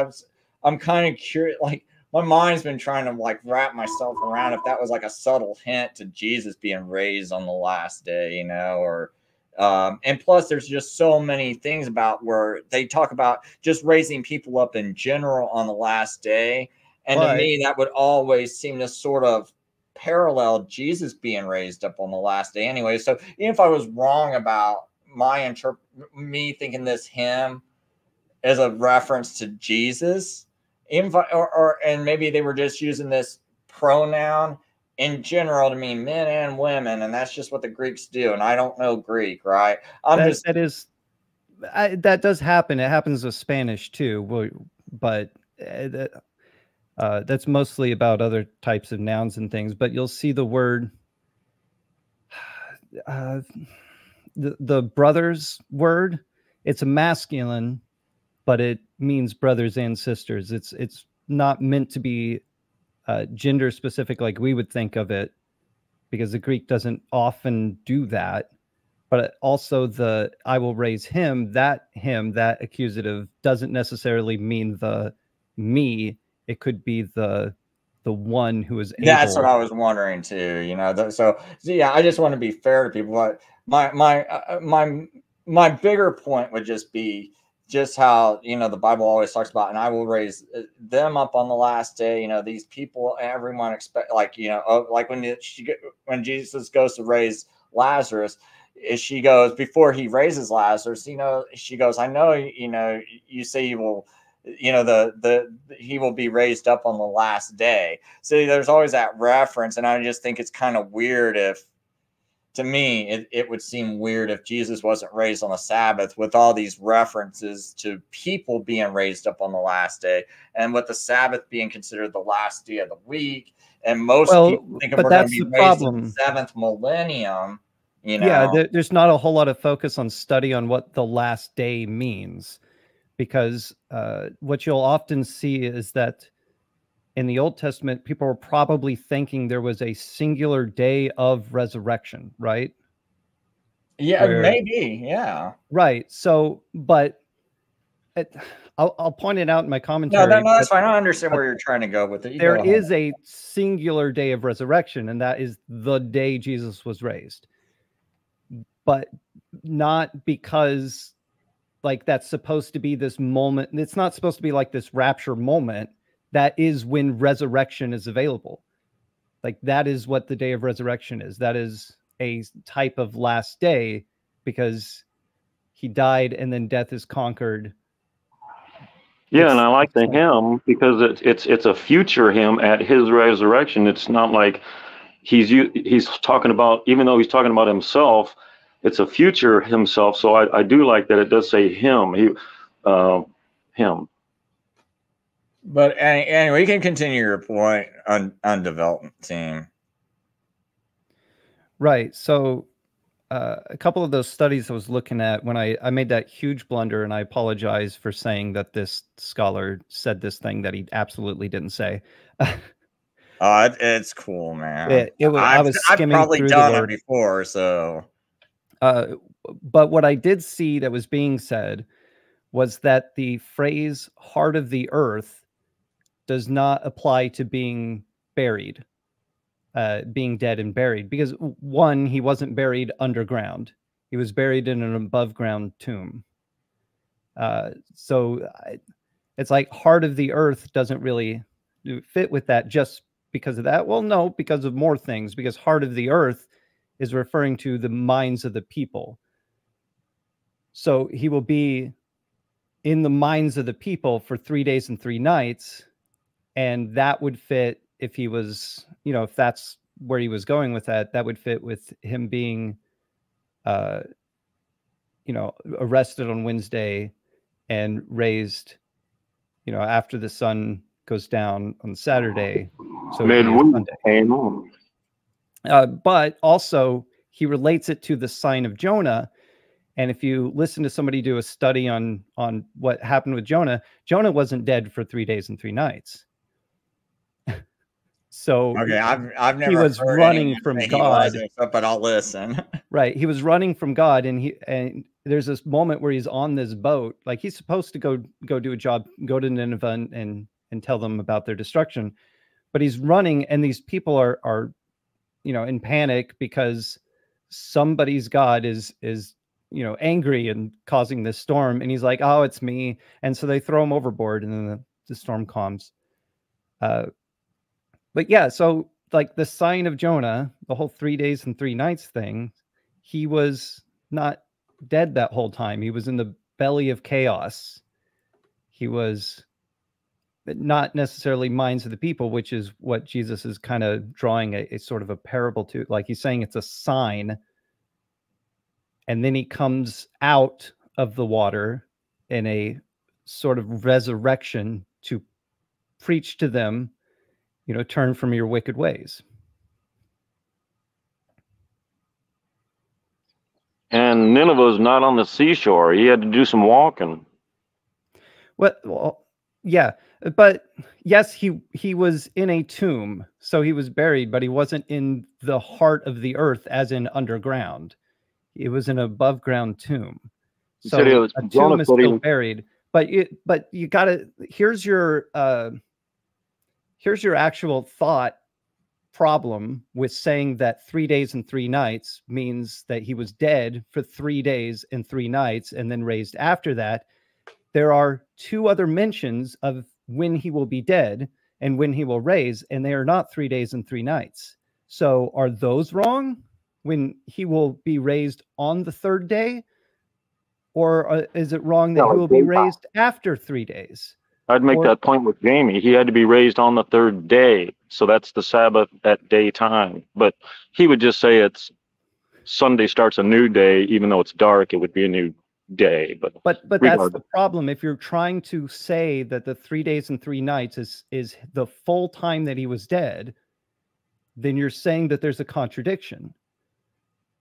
I'm kind of curious. Like, my mind's been trying to like wrap myself around if that was like a subtle hint to Jesus being raised on the last day, you know, or and plus there's just so many things about where they talk about just raising people up in general on the last day, and to me that would always seem to sort of parallel Jesus being raised up on the last day anyway. So even if I was wrong about me thinking this hymn is a reference to Jesus, even if and maybe they were just using this pronoun in general to mean men and women, and that's just what the Greeks do, and I don't know Greek, right? That does happen. It happens with Spanish too, but that's mostly about other types of nouns and things. But you'll see the word, the brothers word. It's a masculine, but it means brothers and sisters. It's not meant to be gender specific like we would think of it, because the Greek doesn't often do that. But also the I will raise him, that accusative doesn't necessarily mean the me. It could be the one who is able. That's what I was wondering too, you know. So yeah, I just want to be fair to people. But my bigger point would just be just how, you know, the Bible always talks about, and I will raise them up on the last day. You know, these people, everyone expect, like, you know, like when Jesus goes to raise Lazarus, she goes, before he raises Lazarus, you know, she goes, I know, you know, you say you will, you know, he will be raised up on the last day. So there's always that reference, and I just think it's kind of weird if, to me, it would seem weird if Jesus wasn't raised on the Sabbath, with all these references to people being raised up on the last day, and with the Sabbath being considered the last day of the week, and most people think we're going to be raised in the 7th millennium. You know? Yeah, there's not a whole lot of focus on study on what the last day means. Because what you'll often see is that in the Old Testament, people were probably thinking there was a singular day of resurrection, right? Yeah, maybe. Yeah. Right. So, but I'll point it out in my commentary. No, that's fine. I understand where you're trying to go with it. There is a singular day of resurrection, and that is the day Jesus was raised. But not because, like, that's supposed to be this moment. It's not supposed to be like this rapture moment. That is when resurrection is available. Like, that is what the day of resurrection is. That is a type of last day, because he died and then death is conquered. Yeah, and I like the hymn because it's a future hymn at his resurrection. It's not like he's talking about, even though he's talking about himself, it's a future himself. So I do like that it does say him. Him. But anyway, you can continue your point on development team. Right. So a couple of those studies I was looking at when I made that huge blunder, and I apologize for saying that this scholar said this thing that he absolutely didn't say. It's cool, man. I've probably done it before, so. But what I did see that was being said was that the phrase "heart of the earth" does not apply to being buried, being dead and buried, because one, he wasn't buried underground. He was buried in an above ground tomb. So it's like heart of the earth doesn't really fit with that just because of that. Well, no, because of more things, because heart of the earth is referring to the minds of the people. So he will be in the minds of the people for 3 days and 3 nights. And that would fit if he was, you know, if that's where he was going with that, that would fit with him being, you know, arrested on Wednesday and raised, you know, after the sun goes down on Saturday. So Sunday. But also he relates it to the sign of Jonah. And if you listen to somebody do a study on what happened with Jonah, Jonah wasn't dead for 3 days and 3 nights. So okay, I've never. He was running from God, but I'll listen. Right, he was running from God, and there's this moment where he's on this boat, like he's supposed to go do a job, go to Nineveh and tell them about their destruction, but he's running, and these people are you know, in panic because somebody's God is you know, angry and causing this storm, and he's like, oh, it's me, and so they throw him overboard, and then the storm calms. But yeah, so like the sign of Jonah, the whole 3 days and 3 nights thing, he was not dead that whole time. He was in the belly of chaos. He was not necessarily minds of the people, which is what Jesus is kind of drawing a sort of a parable to. Like he's saying it's a sign. And then he comes out of the water in a sort of resurrection to preach to them, you know, turn from your wicked ways. And Nineveh's not on the seashore. He had to do some walking. Well, yeah, but yes, he was in a tomb, so he was buried, but he wasn't in the heart of the earth, as in underground. It was an above ground tomb. So a tomb is still buried, but you gotta, here's your actual thought problem with saying that 3 days and 3 nights means that he was dead for 3 days and 3 nights and then raised after that. There are 2 other mentions of when he will be dead and when he will raise, and they are not 3 days and 3 nights. So are those wrong? When he will be raised on the 3rd day? Or is it wrong that he will be raised after 3 days? I'd make that point with Jamie. He had to be raised on the 3rd day. So that's the Sabbath at daytime. But he would just say it's Sunday starts a new day. Even though it's dark, it would be a new day. But that's the problem. If you're trying to say that the 3 days and 3 nights is the full time that he was dead, then you're saying that there's a contradiction.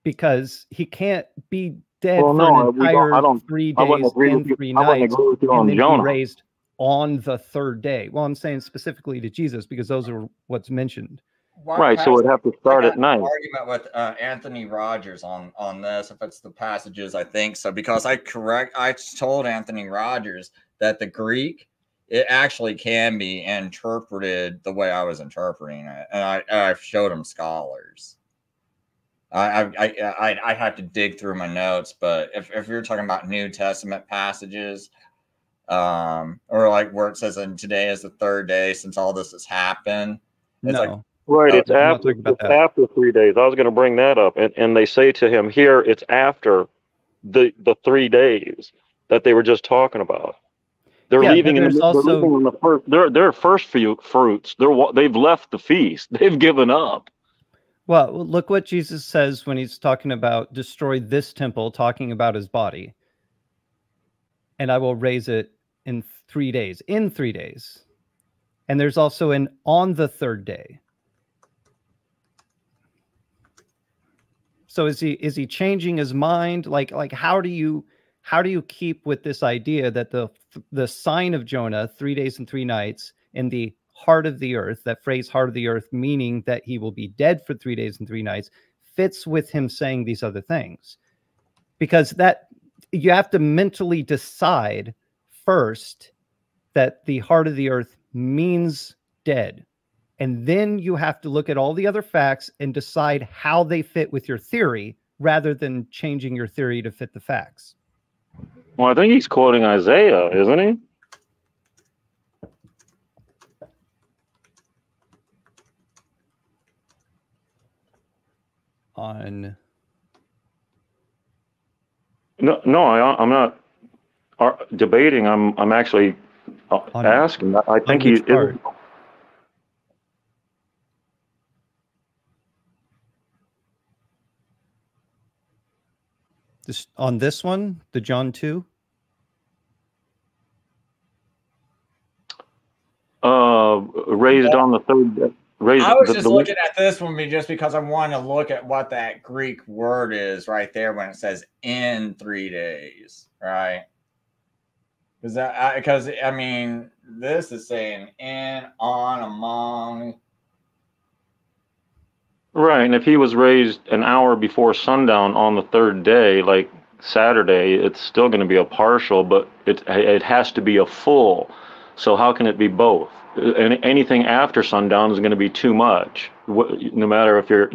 Because he can't be dead for an entire 3 days and 3 nights and then be raised on the 3rd day. Well, I'm saying specifically to Jesus, because those are what's mentioned. Right, so it'd have to start at night. Argument with Anthony Rogers on this, if it's the passages, I think so, because I told Anthony Rogers that the Greek, it actually can be interpreted the way I was interpreting it, and I showed him scholars. I had to dig through my notes, but if you're talking about New Testament passages, or like where it says, "And today is the 3rd day since all this has happened," it's like, right, it's after 3 days. I was going to bring that up, and they say to him here, it's after the 3 days that they were just talking about. They're leaving in the first. They're first few fruits. They've left the feast. They've given up. Well, look what Jesus says when he's talking about destroy this temple, talking about his body. And I will raise it in 3 days. In 3 days. And there's also an on the 3rd day. So is he changing his mind? Like how do you keep with this idea that the sign of Jonah, 3 days and 3 nights, in the heart of the earth, that phrase heart of the earth, meaning that he will be dead for 3 days and 3 nights, fits with him saying these other things? Because that you have to mentally decide first that the heart of the earth means dead. And then you have to look at all the other facts and decide how they fit with your theory rather than changing your theory to fit the facts. Well, I think he's quoting Isaiah, isn't he? On I'm not debating. I'm actually asking. I think he is. On this one, the John 2? Raised on the third. I was just looking at this one just because I want to look at what that Greek word is right there when it says in 3 days, right? Because I mean, this is saying in, on, among. Right, and if he was raised an hour before sundown on the third day, like Saturday, it's still going to be a partial, but it has to be a full. So how can it be both? Anything after sundown is going to be too much. No matter if you're,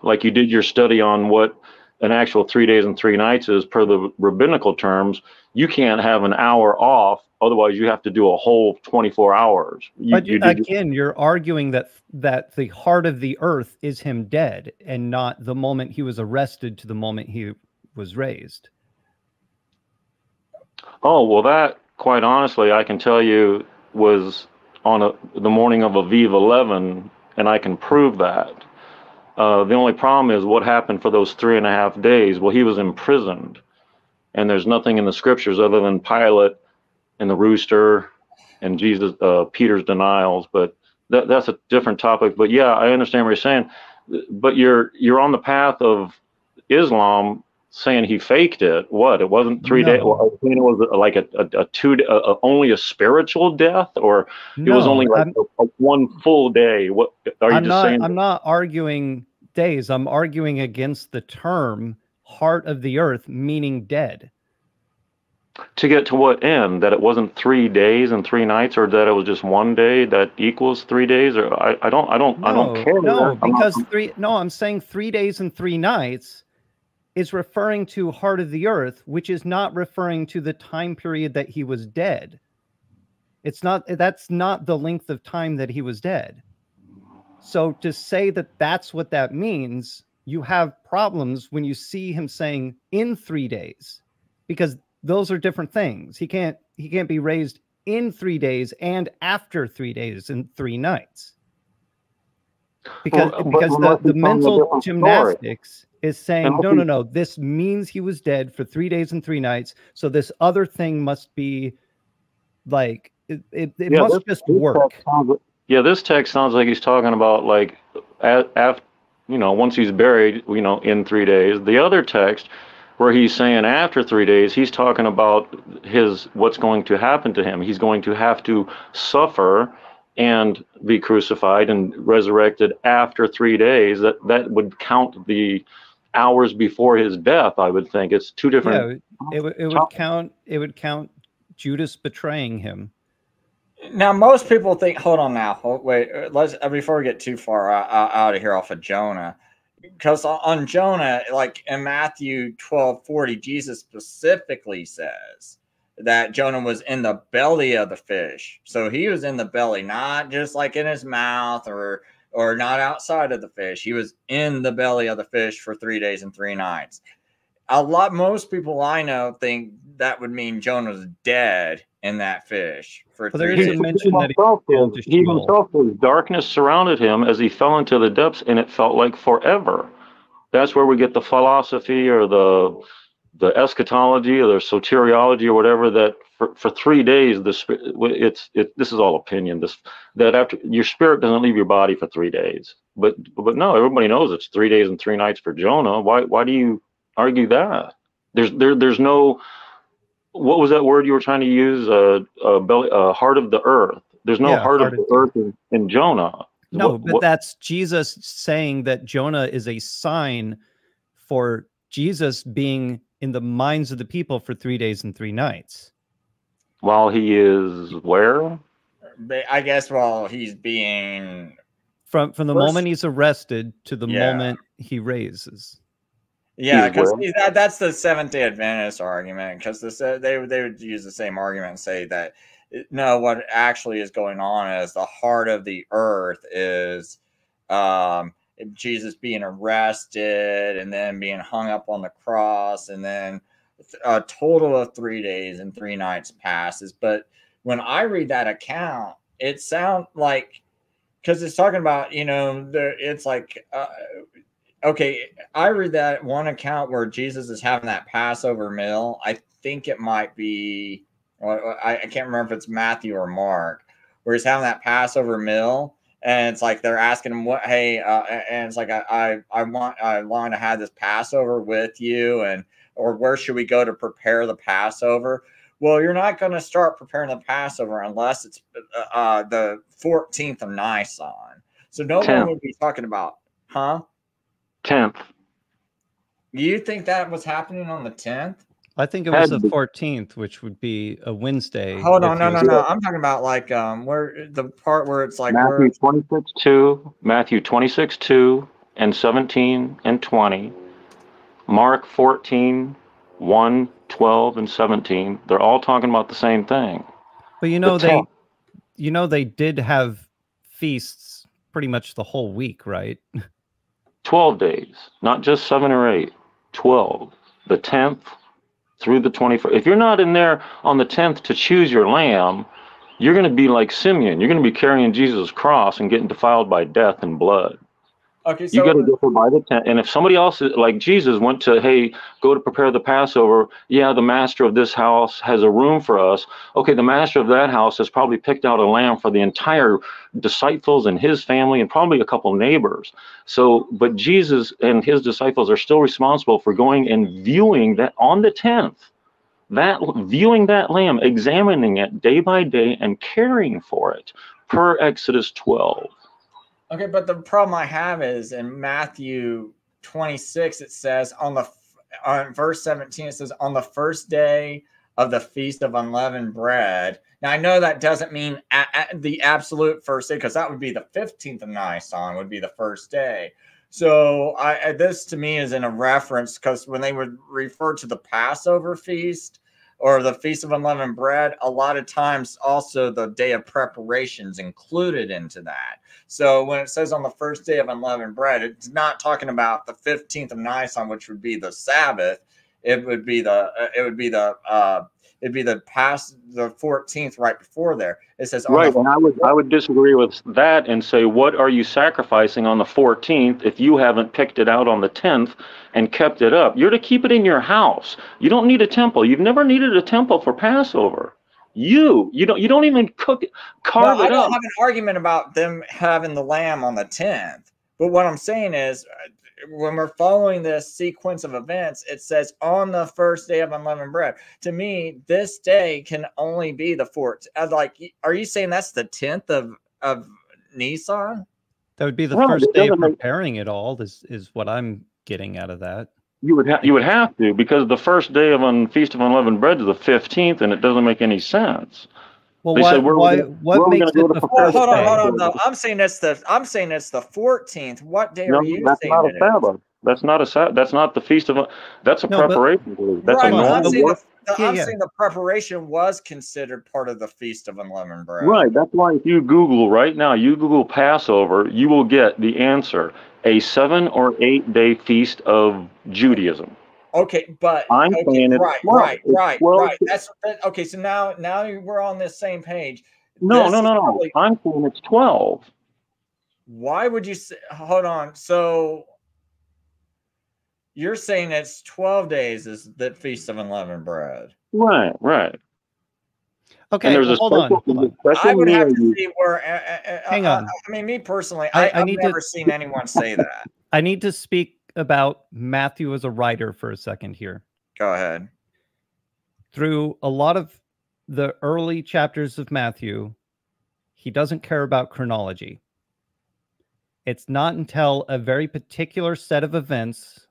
like you did your study on what an actual 3 days and 3 nights is per the rabbinical terms, you can't have an hour off. Otherwise, you have to do a whole 24 hours. You're arguing that the heart of the earth is him dead and not the moment he was arrested to the moment he was raised. Oh, well, that, quite honestly, I can tell you was on the morning of Aviv 11, and I can prove that. The only problem is what happened for those 3.5 days. Well, he was imprisoned, and there's nothing in the scriptures other than Pilate and the rooster and Jesus, Peter's denials. But that's a different topic. But yeah, I understand what you're saying. But you're on the path of Islam saying he faked it. What? It wasn't 3 days. Well, I mean, it was like only a spiritual death, or it was only like a 1 full day. What are you saying? I'm not arguing days. I'm arguing against the term heart of the earth, meaning dead. To get to what end? That it wasn't 3 days and 3 nights, or that it was just 1 day that equals 3 days? Or I don't care. No, because I'm saying 3 days and 3 nights is referring to heart of the earth, which is not referring to the time period that he was dead. That's not the length of time that he was dead. So to say that that's what that means, you have problems when you see him saying in 3 days, because those are different things. He can't be raised in 3 days and after 3 days and 3 nights. Because the mental gymnastics is saying, no, this means he was dead for 3 days and 3 nights. So this other thing must be like, it must just work. This text sounds like he's talking about like, after, once he's buried, in 3 days. The other text where he's saying after 3 days, he's talking about what's going to happen to him. He's going to have to suffer and be crucified and resurrected after 3 days. That would count the hours before his death, I would think. It's two different. Yeah, it would count Judas betraying him. Now, most people think. Hold on now. Wait. Let's before we get too far out of here off of Jonah. Because on Jonah, like in Matthew 12:40, Jesus specifically says that Jonah was in the belly of the fish. So he was in the belly, not just like in his mouth or not outside of the fish. He was in the belly of the fish for 3 days and 3 nights. Most people I know think that would mean Jonah's dead in that fish for 3 days. He himself, darkness surrounded him as he fell into the depths, and it felt like forever. That's where we get the philosophy or the eschatology or the soteriology or whatever, that for 3 days this is all opinion. That after your spirit doesn't leave your body for 3 days. But no, everybody knows it's 3 days and 3 nights for Jonah. Why do you argue that? There's no, what was that word you were trying to use? Heart of the earth. There's no heart of the earth in Jonah. No, but that's Jesus saying that Jonah is a sign for Jesus being in the minds of the people for 3 days and 3 nights. While he is where? I guess while he's being from the moment he's arrested to the Yeah. moment he raises. Yeah, because that's the Seventh-day Adventist argument. Because they would use the same argument and say that no, what actually is going on is the heart of the earth is Jesus being arrested and then being hung up on the cross, and then a total of 3 days and 3 nights passes. But when I read that account, it sounds like, because it's talking about, it's like, okay, I read that one account where Jesus is having that Passover meal. I think it might be, I can't remember if it's Matthew or Mark, where he's having that Passover meal. And it's like they're asking him and it's like I want to have this Passover with you, or where should we go to prepare the Passover? Well, you're not going to start preparing the Passover unless it's the 14th of Nisan. So no one would be talking about, 10th. You think that was happening on the 10th? I think it was the 14th, which would be a Wednesday. Hold on, no. I'm talking about like where the part where it's like Matthew 26:2, Matthew 26:2 and 17 and 20, Mark 14:1, 12 and 17. They're all talking about the same thing. But they did have feasts pretty much the whole week, right? 12 days, not just 7 or 8, 12. The 10th through the 21st. If you're not in there on the 10th to choose your lamb, you're going to be like Simeon. You're going to be carrying Jesus' cross and getting defiled by death and blood. Okay, so you got to go by the 10th. And if somebody else, like Jesus, went to, hey, go to prepare the Passover. Yeah, the master of this house has a room for us. Okay, the master of that house has probably picked out a lamb for the entire disciples and his family and probably a couple neighbors. So, but Jesus and his disciples are still responsible for going and viewing that on the 10th, viewing that lamb, examining it day by day and caring for it per Exodus 12. Okay, but the problem I have is in Matthew 26, it says on verse 17, it says on the first day of the Feast of Unleavened Bread. Now, I know that doesn't mean the absolute first day, because that would be the 15th of Nisan would be the first day. So this to me is in a reference, because when they would refer to the Passover feast or the Feast of Unleavened Bread, a lot of times also the day of preparation is included into that. So when it says on the first day of unleavened bread, it's not talking about the 15th of Nisan, which would be the Sabbath. It would be the 14th right before there. It says right, and I would disagree with that and say, what are you sacrificing on the 14th if you haven't picked it out on the 10th and kept it up? You're to keep it in your house. You don't need a temple. You've never needed a temple for Passover. You don't even carve it up. I don't have an argument about them having the lamb on the 10th. But what I'm saying is, when we're following this sequence of events, it says on the first day of unleavened bread. To me, this day can only be the 14th. Like, are you saying that's the 10th of Nisan? That would be the first day of preparing it all. Is what I'm getting out of that. You would have to, because the first day of Feast of Unleavened Bread is the 15th, and it doesn't make any sense. Well, what makes it the first hold on. No, I'm saying it's the 14th. What day are you that's saying? Not a Sabbath. That's not a Sabbath. That's not the Feast of. That's a preparation. That's right, I'm saying the preparation was considered part of the Feast of Unleavened Bread. Right. That's why if you Google right now, you Google Passover, you will get the answer: a 7 or 8 day feast of Judaism. Okay, but I'm saying right. That's okay. So now we're on this same page. No. I'm saying it's 12. Why would you say? Hold on. So you're saying it's 12 days is the Feast of Unleavened Bread. Right. Okay, hold on. I would have to see where. Hang on. I mean, me personally, I've never seen anyone say that. I need to speak about Matthew as a writer for a second here. Go ahead. Through a lot of the early chapters of Matthew, he doesn't care about chronology. It's not until a very particular set of events,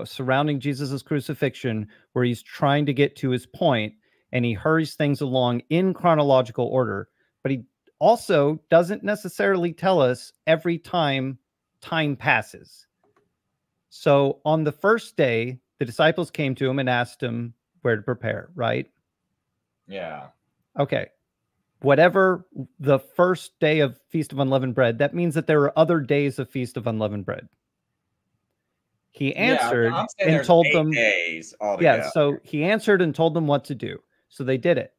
surrounding Jesus's crucifixion, where he's trying to get to his point, and he hurries things along in chronological order. but he also doesn't necessarily tell us every time passes. So on the first day, the disciples came to him and asked him where to prepare, right? Yeah. Okay. Whatever the first day of Feast of Unleavened Bread, that means that there are other days of Feast of Unleavened Bread. He answered and told them 8 days altogether. Yeah, so he answered and told them what to do. So they did it.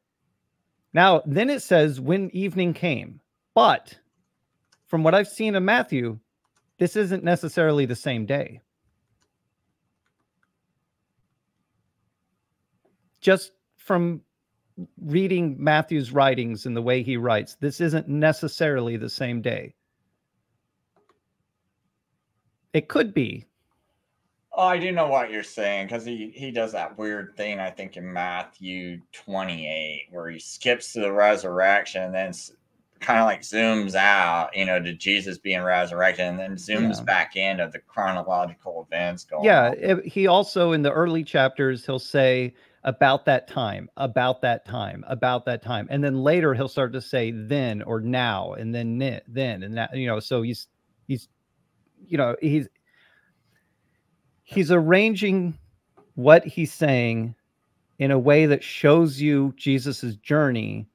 Now, then it says when evening came. But from what I've seen in Matthew, this isn't necessarily the same day. Just from reading Matthew's writings and the way he writes, this isn't necessarily the same day. It could be. Oh, I do know what you're saying, because he does that weird thing, I think, in Matthew 28, where he skips to the resurrection and then kind of like zooms out, to Jesus being resurrected, and then zooms back into the chronological events going on. He also, in the early chapters, he'll say about that time, about that time, about that time. And then later he'll start to say then or now, and then and that, so he's arranging what he's saying in a way that shows you Jesus's journey.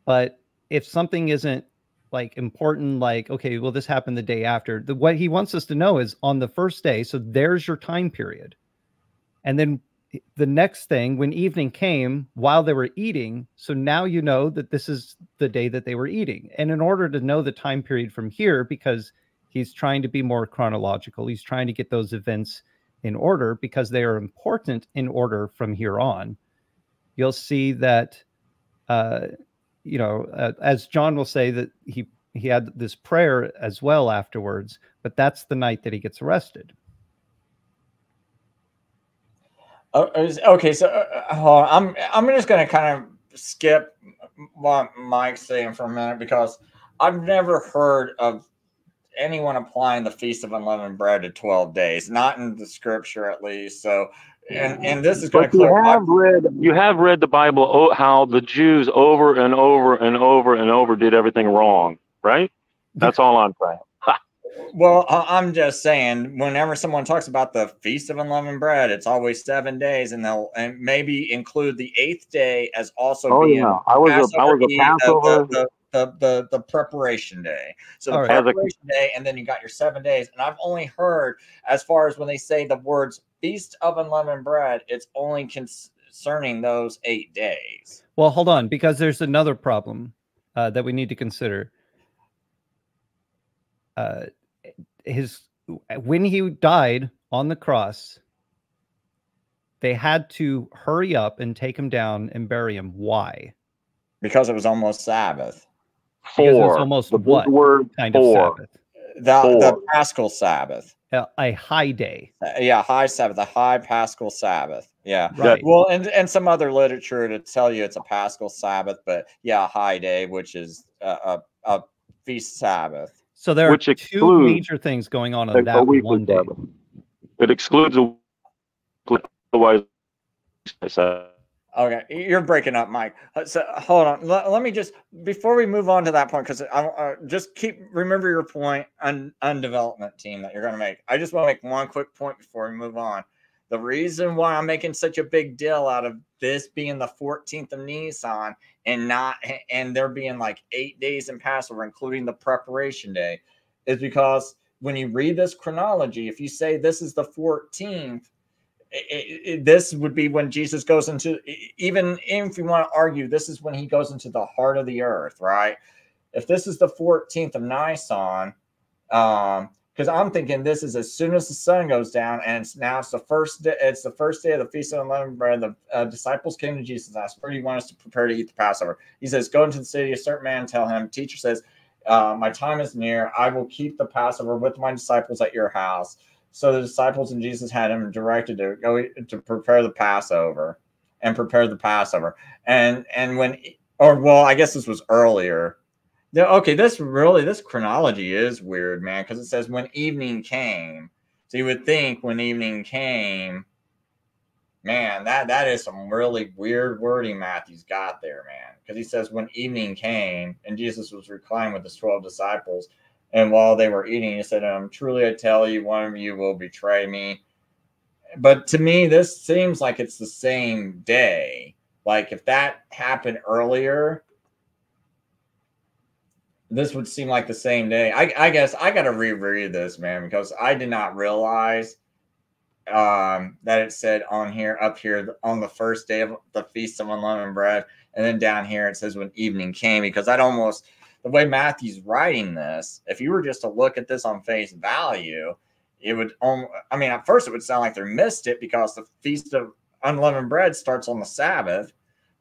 But if something isn't like important, like, okay, well, this happened the day after, what he wants us to know is on the first day. So there's your time period. And then the next thing, when evening came, while they were eating, so now you know that this is the day that they were eating. And in order to know the time period from here, because he's trying to be more chronological, he's trying to get those events in order because they are important in order from here on. You'll see that, as John will say, that he had this prayer as well afterwards, but that's the night that he gets arrested. Okay, so hold on. I'm just going to kind of skip what Mike's saying for a minute, because I've never heard of anyone applying the Feast of Unleavened Bread to 12 days, not in the scripture at least. So, and this is going to clarify. You have read the Bible, how the Jews over and over and over and over did everything wrong, right? That's all I'm saying. Well, I'm just saying, whenever someone talks about the Feast of Unleavened Bread, it's always 7 days, and they'll maybe include the 8th day as also being I was a Passover. The preparation day. So the preparation day, and then you got your 7 days. And I've only heard, as far as when they say the words Feast of Unleavened Bread, it's only concerning those 8 days. Well, hold on, because there's another problem that we need to consider. When he died on the cross, they had to hurry up and take him down and bury him. Why? Because it was almost Sabbath. Because it was almost what kind of Sabbath? The Paschal Sabbath. A high day. High Sabbath, a high Paschal Sabbath. Yeah. Right. Well, and some other literature to tell you it's a Paschal Sabbath, but a high day, which is a feast Sabbath. So there are two major things going on that one day. It excludes otherwise. Okay, you're breaking up, Mike. So hold on. Let me just, before we move on to that point, because I just remember your point on development team that you're going to make. I just want to make one quick point before we move on. The reason why I'm making such a big deal out of this being the 14th of Nisan and there being like 8 days in Passover, including the preparation day, is because when you read this chronology, if you say this is the 14th, this would be when Jesus goes into, even if you want to argue, this is when he goes into the heart of the earth, right? If this is the 14th of Nisan, because I'm thinking this is as soon as the sun goes down, and it's the first day. It's the first day of the Feast of Unleavened Bread. The disciples came to Jesus and asked, "Where do you want us to prepare to eat the Passover?" He says, "Go into the city, a certain man, tell him, teacher says, my time is near. I will keep the Passover with my disciples at your house." So the disciples and Jesus had him directed to go to prepare the Passover and prepare the Passover. And I guess this was earlier. Okay, this chronology is weird, man, because it says when evening came. So you would think when evening came, Man, that is some really weird wording Matthew's got there, man. Because he says, when evening came and Jesus was reclining with his 12 disciples, and while they were eating, he said, truly I tell you, one of you will betray me. But to me, this seems like it's the same day. Like if that happened earlier, this would seem like the same day. I guess I got to reread this, man, because I did not realize that it said on here, up here, on the first day of the Feast of Unleavened Bread, and then down here it says when evening came, because I'd almost, the way Matthew's writing this, if you were just to look at this on face value, it would, I mean, at first it would sound like they missed it because the Feast of Unleavened Bread starts on the Sabbath.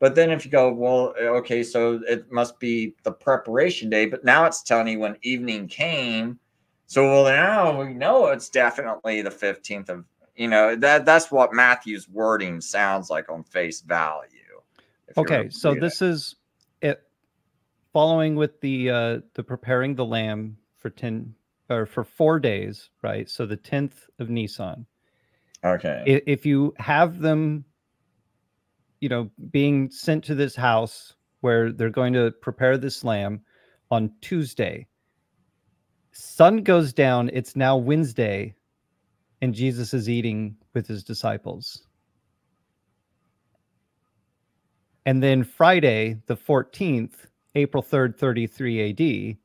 But then if you go, well, okay, so it must be the preparation day, but now it's telling you when evening came. So, well, now we know it's definitely the 15th of, that's what Matthew's wording sounds like on face value. Okay, so this is it, following with the preparing the lamb for 4 days, right? So the 10th of Nisan. Okay. If you have them, being sent to this house where they're going to prepare this lamb on Tuesday, sun goes down, it's now Wednesday, and Jesus is eating with his disciples. And then Friday, the 14th, April 3rd, 33 AD, the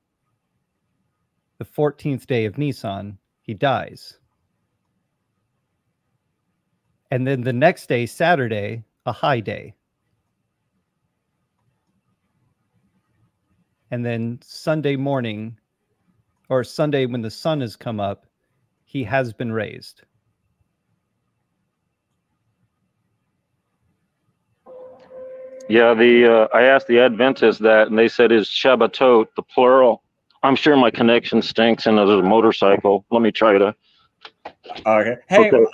14th day of Nisan, he dies. And then the next day, Saturday, a high day. And then Sunday morning, or Sunday when the sun has come up, he has been raised. Yeah, I asked the Adventists that, and they said is Shabbatot the plural. I'm sure my connection stinks, and there's a motorcycle. Let me try to. Okay. Hey, Okay.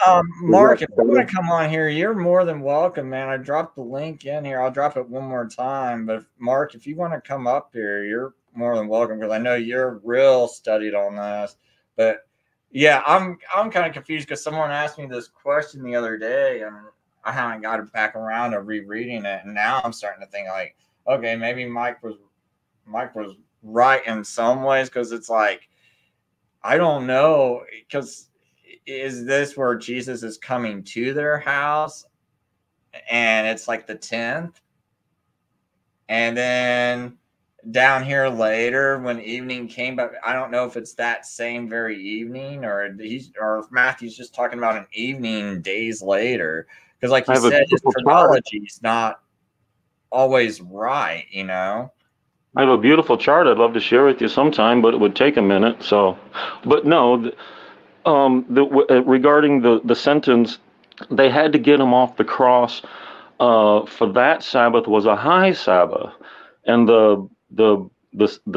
Mark, if you want to come on here, you're more than welcome, man. I dropped the link in here. I'll drop it one more time. But Mark, if you want to come up here, you're more than welcome, because I know you're real studied on this. But yeah, I'm kind of confused because someone asked me this question the other day, and I haven't got it back around to rereading it. And now I'm starting to think like, okay, maybe Mike was right in some ways, because it's like, I don't know, because is this where Jesus is coming to their house and it's like the 10th? And then down here later when evening came, but I don't know if it's that same very evening, or if Matthew's just talking about an evening days later. Because like you said, his chronology is not always right, I have a beautiful chart I'd love to share with you sometime, but it would take a minute. So, but no, regarding the sentence, they had to get him off the cross. For that Sabbath was a high Sabbath, and the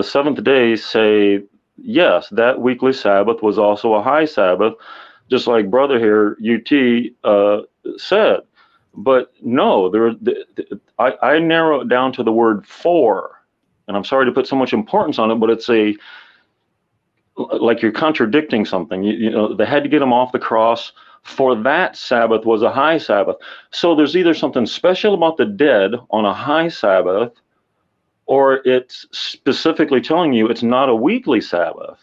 seventh day say yes, that weekly Sabbath was also a high Sabbath, just like brother here UT said. But no, I narrow it down to the word for, and I'm sorry to put so much importance on it, but it's like you're contradicting something. They had to get him off the cross, for that Sabbath was a high Sabbath. So there's either something special about the dead on a high Sabbath, or it's specifically telling you it's not a weekly Sabbath.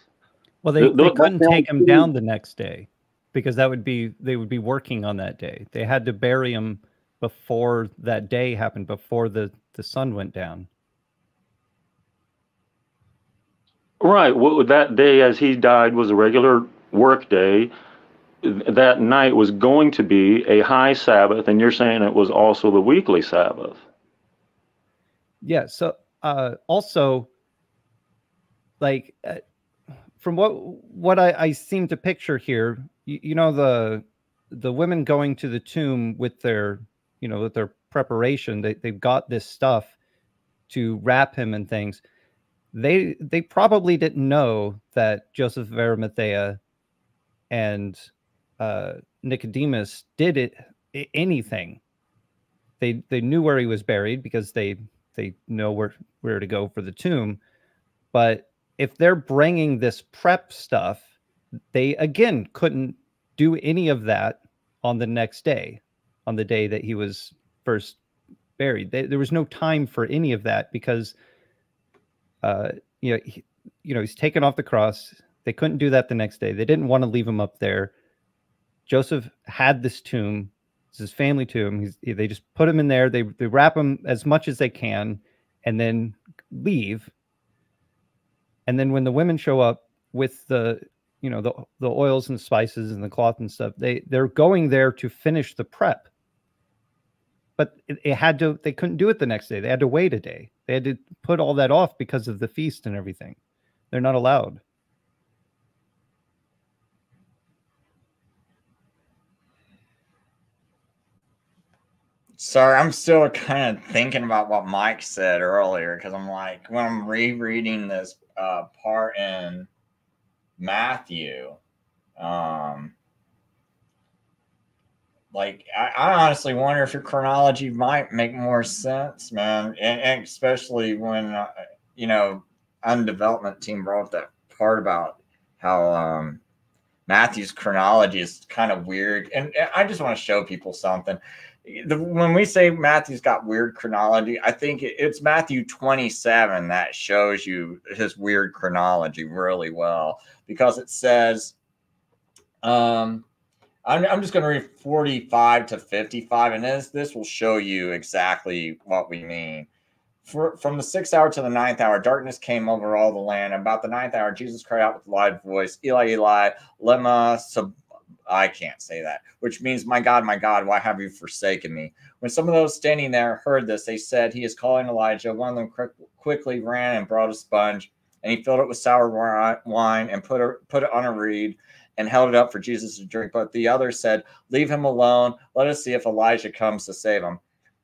Well, they couldn't take him down the next day, because they would be working on that day. They had to bury him before that day happened, before the sun went down. Right. Well, that day as he died was a regular work day. That night was going to be a high Sabbath, and you're saying it was also the weekly Sabbath. Yeah. So also, like, from what I seem to picture here, the women going to the tomb with their preparation, they've got this stuff to wrap him and things. They probably didn't know that Joseph of Arimathea and Nicodemus did anything. They knew where he was buried, because they know where to go for the tomb. But if they're bringing this prep stuff, they again couldn't do any of that on the next day, on the day that he was first buried. There was no time for any of that because, he's taken off the cross. They couldn't do that the next day. They didn't want to leave him up there. Joseph had this tomb. It's his family tomb. They just put him in there. They wrap him as much as they can and then leave. And then when the women show up with the oils and spices and the cloth and stuff, they're going there to finish the prep. But they couldn't do it the next day. They had to wait a day. They had to put all that off because of the feast and everything. They're not allowed. Sorry, I'm still kind of thinking about what Mike said earlier, because I'm like, when I'm rereading this part in Matthew, like I honestly wonder if your chronology might make more sense, man, and especially when on the development team brought up that part about how Matthew's chronology is kind of weird, and I just want to show people something. When we say Matthew's got weird chronology, I think it's Matthew 27 that shows you his weird chronology really well, because it says, I'm just going to read 45 to 55, and this will show you exactly what we mean. From the 6th hour to the 9th hour, darkness came over all the land. About the 9th hour, Jesus cried out with a loud voice, Eli, Eli, lema sabachthani. I can't say that, which means, my God, why have you forsaken me? When some of those standing there heard this, they said, he is calling Elijah. One of them quickly ran and brought a sponge, and he filled it with sour wine and put it on a reed and held it up for Jesus to drink. But the other said, leave him alone. Let us see if Elijah comes to save him.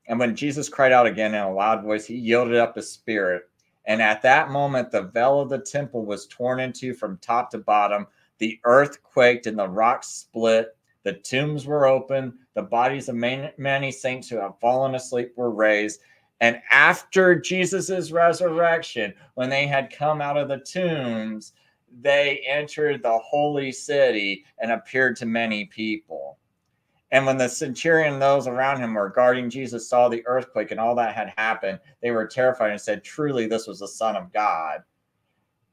And when Jesus cried out again in a loud voice, he yielded up his spirit. And at that moment, the veil of the temple was torn into from top to bottom. The earth quaked and the rocks split. The tombs were open. The bodies of many saints who have fallen asleep were raised. And after Jesus's resurrection, when they had come out of the tombs, they entered the holy city and appeared to many people. And when the centurion and those around him were guarding Jesus saw the earthquake and all that had happened, they were terrified and said, truly, this was the Son of God.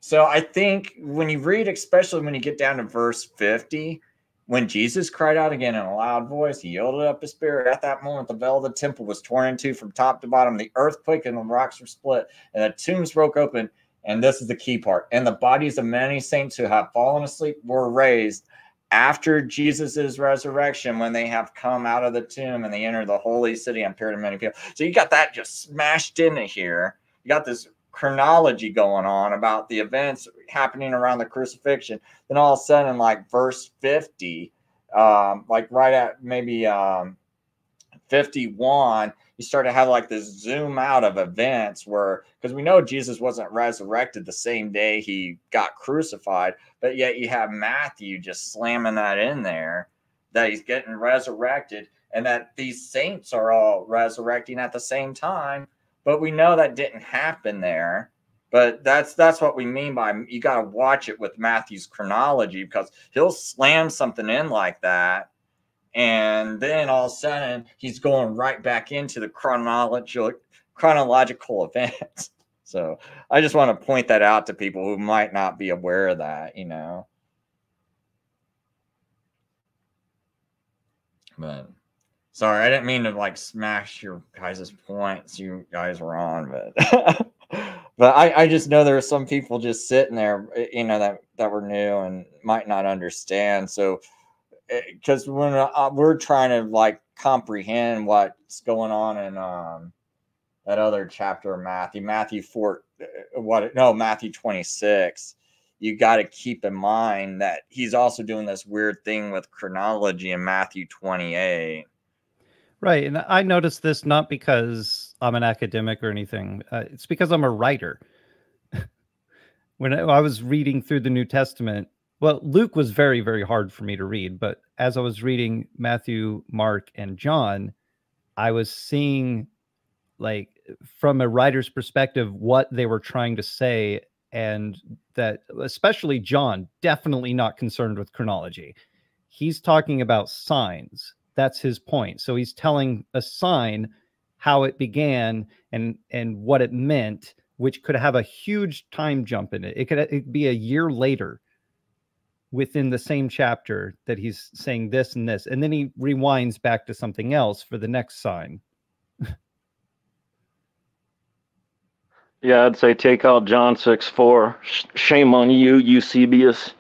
So I think when you read, especially when you get down to verse 50, when Jesus cried out again in a loud voice, he yielded up his spirit. At that moment, the veil of the temple was torn in two from top to bottom. The earthquake and the rocks were split, and the tombs broke open. And this is the key part. And the bodies of many saints who have fallen asleep were raised after Jesus's resurrection, when they have come out of the tomb and they enter the holy city and appear to many people. So you got that just smashed into here. You got this chronology going on about the events happening around the crucifixion. Then all of a sudden, like verse 50, like right at maybe 51, you start to have like this zoom out of events where, because we know Jesus wasn't resurrected the same day he got crucified, but yet you have Matthew just slamming that in there, that he's getting resurrected and that these saints are all resurrecting at the same time. But we know that didn't happen there. But that's what we mean by, you got to watch it with Matthew's chronology, because he'll slam something in like that, and then all of a sudden he's going right back into the chronological events. So I just want to point that out to people who might not be aware of that, But sorry, I didn't mean to like smash your guys' points you guys were on, but but I just know there are some people just sitting there, that were new and might not understand. So because when we're trying to like comprehend what's going on in that other chapter of Matthew 26, you got to keep in mind that he's also doing this weird thing with chronology in Matthew 28. Right. And I noticed this not because I'm an academic or anything. It's because I'm a writer. When I was reading through the New Testament, well, Luke was very, very hard for me to read. But as I was reading Matthew, Mark, and John, I was seeing, like, from a writer's perspective, what they were trying to say. And that, especially John, definitely not concerned with chronology. He's talking about signs. That's his point. So he's telling a sign how it began and what it meant, which could have a huge time jump in it. It could be a year later within the same chapter that he's saying this and this, and then he rewinds back to something else for the next sign. Yeah, I'd say take out John 6:4. Shame on you, Eusebius.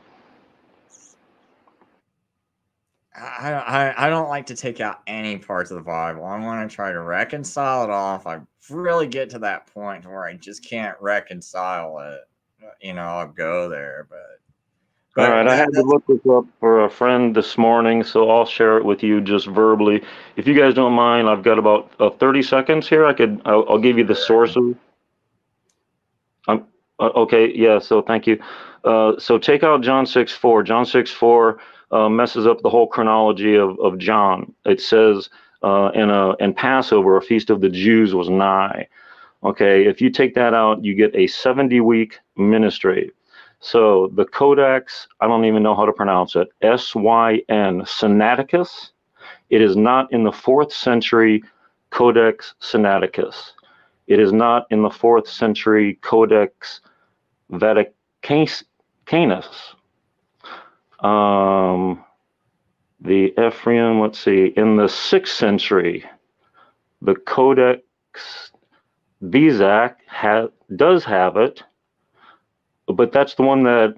I don't like to take out any parts of the Bible. I want to try to reconcile it off. I really get to that point where I just can't reconcile it. You know, I'll go there, but all right, I had to look this up for a friend this morning, so I'll share it with you just verbally. If you guys don't mind, I've got about 30 seconds here. I'll give you the sources. Okay, yeah, so thank you. So take out John 6:4. John 6:4 messes up the whole chronology of John. It says in Passover, a feast of the Jews was nigh. Okay, if you take that out, you get a 70-week ministry. So the Codex, I don't even know how to pronounce it, S-Y-N, Sinaiticus. It is not in the 4th century Codex Sinaiticus. It is not in the 4th century Codex Vaticanus. The Ephraim, let's see, in the 6th century, the Codex Bezac does have it, but that's the one that,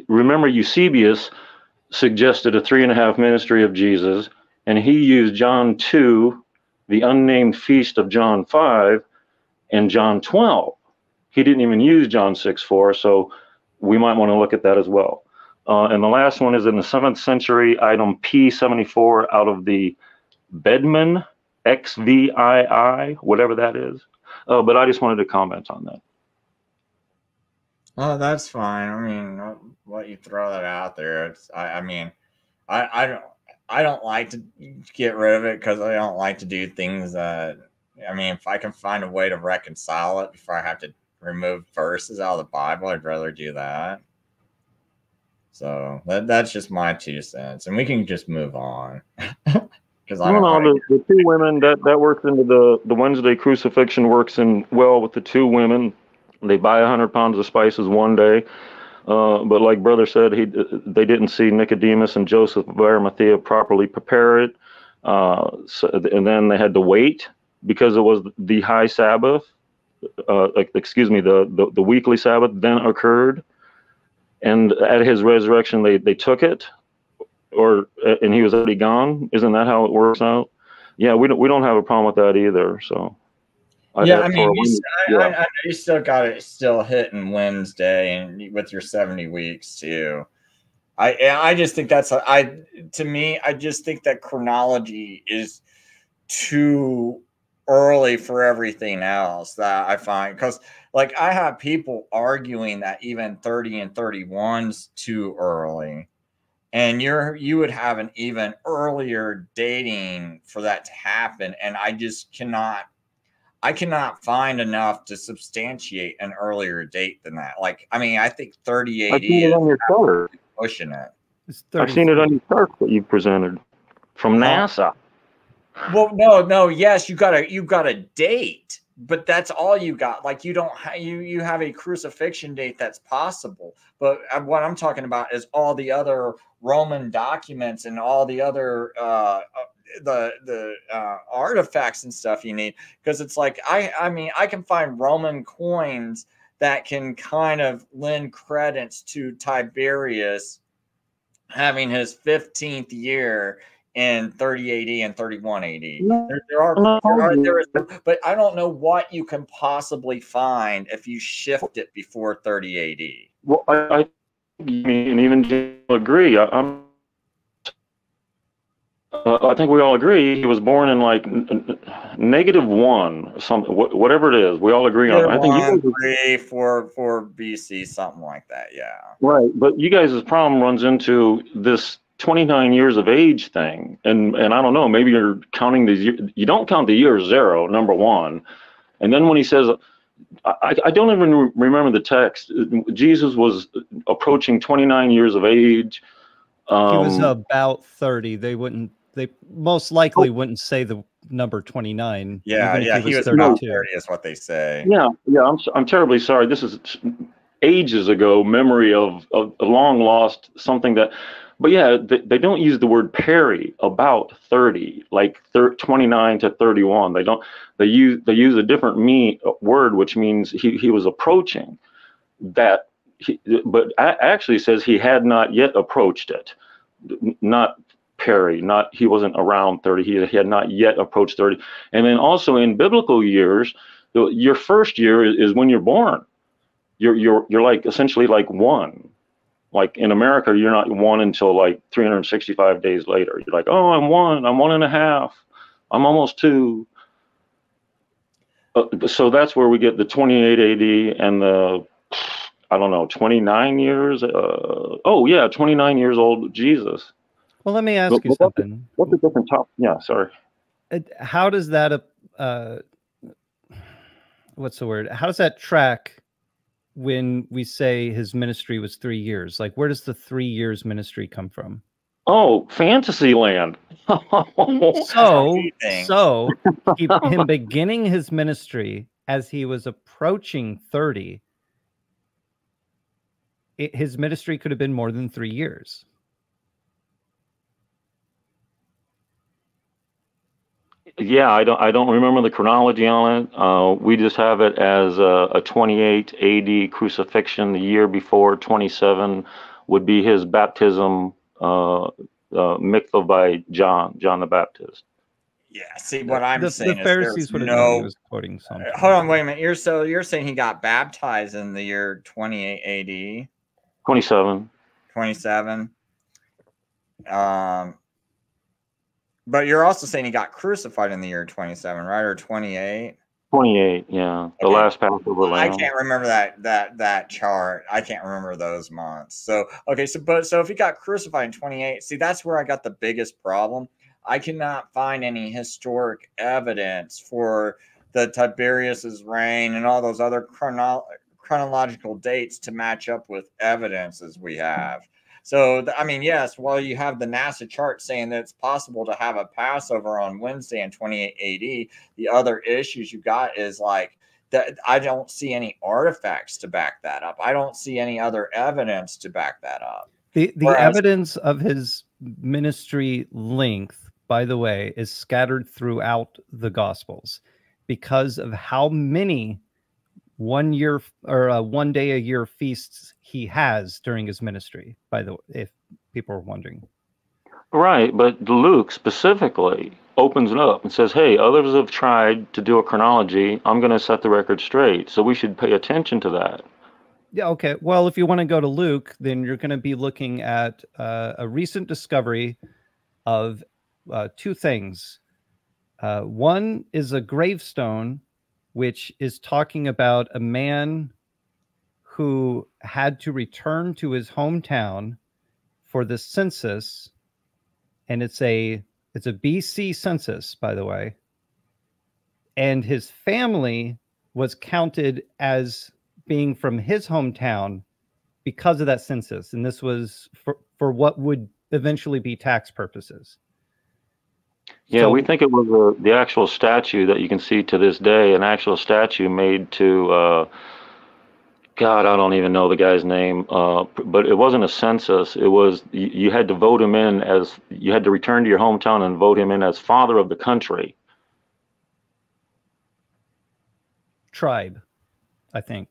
remember, Eusebius suggested a 3.5 ministry of Jesus, and he used John 2, the unnamed feast of John 5, and John 12. He didn't even use John 6:4, so we might want to look at that as well. And the last one is in the 7th century, item P74 out of the Bedman, XVII, whatever that is. But I just wanted to comment on that. Oh, that's fine. I mean, let you throw that out there. I mean, I don't like to get rid of it because I don't like to do things that, I mean, if I can find a way to reconcile it before I have to remove verses out of the Bible, I'd rather do that. So that's just my 2 cents, and we can just move on. Because the 2 women that works into the Wednesday crucifixion works in well with the 2 women. They buy 100 pounds of spices one day, but like Brother said, they didn't see Nicodemus and Joseph of Arimathea properly prepare it, and then they had to wait because it was the high Sabbath. The weekly Sabbath then occurred, and at his resurrection they took it, and he was already gone. Isn't that how it works out? Yeah, we don't have a problem with that either. So yeah, I mean, I know you still got it still hitting Wednesday, and with your 70 weeks too. I just think that's I just think that chronology is too early for everything else that I find, because like I have people arguing that even 30 and 31's too early, and you would have an even earlier dating for that to happen, and I cannot find enough to substantiate an earlier date than that. Like, I mean, I think 30 AD is pushing it. I've seen it on your chart that you presented from NASA. Well, no, yes, you got a date, but that's all you got. Like, you don't you have a crucifixion date that's possible, but what I'm talking about is all the other Roman documents and all the other the artifacts and stuff you need, because it's like I mean I can find Roman coins that can kind of lend credence to Tiberius having his 15th year in 30 AD and 31 AD. There is, but I don't know what you can possibly find if you shift it before 30 AD. Well, I mean, even agree. I think we all agree he was born in like -1, something, whatever it is. We all agree on it. I think 4 BC, something like that. Yeah. Right, but you guys' problem runs into this 29 years of age thing, and I don't know. Maybe you're counting these. You don't count the year 0, number 1, and then when he says, I don't even remember the text. Jesus was approaching 29 years of age. He was about 30. They wouldn't they most likely wouldn't say the number 29. Yeah, even if he was 32. about 30 is what they say. Yeah, I'm terribly sorry. This is ages ago, memory of a long lost something that, but yeah, they don't use the word peri about 30, like 29 to 31. They don't. They use a different word, which means he was approaching that. But actually says he had not yet approached it, not peri, not he wasn't around 30. He had not yet approached 30. And then also in biblical years, your first year is when you're born. You're like essentially like one. Like in America, you're not one until like 365 days later. You're like, oh, I'm 1.5, I'm almost 2. So that's where we get the 28 AD and the, I don't know, 29 years. 29 years old Jesus. Well, let me ask you something. What's a different topic? Yeah, sorry. How does that what's the word? How does that track when we say his ministry was 3 years? Like, where does the 3 years ministry come from? Oh, fantasy land. So him beginning his ministry as he was approaching 30, his ministry could have been more than 3 years. Yeah, I don't remember the chronology on it. We just have it as a 28 AD crucifixion. The year before, 27, would be his baptism, mikvah by John the Baptist. Yeah, see what I'm saying. The Pharisees would have known he was quoting something. Hold on, wait a minute. You're saying he got baptized in the year 28 AD? 27. 27. But you're also saying he got crucified in the year 27, right? Or 28? 28, yeah. The last Passover lamb. I can't remember that chart. I can't remember those months. So okay, so if he got crucified in 28, see, that's where I got the biggest problem. I cannot find any historic evidence for the Tiberius's reign and all those other chronological dates to match up with evidences we have. So, I mean, yes, while you have the NASA chart saying that it's possible to have a Passover on Wednesday in 28 AD, the other issues you got is like that. I don't see any artifacts to back that up. I don't see any other evidence to back that up. The evidence of his ministry length, by the way, is scattered throughout the Gospels because of how many 1 year or 1 day a year feasts he has during his ministry, by the way, if people are wondering. Right, but Luke specifically opens it up and says, hey, others have tried to do a chronology. I'm going to set the record straight. So we should pay attention to that. Yeah, okay. Well, if you want to go to Luke, then you're going to be looking at a recent discovery of 2 things. One is a gravestone, which is talking about a man who had to return to his hometown for the census, and it's a BC census, by the way, and his family was counted as being from his hometown because of that census, and this was for what would eventually be tax purposes. Yeah, So, we think it was the actual statue that you can see to this day, an actual statue made to, God, I don't even know the guy's name, but it wasn't a census. It was, you had to vote him in as, you had to return to your hometown and vote him in as father of the country. tribe, I think,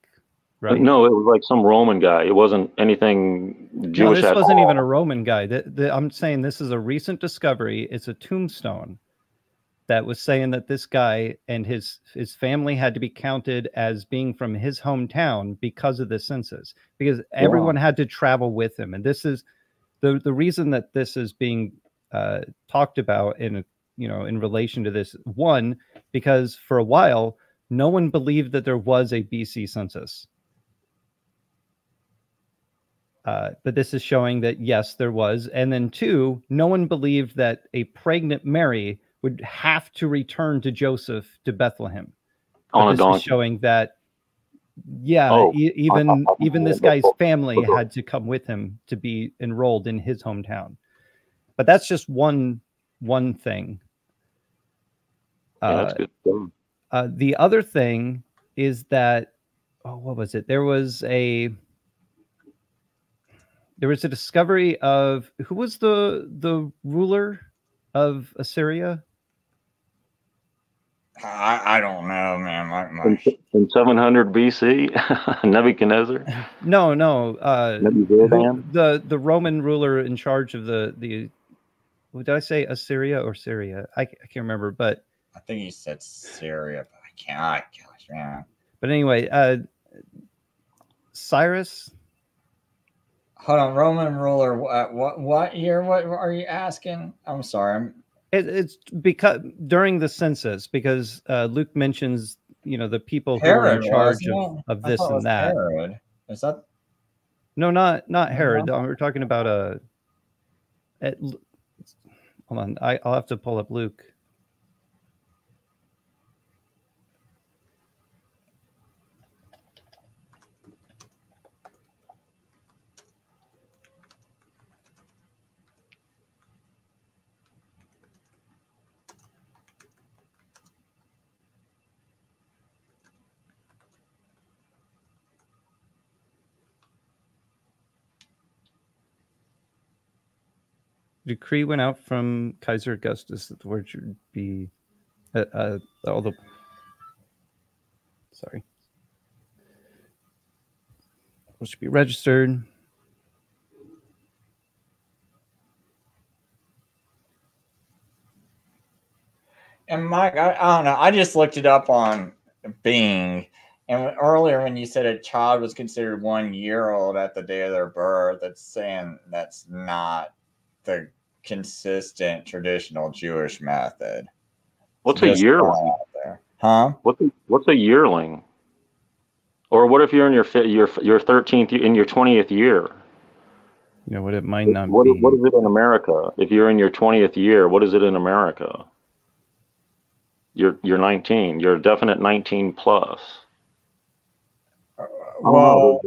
right? No, it was like some Roman guy. It wasn't anything Jewish. No, this wasn't even a Roman guy. I'm saying this is a recent discovery. It's a tombstone that was saying that this guy and his family had to be counted as being from his hometown because of the census, because everyone had to travel with him. And this is the reason that this is being talked about in relation to this. One, because for a while, no one believed that there was a BC census. But this is showing that, yes, there was. And then 2, no one believed that a pregnant Mary would have to return to Joseph to Bethlehem. On a donkey. Is showing that, even this guy's family had to come with him to be enrolled in his hometown. But that's just one one thing. Yeah, that's good. The other thing is that, oh, what was it? There was a discovery of, who was the ruler of Assyria? I don't know, man. In 700 BC, Nebuchadnezzar. No. The Roman ruler in charge of the what did I say? Assyria or Syria? I can't remember, but I think he said Syria, but I can't. Gosh, man. But anyway, Cyrus. Hold on, Roman ruler. What year? What are you asking? I'm sorry. It's because during the census, because Luke mentions, the people who Herod, are in charge of this and that. Herod. Is that? No, not Herod. We're talking about hold on, I'll have to pull up Luke. Decree went out from Kaiser Augustus that the word should be all the should be registered. And Mike, I don't know. I just looked it up on Bing, and earlier when you said a child was considered 1 year old at the day of their birth, it's saying that's not the consistent traditional Jewish method. What's a yearling? Huh? What's a yearling? Or what if you're in your 13th, in your 20th year? What it might not be. What is it in America? If you're in your 20th year, what is it in America? You're 19. You're a definite 19 plus. Well,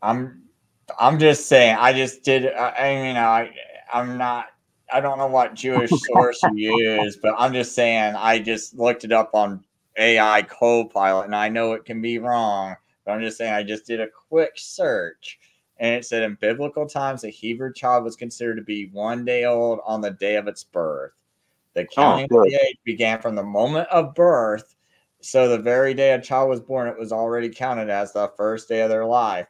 I'm just saying. I just did. I'm not. I don't know what Jewish source you use, but I'm just saying. I just looked it up on AI Copilot, and I know it can be wrong, but I'm just saying. I just did a quick search, and it said in biblical times, a Hebrew child was considered to be 1 day old on the day of its birth. The counting of the age began from the moment of birth. So the very day a child was born, it was already counted as the first day of their life.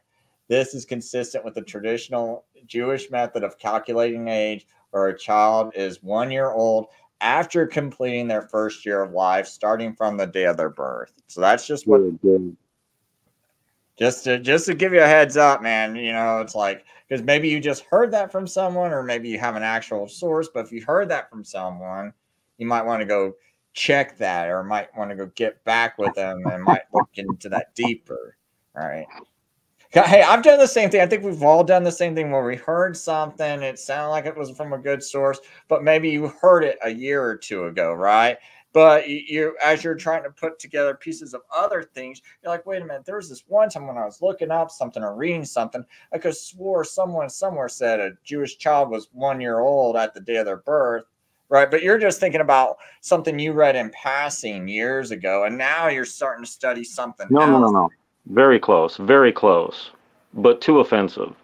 This is consistent with the traditional Jewish method of calculating age, where a child is 1 year old after completing their first year of life, starting from the day of their birth. So that's just what. Just to give you a heads up, man. It's like, because maybe you just heard that from someone, or maybe you have an actual source. But if you heard that from someone, you might want to go check that, or might want to go get back with them and might look into that deeper. All right. Hey, I've done the same thing. I think we've all done the same thing where we heard something. It sounded like it was from a good source, but maybe you heard it a year or two ago, right? But as you're trying to put together pieces of other things, you're like, wait a minute, there was this one time when I was looking up something or reading something, I could have swore someone somewhere said a Jewish child was 1 year old at the day of their birth, right? But you're just thinking about something you read in passing years ago, and now you're starting to study something else. No. Very close, but too offensive.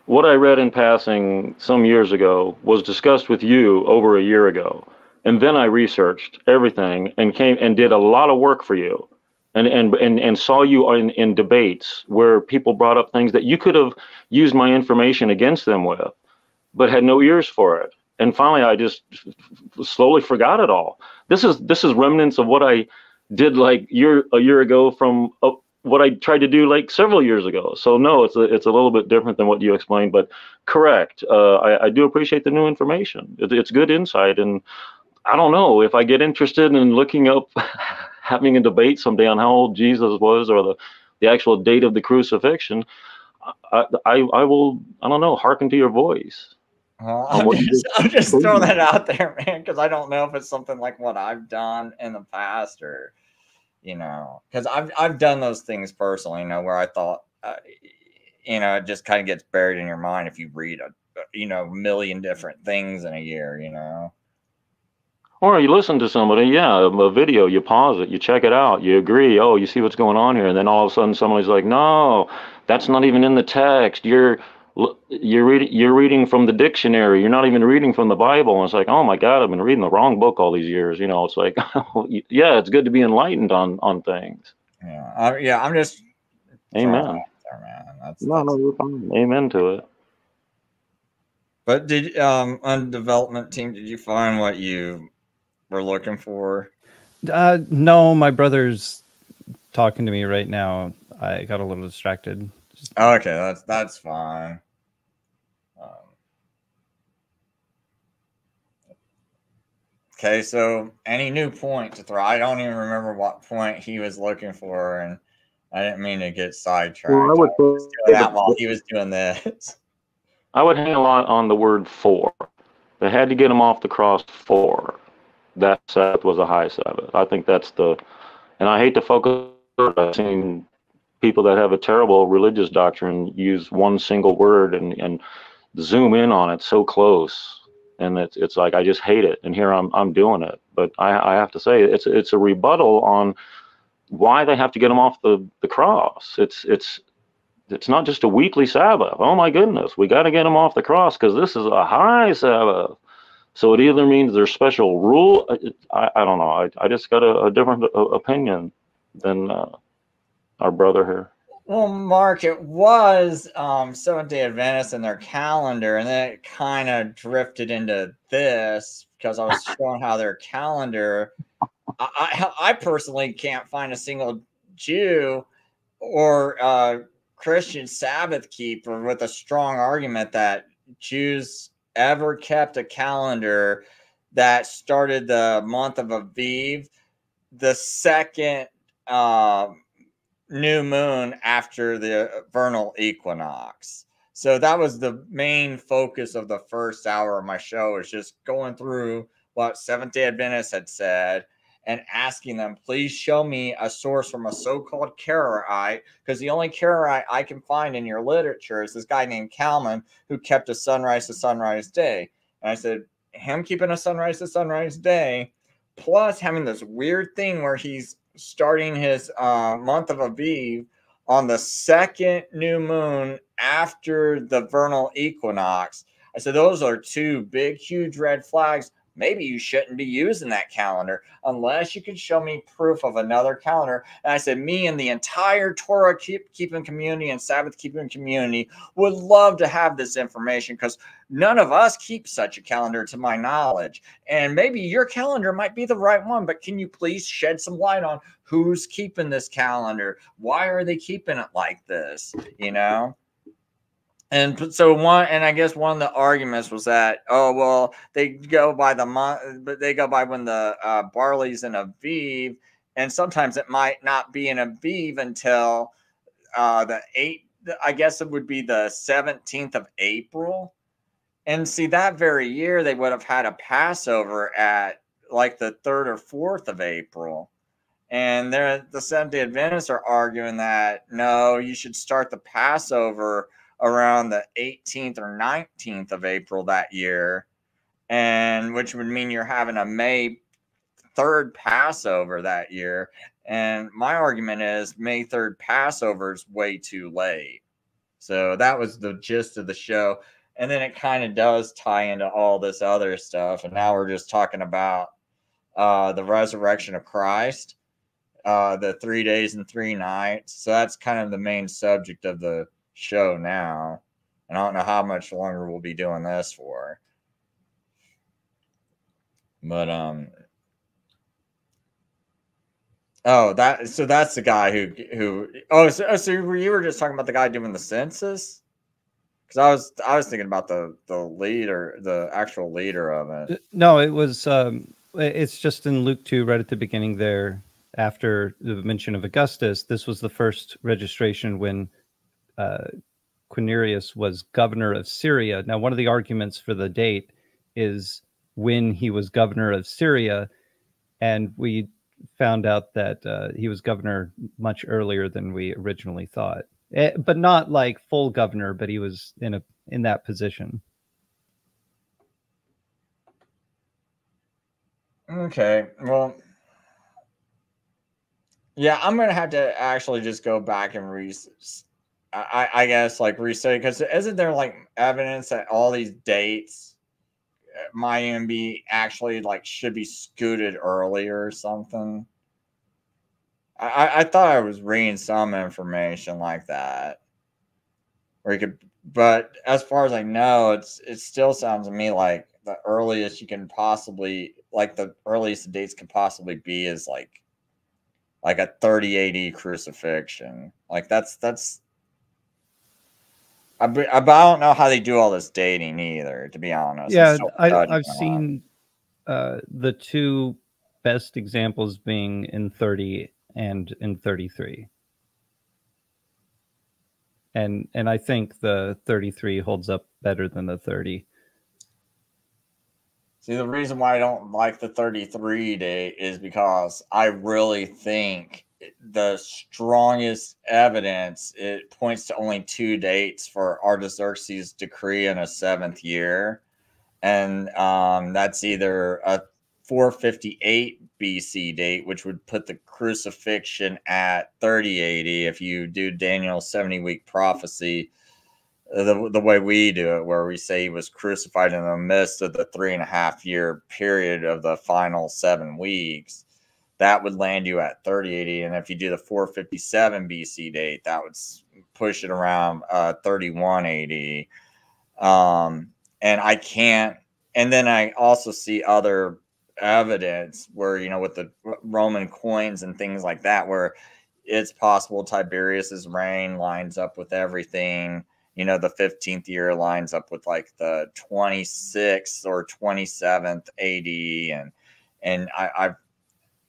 What I read in passing some years ago was discussed with you over a year ago. And then I researched everything and came and did a lot of work for you and saw you in debates where people brought up things that you could have used my information against them with, but had no ears for it. And finally, I just slowly forgot it all. This is remnants of what I did like a year ago from what I tried to do like several years ago. So no, it's a little bit different than what you explained, but correct. I do appreciate the new information. It's good insight. And I don't know if I get interested in looking up, having a debate someday on how old Jesus was, or the actual date of the crucifixion. I will, I don't know, hearken to your voice. Well, I'm just throwing that out there, man, because I don't know if it's something like what I've done in the past, or because I've done those things personally, where I thought, it just kind of gets buried in your mind if you read a million different things in a year, Or you listen to somebody, yeah, a video, you pause it, you check it out, you agree, oh, you see what's going on here, and then all of a sudden somebody's like, no, that's not even in the text. You're reading from the dictionary. You're not even reading from the Bible. And it's like, oh my God, I've been reading the wrong book all these years. You know, it's like, yeah, it's good to be enlightened on things. Yeah, I'm just Amen. there, man. No, you're fine. Amen to it. But did on development team, did you find what you were looking for? No, my brother's talking to me right now. I got a little distracted. Okay, that's fine. Okay, so any new point to throw? I don't even remember what point he was looking for, and I didn't mean to get sidetracked. Well, I would I was doing that while he was doing this. I would hang a lot on the word for. They had to get him off the cross for. That Sabbath was a high Sabbath. I think that's and I hate to focus. I've seen people that have a terrible religious doctrine use one single word and zoom in on it so close, and it's like I just hate it. And here I'm doing it, but I have to say it's a rebuttal on why they have to get them off the cross. It's not just a weekly Sabbath. Oh my goodness, we got to get them off the cross because this is a high Sabbath. So it either means there's special rule. I don't know. I just got a different opinion than our brother here. Well, Mark, it was Seventh-day Adventist in their calendar, and then it kind of drifted into this because I was showing how their calendar. I personally can't find a single Jew or Christian Sabbath keeper with a strong argument that Jews ever kept a calendar that started the month of Aviv, the second new moon after the vernal equinox. So that was the main focus of the first hour of my show, is just going through what Seventh-day Adventists had said and asking them, please show me a source from a so-called Karaite, because the only Karaite I can find in your literature is this guy named Calman who kept a sunrise to sunrise day. And I said, him keeping a sunrise to sunrise day, plus having this weird thing where he's starting his month of Aviv on the second new moon after the vernal equinox. I said, those are two big, huge red flags. Maybe you shouldn't be using that calendar unless you can show me proof of another calendar. And I said, me and the entire Torah keeping community and Sabbath keeping community would love to have this information, because none of us keep such a calendar to my knowledge. And maybe your calendar might be the right one, but can you please shed some light on who's keeping this calendar? Why are they keeping it like this? You know? And so I guess one of the arguments was that, oh, well, they go by the month, but they go by when the barley's in Aviv, and sometimes it might not be in Aviv until the 8th, I guess it would be the 17th of April. And see, that very year, they would have had a Passover at like the 3rd or 4th of April. And the Seventh-day Adventists are arguing that, no, you should start the Passover around the 18th or 19th of April that year, and which would mean you're having a May 3rd Passover that year. And my argument is May 3rd Passover is way too late. So that was the gist of the show. And then it kind of does tie into all this other stuff. And now we're just talking about the resurrection of Christ, the 3 days and 3 nights. So that's kind of the main subject of the show now, and I don't know how much longer we'll be doing this for, but that's the guy so you were just talking about the guy doing the census, because I was thinking about the leader, the actual leader of it. No, it was it's just in Luke 2 right at the beginning there, after the mention of Augustus. This was the first registration when Quirinius was governor of Syria. Now, one of the arguments for the date is when he was governor of Syria, and we found out that he was governor much earlier than we originally thought, but not like full governor, but he was in that position. Okay, well, yeah, I'm gonna have to actually just go back and I guess like restudy, because isn't there like evidence that all these dates might even be actually like should be scooted earlier or something? I thought I was reading some information like that where you could, but as far as I know, it still sounds to me like the earliest you can possibly, like the earliest dates could possibly be is like a 30 AD crucifixion. Like that's but I don't know how they do all this dating either, to be honest. I'm Yeah, still studying I've on. seen the two best examples being in 30 and in 33. And I think the 33 holds up better than the 30. See, the reason why I don't like the 33 date is because I really think the strongest evidence, it points to only two dates for Artaxerxes' decree in a seventh year. And that's either a 458 BC date, which would put the crucifixion at 30 AD if you do Daniel's 70-week prophecy the way we do it, where we say he was crucified in the midst of the 3.5 year period of the final 7 weeks. That would land you at 30 AD. And if you do the 457 BC date, that would push it around 31 AD. And I can't, and then I also see other evidence where, you know, with the Roman coins and things like that, where it's possible Tiberius's reign lines up with everything. You know, the 15th year lines up with like the 26th or 27th AD, and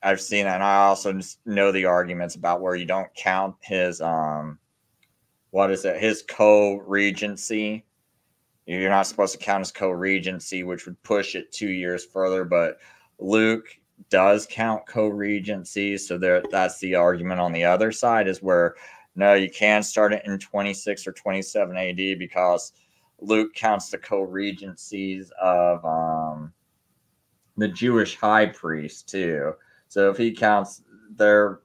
I've seen that, and I also know the arguments about where you don't count his what is it, his co-regency. You're not supposed to count his co-regency, which would push it 2 years further, but Luke does count co-regency. So that's the argument on the other side, is where no, you can start it in 26 or 27 AD because Luke counts the co-regencies of the Jewish high priest too. So if he counts their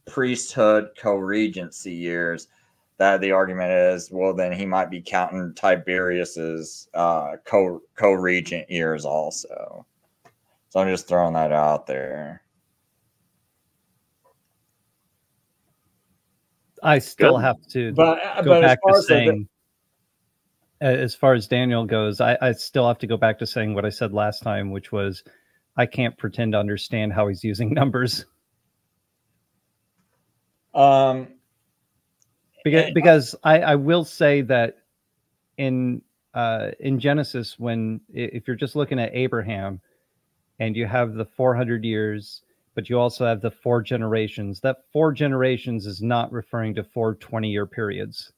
priesthood co-regency years, that the argument is, well, then he might be counting Tiberius's co-regent years also. So I'm just throwing that out there. I still have to go back to saying, as far as Daniel goes, I still have to go back to saying what I said last time, which was I can't pretend to understand how he's using numbers. Because I will say that in Genesis, if you're just looking at Abraham and you have the 400 years, but you also have the 4 generations, that 4 generations is not referring to 4 20-year periods.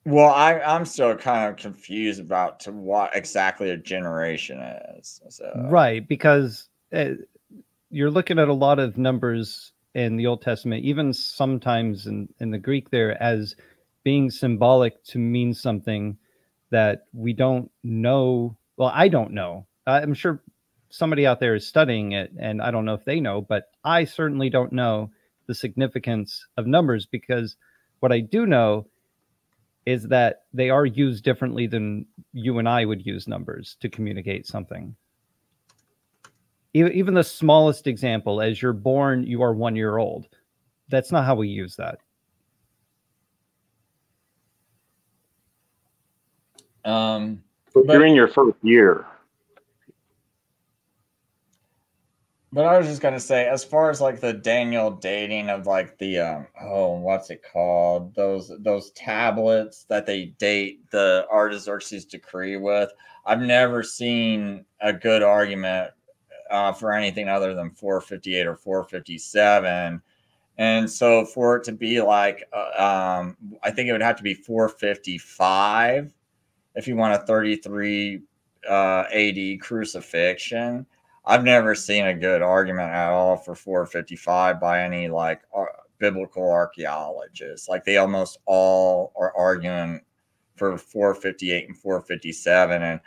Well, I'm still kind of confused about what exactly a generation is. So. Right, because you're looking at a lot of numbers in the Old Testament, even sometimes in the Greek there, as being symbolic to mean something that we don't know. Well, I don't know. I'm sure somebody out there is studying it, and I don't know if they know, but I certainly don't know the significance of numbers, because what I do know is that they are used differently than you and I would use numbers to communicate something. Even the smallest example, as you're born, you are 1 year old. That's not how we use that. But you're in your first year. But I was just gonna say, as far as like the Daniel dating of like the what's it called? Those tablets that they date the Artaxerxes decree with, I've never seen a good argument for anything other than 458 or 457. And so for it to be like, I think it would have to be 455 if you want a 33 AD crucifixion. I've never seen a good argument at all for 455 by any like biblical archaeologists. Like they almost all are arguing for 458 and 457. And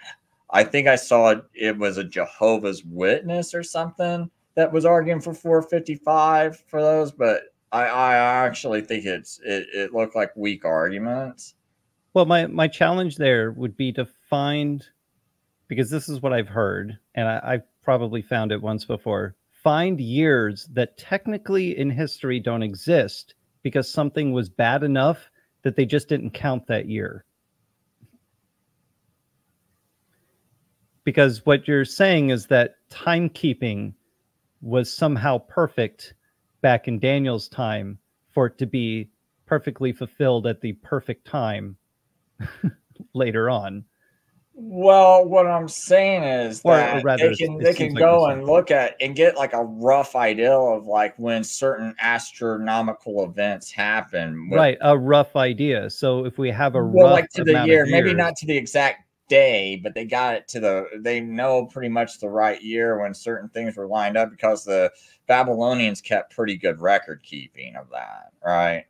I think I saw it was a Jehovah's Witness or something that was arguing for 455 for those, but I actually think it looked like weak arguments. Well, my challenge there would be to find, because this is what I've heard, and I've probably found it once before, find years that technically in history don't exist because something was bad enough that they just didn't count that year. Because what you're saying is that timekeeping was somehow perfect back in Daniel's time for it to be perfectly fulfilled at the perfect time later on. Well, what I'm saying is that or rather, they can go and look at and get like a rough idea of like when certain astronomical events happen. Right, a rough idea. So if we have a well, rough like to the amount year, of maybe years, not to the exact day, but they got it to they know pretty much the right year when certain things were lined up, because the Babylonians kept pretty good record keeping of that, right?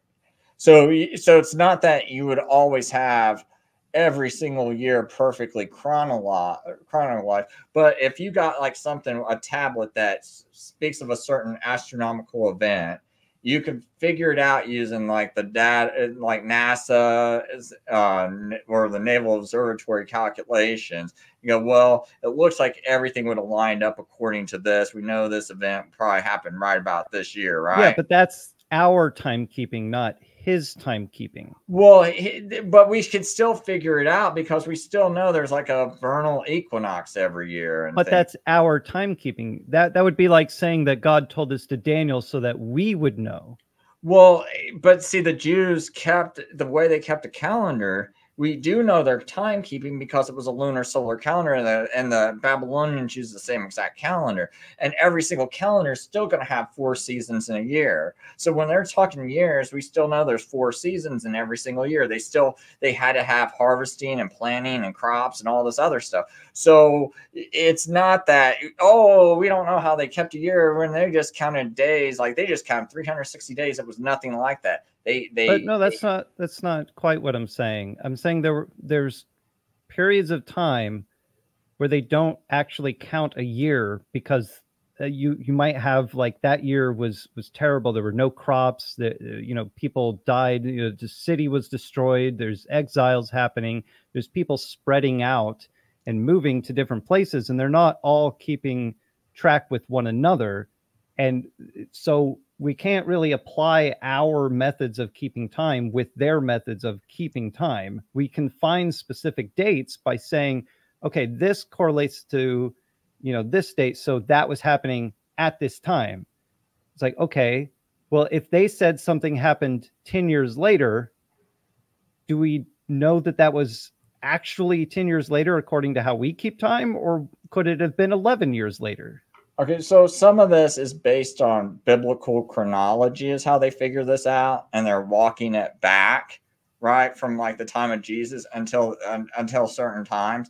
So it's not that you would always have every single year perfectly chronologized, but if you got like something, a tablet that speaks of a certain astronomical event, you can figure it out using like the data, like NASA or the Naval Observatory calculations. You go, well, it looks like everything would have lined up according to this. We know this event probably happened right about this year, right? Yeah, but that's our timekeeping, not his timekeeping. Well, but we could still figure it out because we still know there's like a vernal equinox every year. And but that's our timekeeping. That would be like saying that God told us to Daniel so that we would know. Well, but see, the Jews kept the way they kept a calendar. We do know their timekeeping because it was a lunar solar calendar, and the Babylonians used the same exact calendar. And every single calendar is still going to have 4 seasons in a year. So when they're talking years, we still know there's 4 seasons in every single year. They had to have harvesting and planting and crops and all this other stuff. So it's not that, oh, we don't know how they kept a year when they just counted days. Like they just counted 360 days. It was nothing like that. But no, that's not quite what I'm saying. I'm saying there's periods of time where they don't actually count a year because you might have like that year was terrible. There were no crops. That people died. The city was destroyed. There's exiles happening. There's people spreading out and moving to different places, and they're not all keeping track with one another. And so we can't really apply our methods of keeping time with their methods of keeping time. We can find specific dates by saying, okay, this correlates to, this date. So that was happening at this time. It's like, okay, well, if they said something happened 10 years later, do we know that that was actually 10 years later, according to how we keep time? Or could it have been 11 years later? Okay, so some of this is based on biblical chronology is how they figure this out, and they're walking it back, right, from like the time of Jesus until certain times.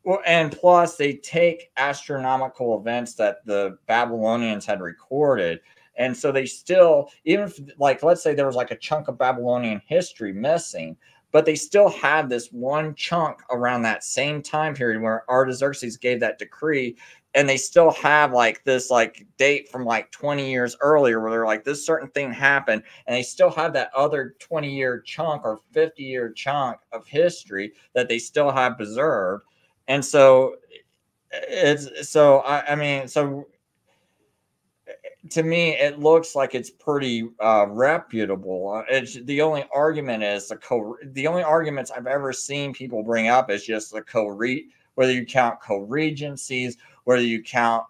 Well, and plus they take astronomical events that the Babylonians had recorded, and so they still, even if, like, let's say there was like a chunk of Babylonian history missing, but they still have this one chunk around that same time period where Artaxerxes gave that decree. And they still have like this like date from like 20 years earlier where they're like, this certain thing happened. And they still have that other 20-year chunk or 50-year chunk of history that they still have preserved. And so so to me, it looks like it's pretty reputable. It's the only argument is the only arguments I've ever seen people bring up is just whether you count co-regencies, whether you count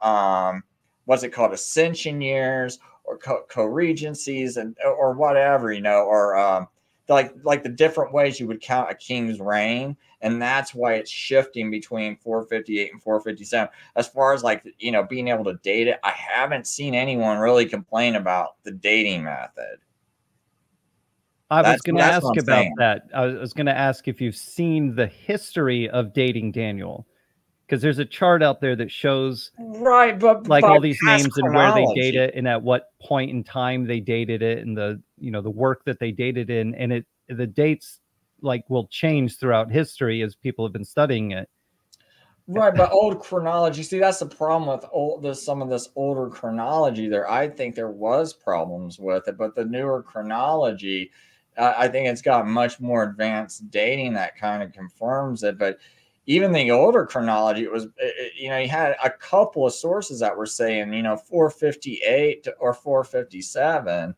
what's it called, ascension years or co-regencies or whatever, or like the different ways you would count a king's reign. And that's why it's shifting between 458 and 457. As far as like, being able to date it, I haven't seen anyone really complain about the dating method. I was going to ask about that. I was going to ask if you've seen the history of dating Daniel, because there's a chart out there that shows but like all these names and where they date it and at what point in time they dated it and the work that they dated in, and the dates like will change throughout history as people have been studying it. Right, but old chronology. See, that's the problem with some of this older chronology. There, I think there was problems with it, but the newer chronology, I think it's got much more advanced dating that kind of confirms it. But even the older chronology, it was, you had a couple of sources that were saying, 458 or 457.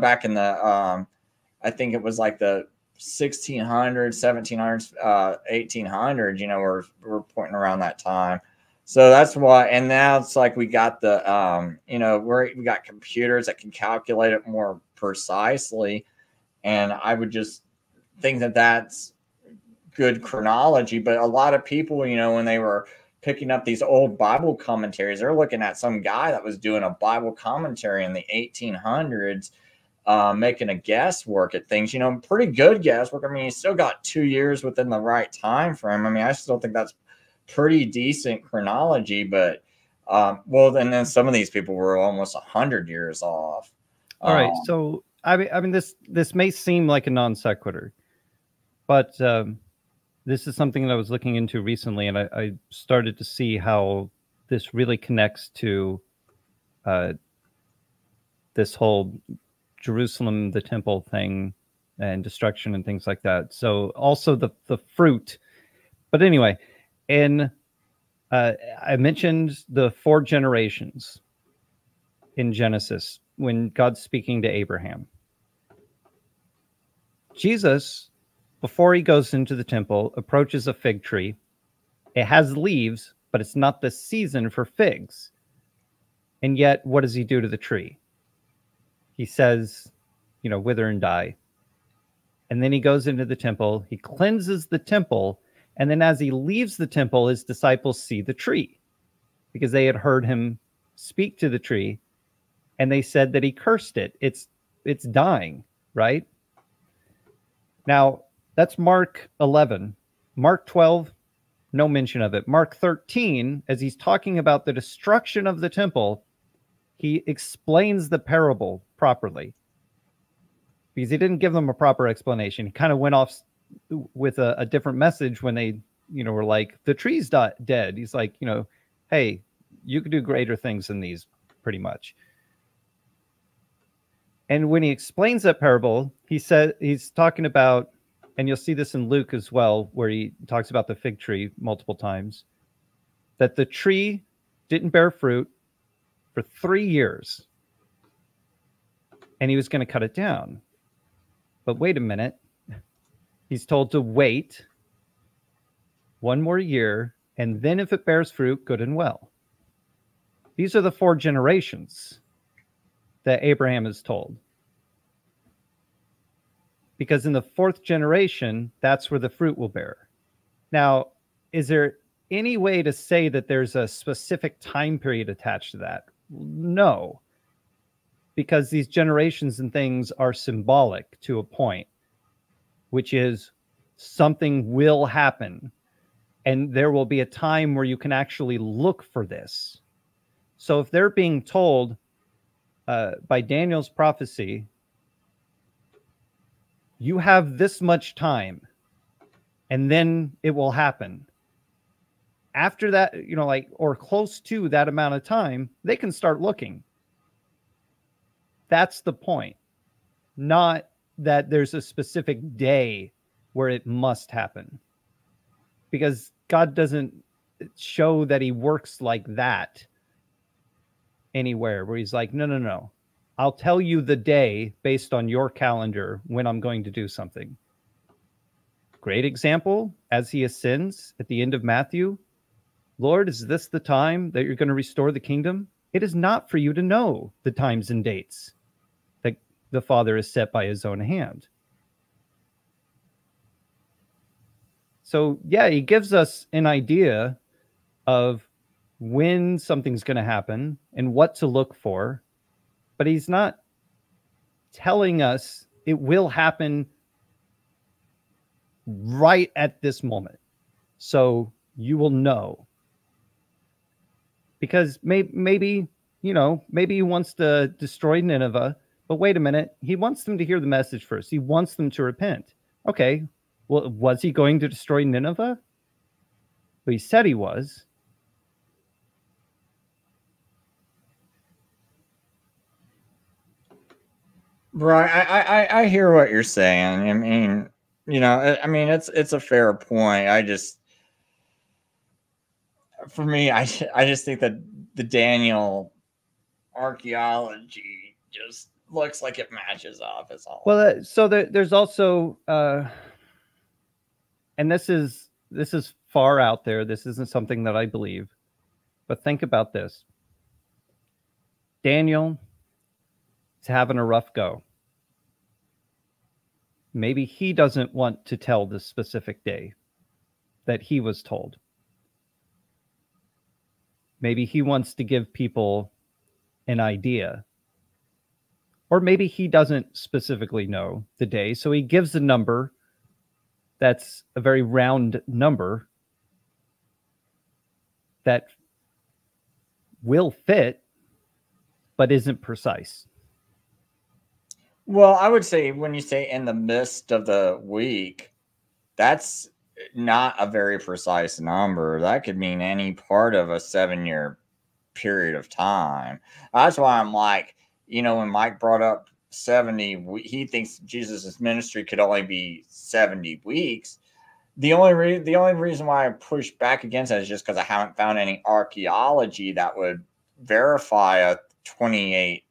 Back in the, I think it was like the 1600s, 1700s, 1800s, we're pointing around that time. So that's why, and now it's like we got the, we got computers that can calculate it more precisely. And I would just think that that's good chronology. But a lot of people, when they were picking up these old Bible commentaries, they're looking at some guy that was doing a Bible commentary in the 1800s, making a guesswork at things, pretty good guesswork. I mean, you still got 2 years within the right time frame. I mean, I still think that's pretty decent chronology, but well, and then some of these people were almost 100 years off. All right, so I mean, this may seem like a non sequitur, but this is something that I was looking into recently, and I started to see how this really connects to this whole Jerusalem, the temple thing, and destruction and things like that. So also the fruit. But anyway, I mentioned the 4 generations in Genesis when God's speaking to Abraham. Jesus, before he goes into the temple, approaches a fig tree. It has leaves, but it's not the season for figs. And yet, what does he do to the tree? He says, wither and die. And then he goes into the temple. He cleanses the temple. And then as he leaves the temple, his disciples see the tree because they had heard him speak to the tree. And they said that he cursed it. It's dying, right? Now, that's Mark 11. Mark 12, no mention of it. Mark 13, as he's talking about the destruction of the temple, he explains the parable properly because he didn't give them a proper explanation. He kind of went off with a different message when they, were like, the tree's dead. He's like, hey, you could do greater things than these, pretty much. And when he explains that parable, he said, he's talking about, and you'll see this in Luke as well, where he talks about the fig tree multiple times, that the tree didn't bear fruit for 3 years. And he was going to cut it down. But wait a minute. He's told to wait 1 more year, and then if it bears fruit, good and well. These are the 4 generations that Abraham is told. Because in the 4th generation, that's where the fruit will bear. Now, is there any way to say that there's a specific time period attached to that? No. Because these generations and things are symbolic to a point, which is something will happen. And there will be a time where you can actually look for this. So if they're being told by Daniel's prophecy, you have this much time, and then it will happen. After that, or close to that amount of time, they can start looking. That's the point. Not that there's a specific day where it must happen. Because God doesn't show that he works like that anywhere, where he's like, no. I'll tell you the day based on your calendar when I'm going to do something. Great example, as he ascends at the end of Matthew. Lord, is this the time that you're going to restore the kingdom? It is not for you to know the times and dates that the Father has set by his own hand. So, yeah, he gives us an idea of when something's going to happen and what to look for, but he's not telling us it will happen right at this moment. So you will know. Because maybe he wants to destroy Nineveh, but wait a minute, he wants them to hear the message first. He wants them to repent. Okay, well, was he going to destroy Nineveh? Well, he said he was. Right. I hear what you're saying. I mean, you know, I mean, it's a fair point. For me, I just think that the Daniel archaeology just looks like it matches up. It's all. Well, so there's also, and this is far out there. This isn't something that I believe, but think about this. Daniel is having a rough go. Maybe he doesn't want to tell the specific day that he was told. Maybe he wants to give people an idea. Or maybe he doesn't specifically know the day, so he gives a number that's a very round number that will fit, but isn't precise. Well, I would say when you say in the midst of the week, that's not a very precise number. That could mean any part of a 7-year period of time. That's why I'm like, you know, when Mike brought up 70, he thinks Jesus's ministry could only be 70 weeks. The only reason why I push back against that is just because I haven't found any archaeology that would verify a 28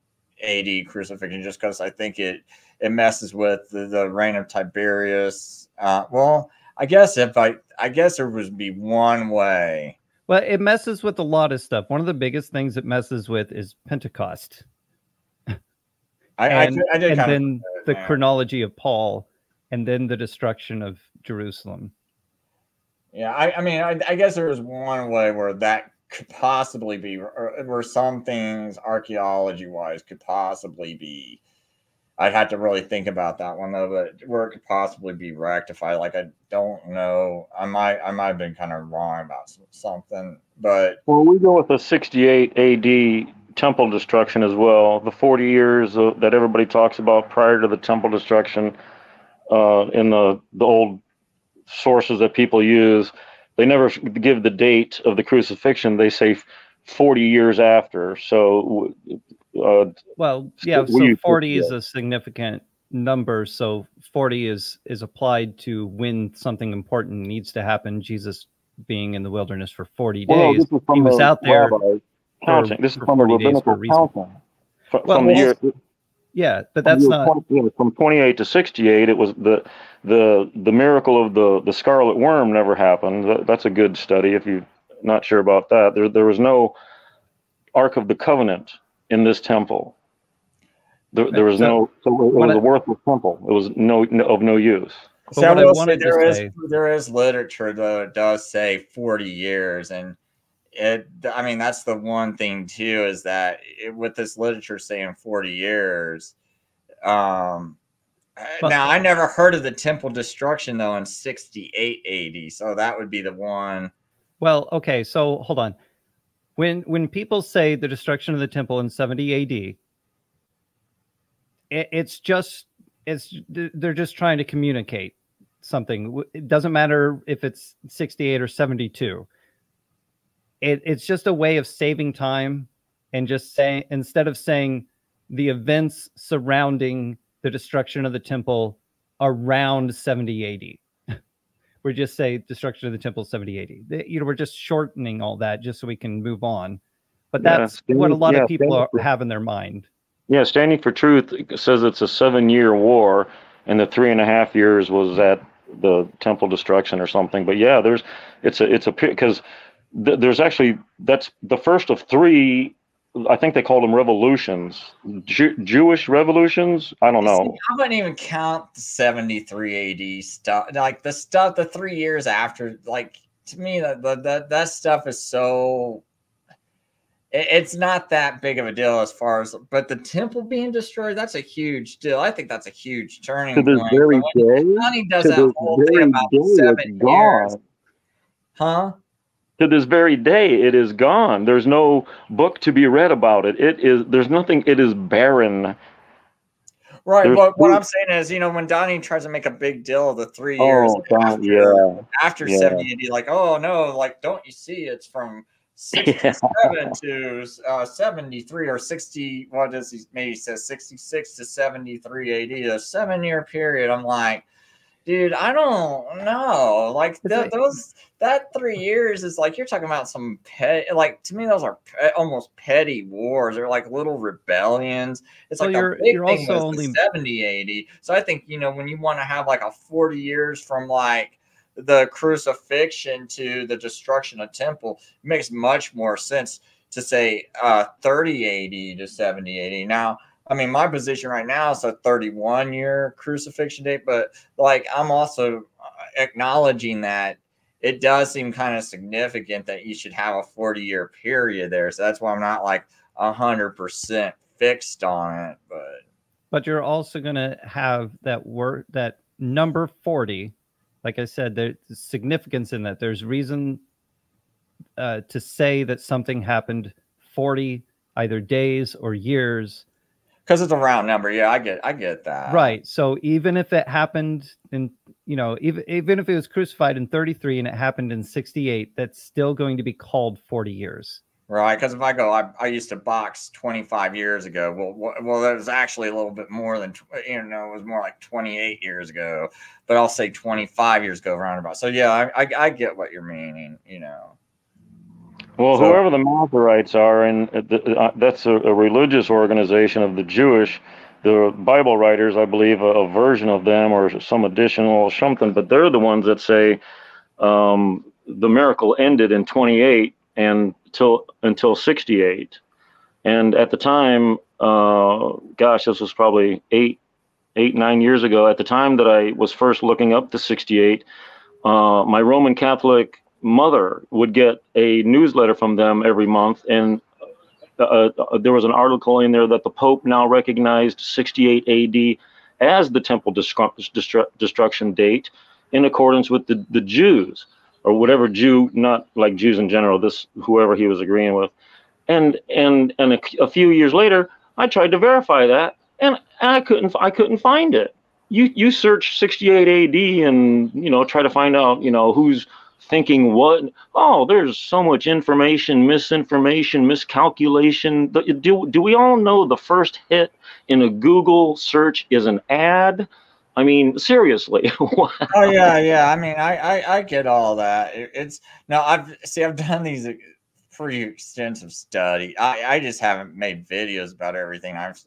AD crucifixion, just because I think it messes with the reign of Tiberius. Well, I guess there would be one way. Well, it messes with a lot of stuff. One of the biggest things it messes with is Pentecost. And then the chronology of Paul, and then the destruction of Jerusalem. Yeah, I mean, I guess there was one way where that could possibly be, or where some things archaeology-wise could possibly be. I'd have to really think about that one though, but where it could possibly be rectified, like I don't know. I might have been kind of wrong about something, but well, we go with the 68 AD temple destruction as well. The 40 years that everybody talks about prior to the temple destruction, in the old sources that people use, they never give the date of the crucifixion. They say 40 years after. So, well, yeah. So 40 is a significant number. So 40 is applied to when something important needs to happen. Jesus being in the wilderness for 40 days, he was out there. Counting. This is from the rabbinical counting. From the year. Yeah, but that's not from 28 to 68. It was the miracle of the scarlet worm never happened. That's a good study if you're not sure about that. There was no Ark of the Covenant in this temple. There was no. So it was a worthless temple. It was of no use. So there is literature though. It does say 40 years, and I mean, that's the one thing too, is that with this literature saying 40 years. Now, I never heard of the temple destruction though in 68 AD, so that would be the one. Well, okay, so hold on. When people say the destruction of the temple in 70 AD, they're just trying to communicate something. It doesn't matter if it's 68 or 72. It's just a way of saving time and just saying, instead of saying the events surrounding the destruction of the temple around 70 AD, we just say destruction of the temple 70 AD. We're just shortening all that just so we can move on. But that's what a lot of people have in their mind. Yeah, Standing for Truth says it's a 7-year war, and the 3.5 years was at the temple destruction or something. But yeah, because there's actually, that's the first of 3, I think they called them revolutions, Jewish revolutions. I don't know. I wouldn't even count the 73 AD stuff. Like the 3 years after, like to me, that stuff is so, it's not that big of a deal as far as, but the temple being destroyed, that's a huge deal. I think that's a huge turning point. To this very day, Johnny does that whole thing about 7 years. Huh? To this very day, it is gone. There's no book to be read about it. There's nothing. It is barren. Right, There's but what two. I'm saying is, when Donnie tries to make a big deal of the 3 years Oh God, yeah, after yeah, 70 AD, like, oh no, like, don't you see it's from 67 to 73 or 60, what does he, maybe says 66 to 73 AD, a 7-year period. I'm like, dude, I don't know. Like that 3 years is like, you're talking about some like, to me, those are almost petty wars. They're like little rebellions. It's Well, like the big you're thing also was only the 70 80. So I think, when you want to have like a 40 years from like the crucifixion to the destruction of temple, it makes much more sense to say 30 80 to 70 80. Now, I mean, my position right now is a 31-year crucifixion date, but like, I'm also acknowledging that it does seem kind of significant that you should have a 40-year period there. So that's why I'm not like 100% fixed on it. but you're also going to have that word, that number 40. Like I said, there's significance in that. There's reason to say that something happened 40 either days or years, because it's a round number. Yeah, I get that. right? So even if it happened in, even if it was crucified in 33 and it happened in 68, that's still going to be called 40 years. Right, because if I go, I used to box 25 years ago. Well, that was actually a little bit more than, it was more like 28 years ago. But I'll say 25 years ago, roundabout. So yeah, I get what you're meaning. Well, So, whoever the Masoretes are, and that's a religious organization of the Jewish, the Bible writers, I believe, a version of them or some additional something, but they're the ones that say the miracle ended in 28 and until 68. And at the time, gosh, this was probably 9 years ago. At the time that I was first looking up the 68, my Roman Catholic mother would get a newsletter from them every month, and there was an article in there that the Pope now recognized 68 AD as the temple destruction date in accordance with the Jews, or whatever Jew, not like Jews in general, this whoever he was agreeing with. And a few years later, I tried to verify that, and I couldn't find it. You search 68 AD and try to find out who's thinking what. Oh, there's so much information, misinformation, miscalculation. Do we all know the first hit in a Google search is an ad? I mean, seriously. oh yeah. I mean, I get all that. It's now I've done these pretty extensive study. I just haven't made videos about everything I've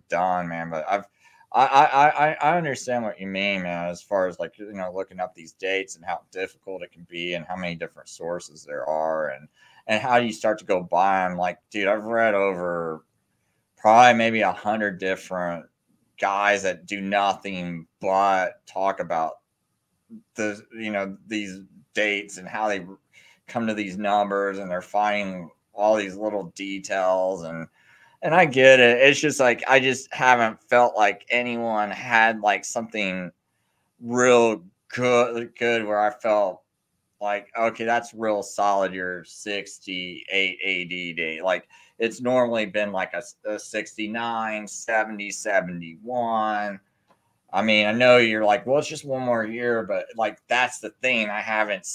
done, man. But I understand what you mean, man, as far as like, looking up these dates and how difficult it can be and how many different sources there are and how you start to go by them. Like, dude, I've read over probably maybe 100 different guys that do nothing but talk about these dates and how they come to these numbers, and they're finding all these little details, and I get it. It's just like, I just haven't felt like anyone had like something real good where I felt like, okay, that's real solid, your 68 AD date. Like, it's normally been like a 69, 70, 71. I mean, I know you're like, well, it's just one more year, but like, that's the thing. I haven't,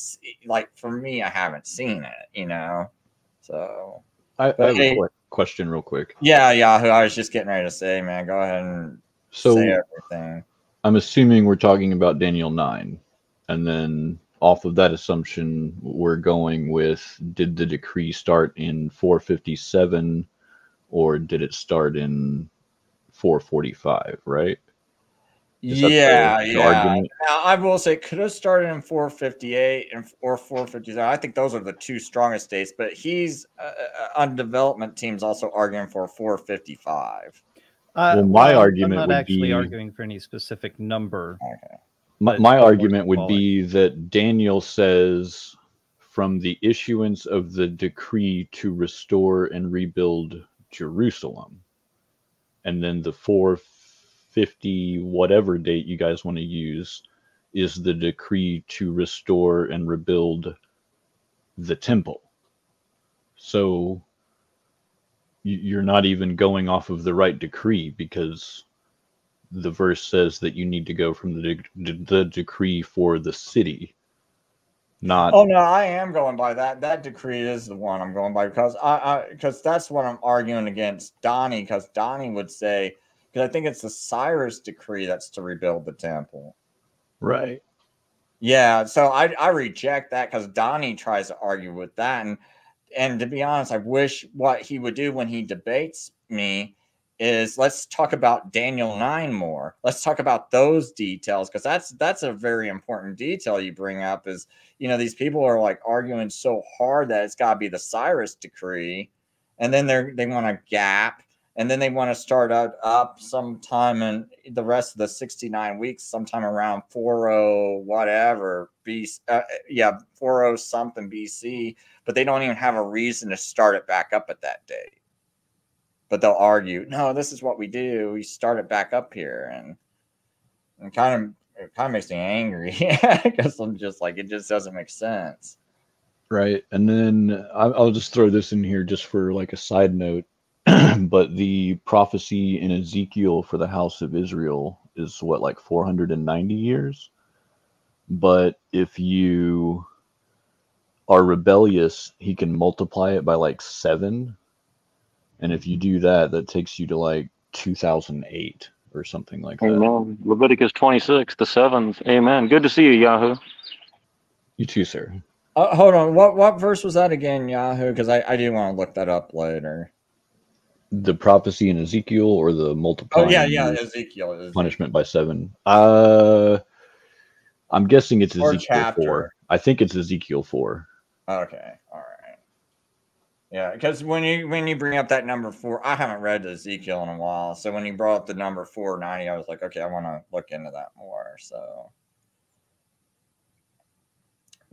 for me, I haven't seen it, so. I have a question real quick. Yeah, Yahoo. I was just getting ready to say, man, go ahead and say everything. I'm assuming we're talking about Daniel 9. And then off of that assumption, we're going with, did the decree start in 457 or did it start in 445, right? Yeah. Argument? Now, I will say, could have started in 458 or 457. I think those are the two strongest dates, but he's on development teams also arguing for 455. Well, my argument I'm not would actually be arguing for any specific number. Okay. My argument would be that Daniel says, from the issuance of the decree to restore and rebuild Jerusalem, and then the 450 whatever date you guys want to use is the decree to restore and rebuild the temple. So you're not even going off of the right decree, because the verse says that you need to go from the decree for the city, not. Oh no, I am going by that. That decree is the one I'm going by because because that's what I'm arguing against Donnie. Because Donnie would say, because I think it's the Cyrus decree that's to rebuild the temple. Right. Yeah, so I reject that because Donnie tries to argue with that, and to be honest, I wish what he would do when he debates me is let's talk about Daniel 9 more. Let's talk about those details because that's a very important detail you bring up. Is these people are like arguing so hard that it's got to be the Cyrus decree, and then they want a gap. And then they want to start up sometime in the rest of the 69 weeks, sometime around 40 whatever BC, 40 something BC. But they don't even have a reason to start it back up at that date. But they'll argue, no, this is what we do. We start it back up here, and it kind of makes me angry because I'm just like, it just doesn't make sense. Right, and then I'll just throw this in here just for like a side note. But the prophecy in Ezekiel for the house of Israel is what, like 490 years? But if you are rebellious, he can multiply it by like 7. And if you do that, that takes you to like 2008 or something like that. Amen. Leviticus 26, the 7th. Amen. Good to see you, Yahoo. You too, sir. Hold on. What verse was that again, Yahoo? Because I do want to look that up later. The prophecy in Ezekiel or the multiplying? Oh yeah, Ezekiel. Punishment by 7. I'm guessing it's Or Ezekiel chapter. 4. I think it's Ezekiel 4. Okay, all right. Yeah, because when you bring up that number 4, I haven't read Ezekiel in a while. So when you brought up the number 490, I was like, okay, I want to look into that more. So.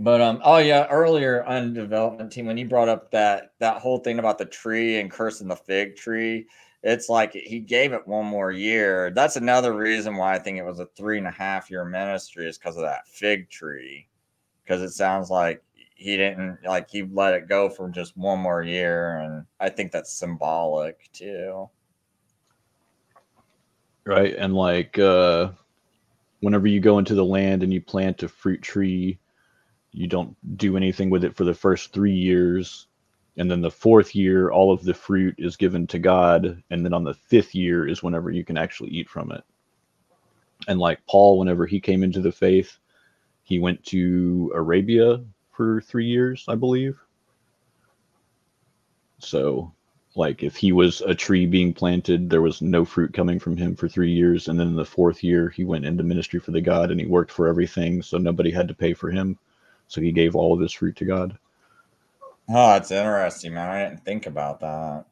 But oh yeah, earlier on development team when you brought up that whole thing about the tree and cursing the fig tree, it's like he gave it one more year. That's another reason why I think it was a 3.5-year ministry is because of that fig tree. Because it sounds like he didn't he let it go for just one more year, and I think that's symbolic too. Right, and like whenever you go into the land and you plant a fruit tree, you don't do anything with it for the first 3 years. And then the 4th year, all of the fruit is given to God. And then on the 5th year is whenever you can actually eat from it. And like Paul, whenever he came into the faith, he went to Arabia for 3 years, I believe. So like if he was a tree being planted, there was no fruit coming from him for 3 years. And then in the 4th year, he went into ministry for the God and he worked for everything. So nobody had to pay for him. So he gave all of his fruit to God. Oh, that's interesting, man. I didn't think about that.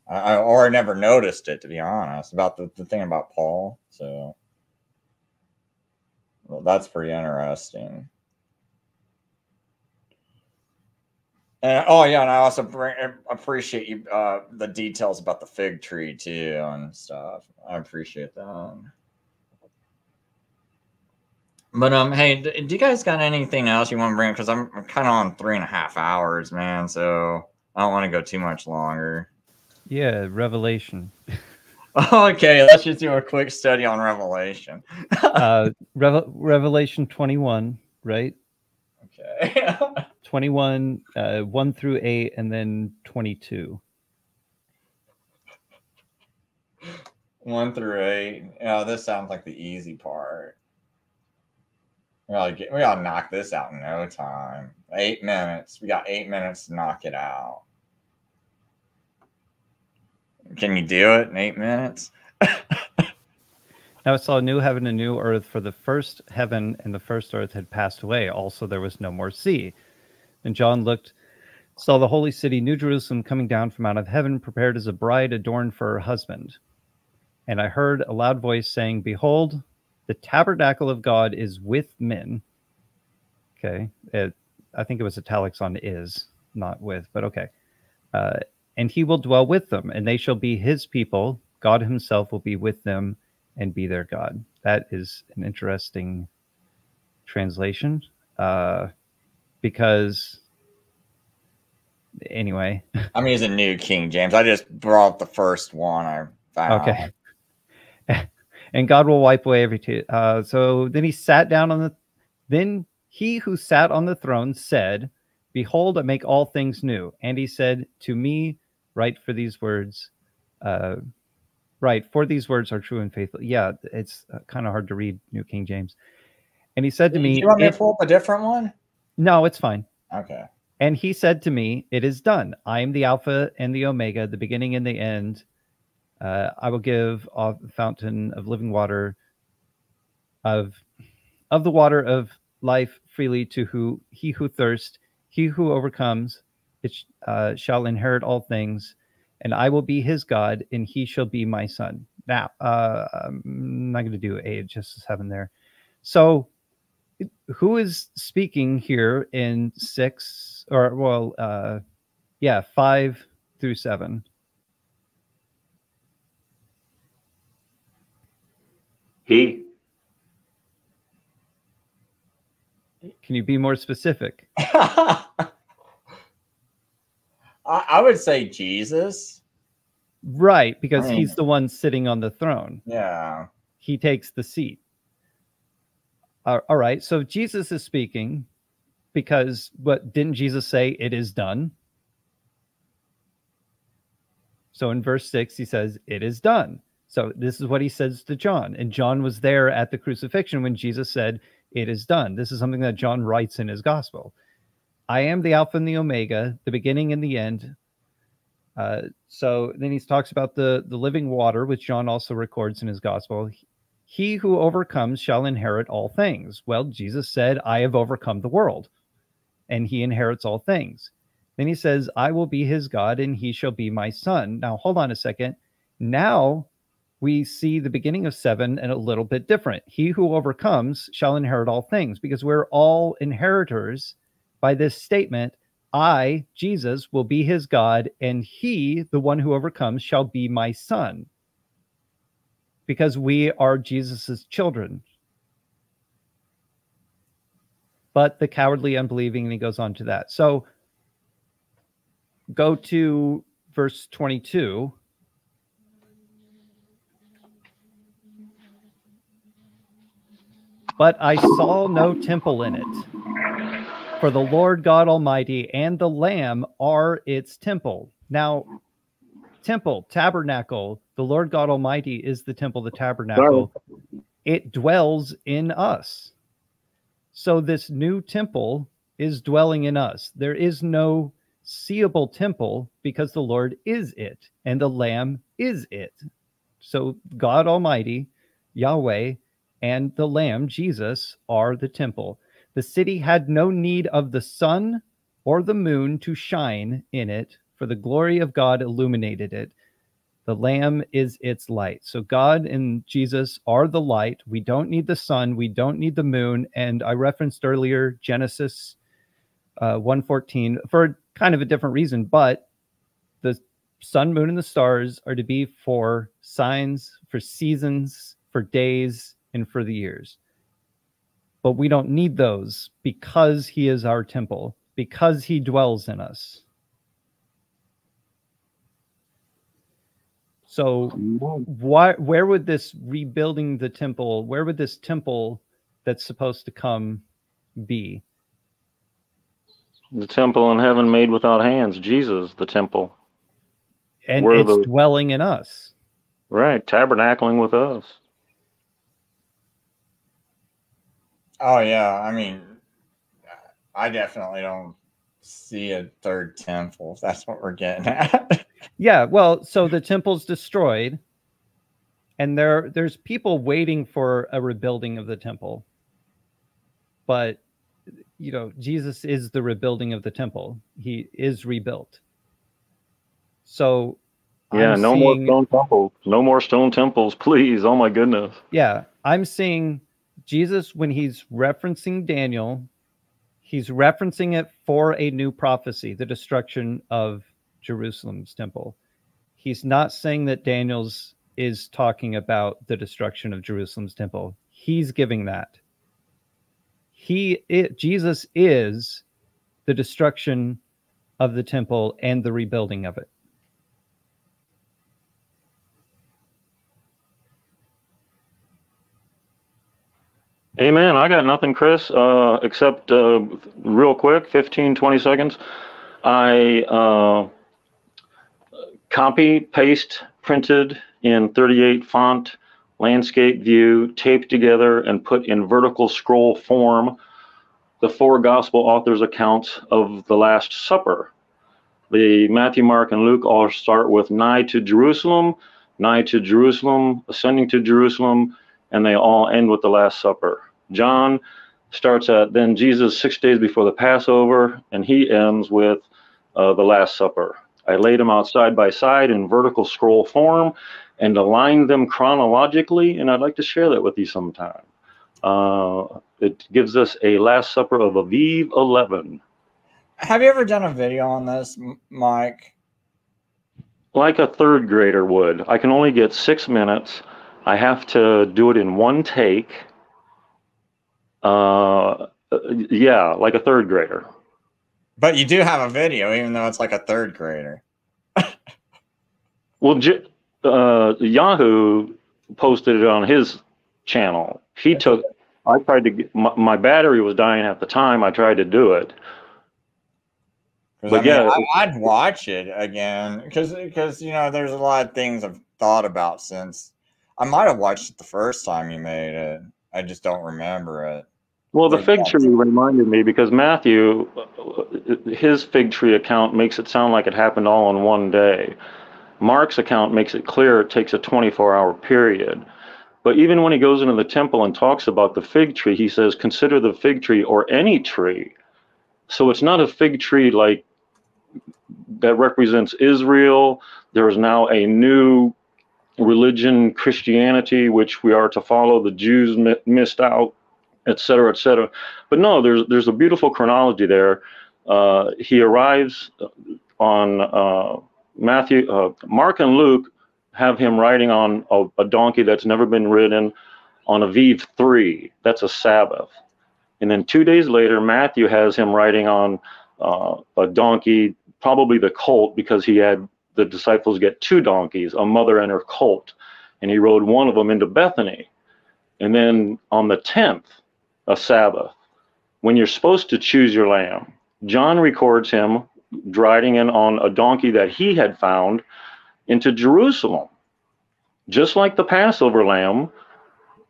I never noticed it, to be honest, about the thing about Paul. So, well, that's pretty interesting. And oh yeah, and I also appreciate you the details about the fig tree too and stuff. I appreciate that. But hey, do you guys got anything else you want to bring? Because I'm kind of on 3.5 hours, man. So I don't want to go too much longer. Yeah, Revelation. Okay, let's just do a quick study on Revelation. Revelation 21, right? Okay. 21, 1 through 8, and then 22. 1 through 8. Yeah, this sounds like the easy part. We gotta knock this out in no time. 8 minutes. We got 8 minutes to knock it out. Can you do it in 8 minutes? Now I saw a new heaven and new earth, for the first heaven and the first earth had passed away. Also there was no more sea. And John looked, saw the holy city, New Jerusalem, coming down from out of heaven, prepared as a bride adorned for her husband. And I heard a loud voice saying, "Behold, the tabernacle of God is with men." Okay. I think it was italics on is, not with, but okay. And he will dwell with them, and they shall be his people. God himself will be with them and be their God. That is an interesting translation. Because anyway. I'm using New King James. I just brought up the first one I found. Okay. and God will wipe away every tear. So then he sat down on the. Then he who sat on the throne said, "Behold, I make all things new." And he said to me, "Write for these words. Right, for these words are true and faithful." Yeah, it's kind of hard to read New King James. And he said to me, "Do you want me to pull up a different one?" No, it's fine. Okay. And he said to me, "It is done. I am the Alpha and the Omega, the beginning and the end. I will give of the fountain of living water, of the water of life freely to he who thirsts. He who overcomes it shall inherit all things, and I will be his God, and he shall be my son." Now, I'm not going to do just 7 there. So who is speaking here in 6 or, well, 5 through 7? He. Can you be more specific? I would say Jesus. Right, because he's the one sitting on the throne. Yeah. He takes the seat. All right, so Jesus is speaking because didn't Jesus say it is done? So in verse 6, he says, "It is done." So this is what he says to John. And John was there at the crucifixion when Jesus said, "It is done." This is something that John writes in his gospel. "I am the Alpha and the Omega, the beginning and the end." So then he talks about the living water, which John also records in his gospel. "He who overcomes shall inherit all things." Well, Jesus said, "I have overcome the world," and he inherits all things. Then he says, "I will be his God, and he shall be my son." Now, hold on a second. Now we see the beginning of 7 and a little bit different. "He who overcomes shall inherit all things," because we're all inheritors by this statement. I, Jesus, will be his God, and he, the one who overcomes, shall be my son. Because we are Jesus's children. But the cowardly, unbelieving, and he goes on to that. So go to verse 22. "But I saw no temple in it, for the Lord God Almighty and the Lamb are its temple." Now, temple, tabernacle, the Lord God Almighty is the temple, the tabernacle. It dwells in us. So this new temple is dwelling in us. There is no seeable temple because the Lord is it, and the Lamb is it. So God Almighty, Yahweh, and the Lamb, Jesus, are the temple. "The city had no need of the sun or the moon to shine in it, for the glory of God illuminated it. The Lamb is its light." So God and Jesus are the light. We don't need the sun. We don't need the moon. And I referenced earlier Genesis 1:14 for kind of a different reason, but the sun, moon, and the stars are to be for signs, for seasons, for days, and for the years. But we don't need those because he is our temple, because he dwells in us. So where would this rebuilding the temple, where would this temple that's supposed to come be? The temple in heaven made without hands. Jesus, the temple. And it's dwelling in us. Right, tabernacling with us. Oh, yeah. I mean, I definitely don't see a third temple, if that's what we're getting at. Yeah, well, so the temple's destroyed, and there's people waiting for a rebuilding of the temple. But, you know, Jesus is the rebuilding of the temple. He is rebuilt. So yeah, no more stone temples. No more stone temples, please. Oh my goodness. Yeah, I'm seeing Jesus when he's referencing Daniel, he's referencing it for a new prophecy, the destruction of Jerusalem's temple. He's not saying that Daniel's is talking about the destruction of Jerusalem's temple. He's giving that. Jesus is the destruction of the temple and the rebuilding of it. Amen. I got nothing, Chris, except real quick, 15, 20 seconds. I copy, paste, printed in 38 font, landscape view, taped together, and put in vertical scroll form the 4 gospel authors' accounts of the Last Supper. The Matthew, Mark, and Luke all start with nigh to Jerusalem, ascending to Jerusalem, and they all end with the Last Supper. John starts at then Jesus 6 days before the Passover, and he ends with the Last Supper. I laid them out side by side in vertical scroll form and aligned them chronologically, and I'd like to share that with you sometime. It gives us a Last Supper of Aviv 11. Have you ever done a video on this, Mike? Like a third grader would. I can only get 6 minutes. I have to do it in one take. Yeah, like a third grader. But you do have a video, even though it's like a third grader. Well, Yahoo posted it on his channel. I tried to get, my battery was dying at the time. I tried to do it. But yeah, I'd watch it again because you know there's a lot of things I've thought about since I might have watched it the first time you made it. I just don't remember it. Well, the fig tree reminded me because Matthew, his fig tree account makes it sound like it happened all in one day. Mark's account makes it clear it takes a 24-hour period. But even when he goes into the temple and talks about the fig tree, he says, consider the fig tree or any tree. So it's not a fig tree like that represents Israel. There is now a new religion, Christianity, which we are to follow. The Jews missed out, et cetera, et cetera. But no, there's a beautiful chronology there. He arrives on Mark and Luke have him riding on a donkey that's never been ridden on Aviv 3. That's a Sabbath. And then 2 days later, Matthew has him riding on a donkey, probably the colt, because he had the disciples get 2 donkeys, a mother and her colt. And he rode one of them into Bethany. And then on the 10th, a Sabbath, when you're supposed to choose your lamb, John records him riding in on a donkey that he had found into Jerusalem, just like the Passover lamb.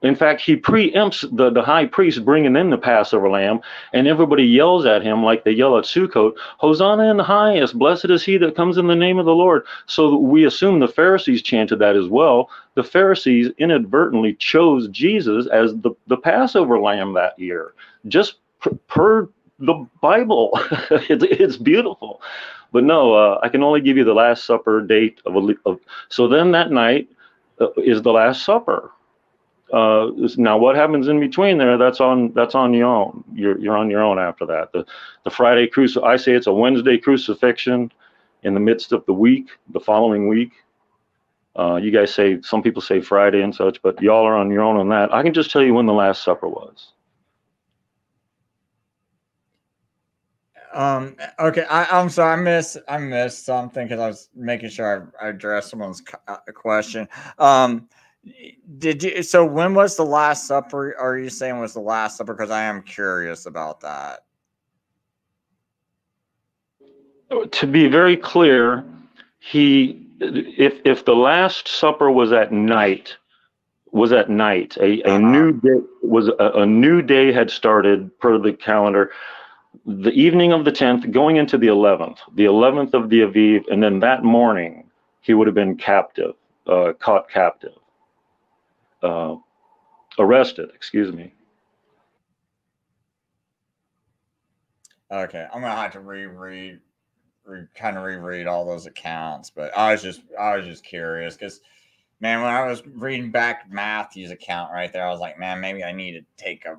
In fact, he preempts the high priest bringing in the Passover lamb, and everybody yells at him like they yell at Sukkot, Hosanna in the highest, blessed is he that comes in the name of the Lord. So we assume the Pharisees chanted that as well. The Pharisees inadvertently chose Jesus as the Passover lamb that year, just per the Bible. It's beautiful. But no, I can only give you the Last Supper date so then that night is the Last Supper. Now what happens in between there, that's on your own. You're on your own after that. The Friday I say it's a Wednesday crucifixion in the midst of the week, the following week. You guys say, some people say Friday and such, but y'all are on your own on that. I can just tell you when the Last Supper was. Okay, I'm sorry, I missed something because I was making sure I addressed someone's question. So when was the Last Supper? Are you saying was the Last Supper? Because I am curious about that. To be very clear, if the Last Supper was at night, a new day a new day had started per the calendar. The evening of the 10th, going into the 11th of the Aviv, and then that morning he would have been caught captive. Arrested, excuse me. Okay, I'm gonna have to reread all those accounts, but I was just curious because, man, when I was reading back Matthew's account right there, I was like, man, maybe I need to take a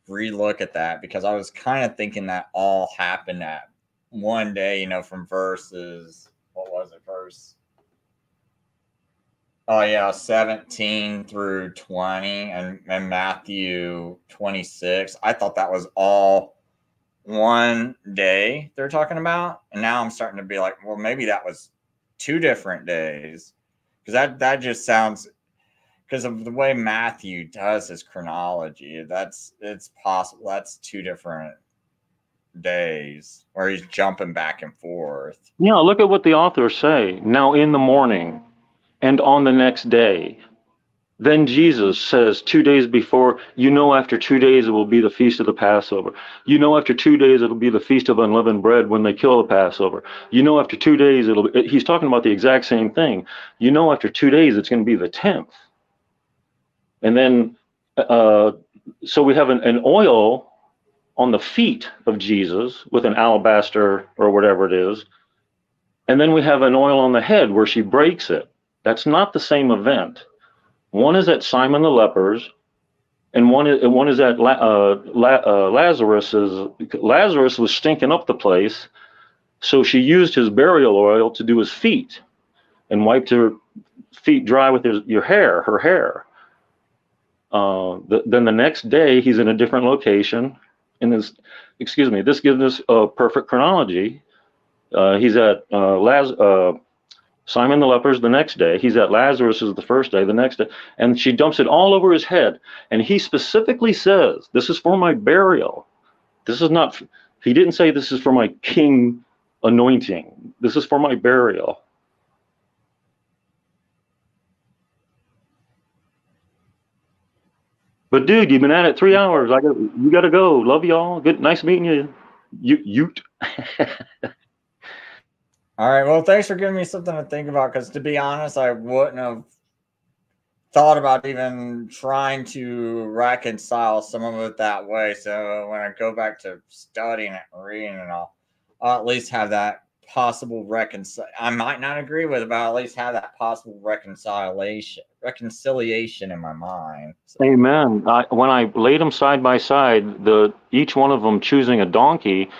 relook at that because I was kind of thinking that all happened at one day, you know, from verses, what was it, verse? Oh yeah, 17 through 20 and Matthew 26. I thought that was all one day they're talking about. And now I'm starting to be like, well, maybe that was 2 different days. Because that just sounds, because of the way Matthew does his chronology, it's possible that's 2 different days where he's jumping back and forth. Yeah, look at what the authors say. Now in the morning and on the next day. Then Jesus says 2 days before, after 2 days it will be the feast of the Passover. After 2 days it'll be the feast of unleavened bread when they kill the Passover. After 2 days he's talking about the exact same thing. After 2 days it's going to be the 10th. And then, so we have an oil on the feet of Jesus with an alabaster or whatever it is. And then we have an oil on the head where she breaks it. That's not the same event. One is at Simon the leper's, and one is at Lazarus's. Lazarus was stinking up the place, so she used his burial oil to do his feet, and wiped her feet dry with her hair. Then the next day he's in a different location, and this gives us a perfect chronology. He's at Simon the leper's the next day. He's at Lazarus's the first day, the next day. And she dumps it all over his head. And he specifically says, this is for my burial. This is not, he didn't say this is for my king anointing. This is for my burial. But dude, you've been at it 3 hours. You got to go. Love y'all. Good, nice meeting you. Ute. All right. Well, thanks for giving me something to think about. Because to be honest, I wouldn't have thought about even trying to reconcile some of it that way. So when I go back to studying it and reading it, I'll at least have that possible I might not agree with it, but I'll at least have that possible reconciliation in my mind. So. Amen. When I laid them side by side, each one of them choosing a donkey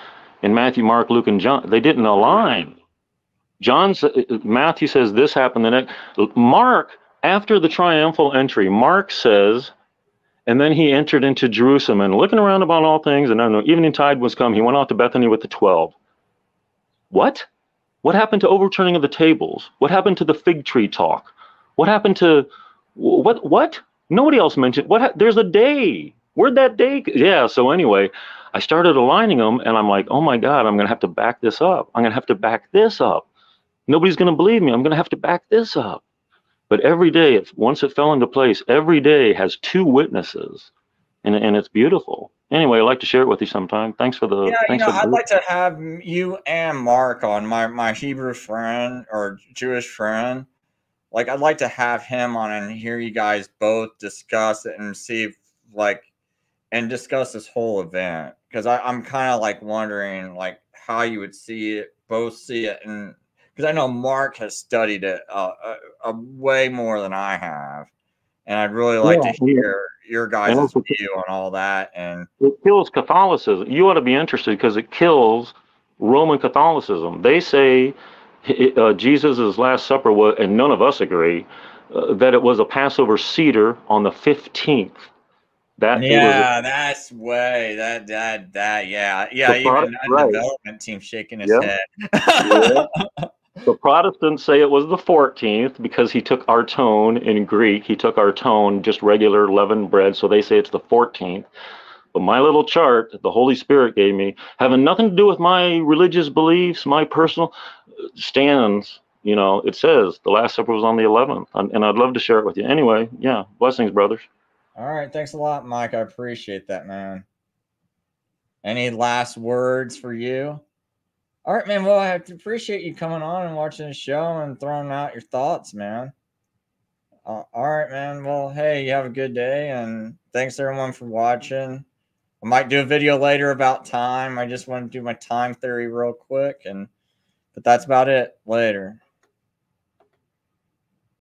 in Matthew, Mark, Luke, and John, they didn't align. Matthew says this happened the next. Mark, after the triumphal entry, Mark says, and then he entered into Jerusalem, and looking around about all things, and then the evening tide was come, he went out to Bethany with the 12. What? What happened to overturning of the tables? What happened to the fig tree talk? What happened to what? Nobody else mentioned there's a day. Where'd that day? Yeah. So anyway, I started aligning them, and I'm like, oh my God, I'm gonna have to back this up. I'm gonna have to back this up. Nobody's gonna believe me. I'm gonna have to back this up. But every day, once it fell into place, every day has 2 witnesses, and it's beautiful. Anyway, I'd like to share it with you sometime. Thanks for the. Yeah, I'd like to have you and Mark on, my Hebrew friend or Jewish friend. Like, I'd like to have him on and hear you guys both discuss it and see if, and discuss this whole event, because I'm kind of like wondering how you would see it, and because I know Mark has studied it a way more than I have, and I'd really like to hear your guys' view on all that. And it kills Catholicism. You ought to be interested because it kills Roman Catholicism. They say Jesus' Last Supper was, and none of us agree, that it was a Passover Seder on the 15th. That's way yeah. Even the development team shaking his head. Yeah. The Protestants say it was the 14th because he took our tone in Greek. He took our tone, just regular leavened bread. So they say it's the 14th. But my little chart that the Holy Spirit gave me, having nothing to do with my religious beliefs, my personal stands, it says the Last Supper was on the 11th. And I'd love to share it with you. Anyway, yeah, blessings, brothers. All right. Thanks a lot, Mike. I appreciate that, man. Any last words for you? All right, man. Well, I appreciate you coming on and watching the show and throwing out your thoughts, man. All right, man. Well, hey, you have a good day, and thanks everyone for watching. I might do a video later about time. I just want to do my time theory real quick, but that's about it. Later.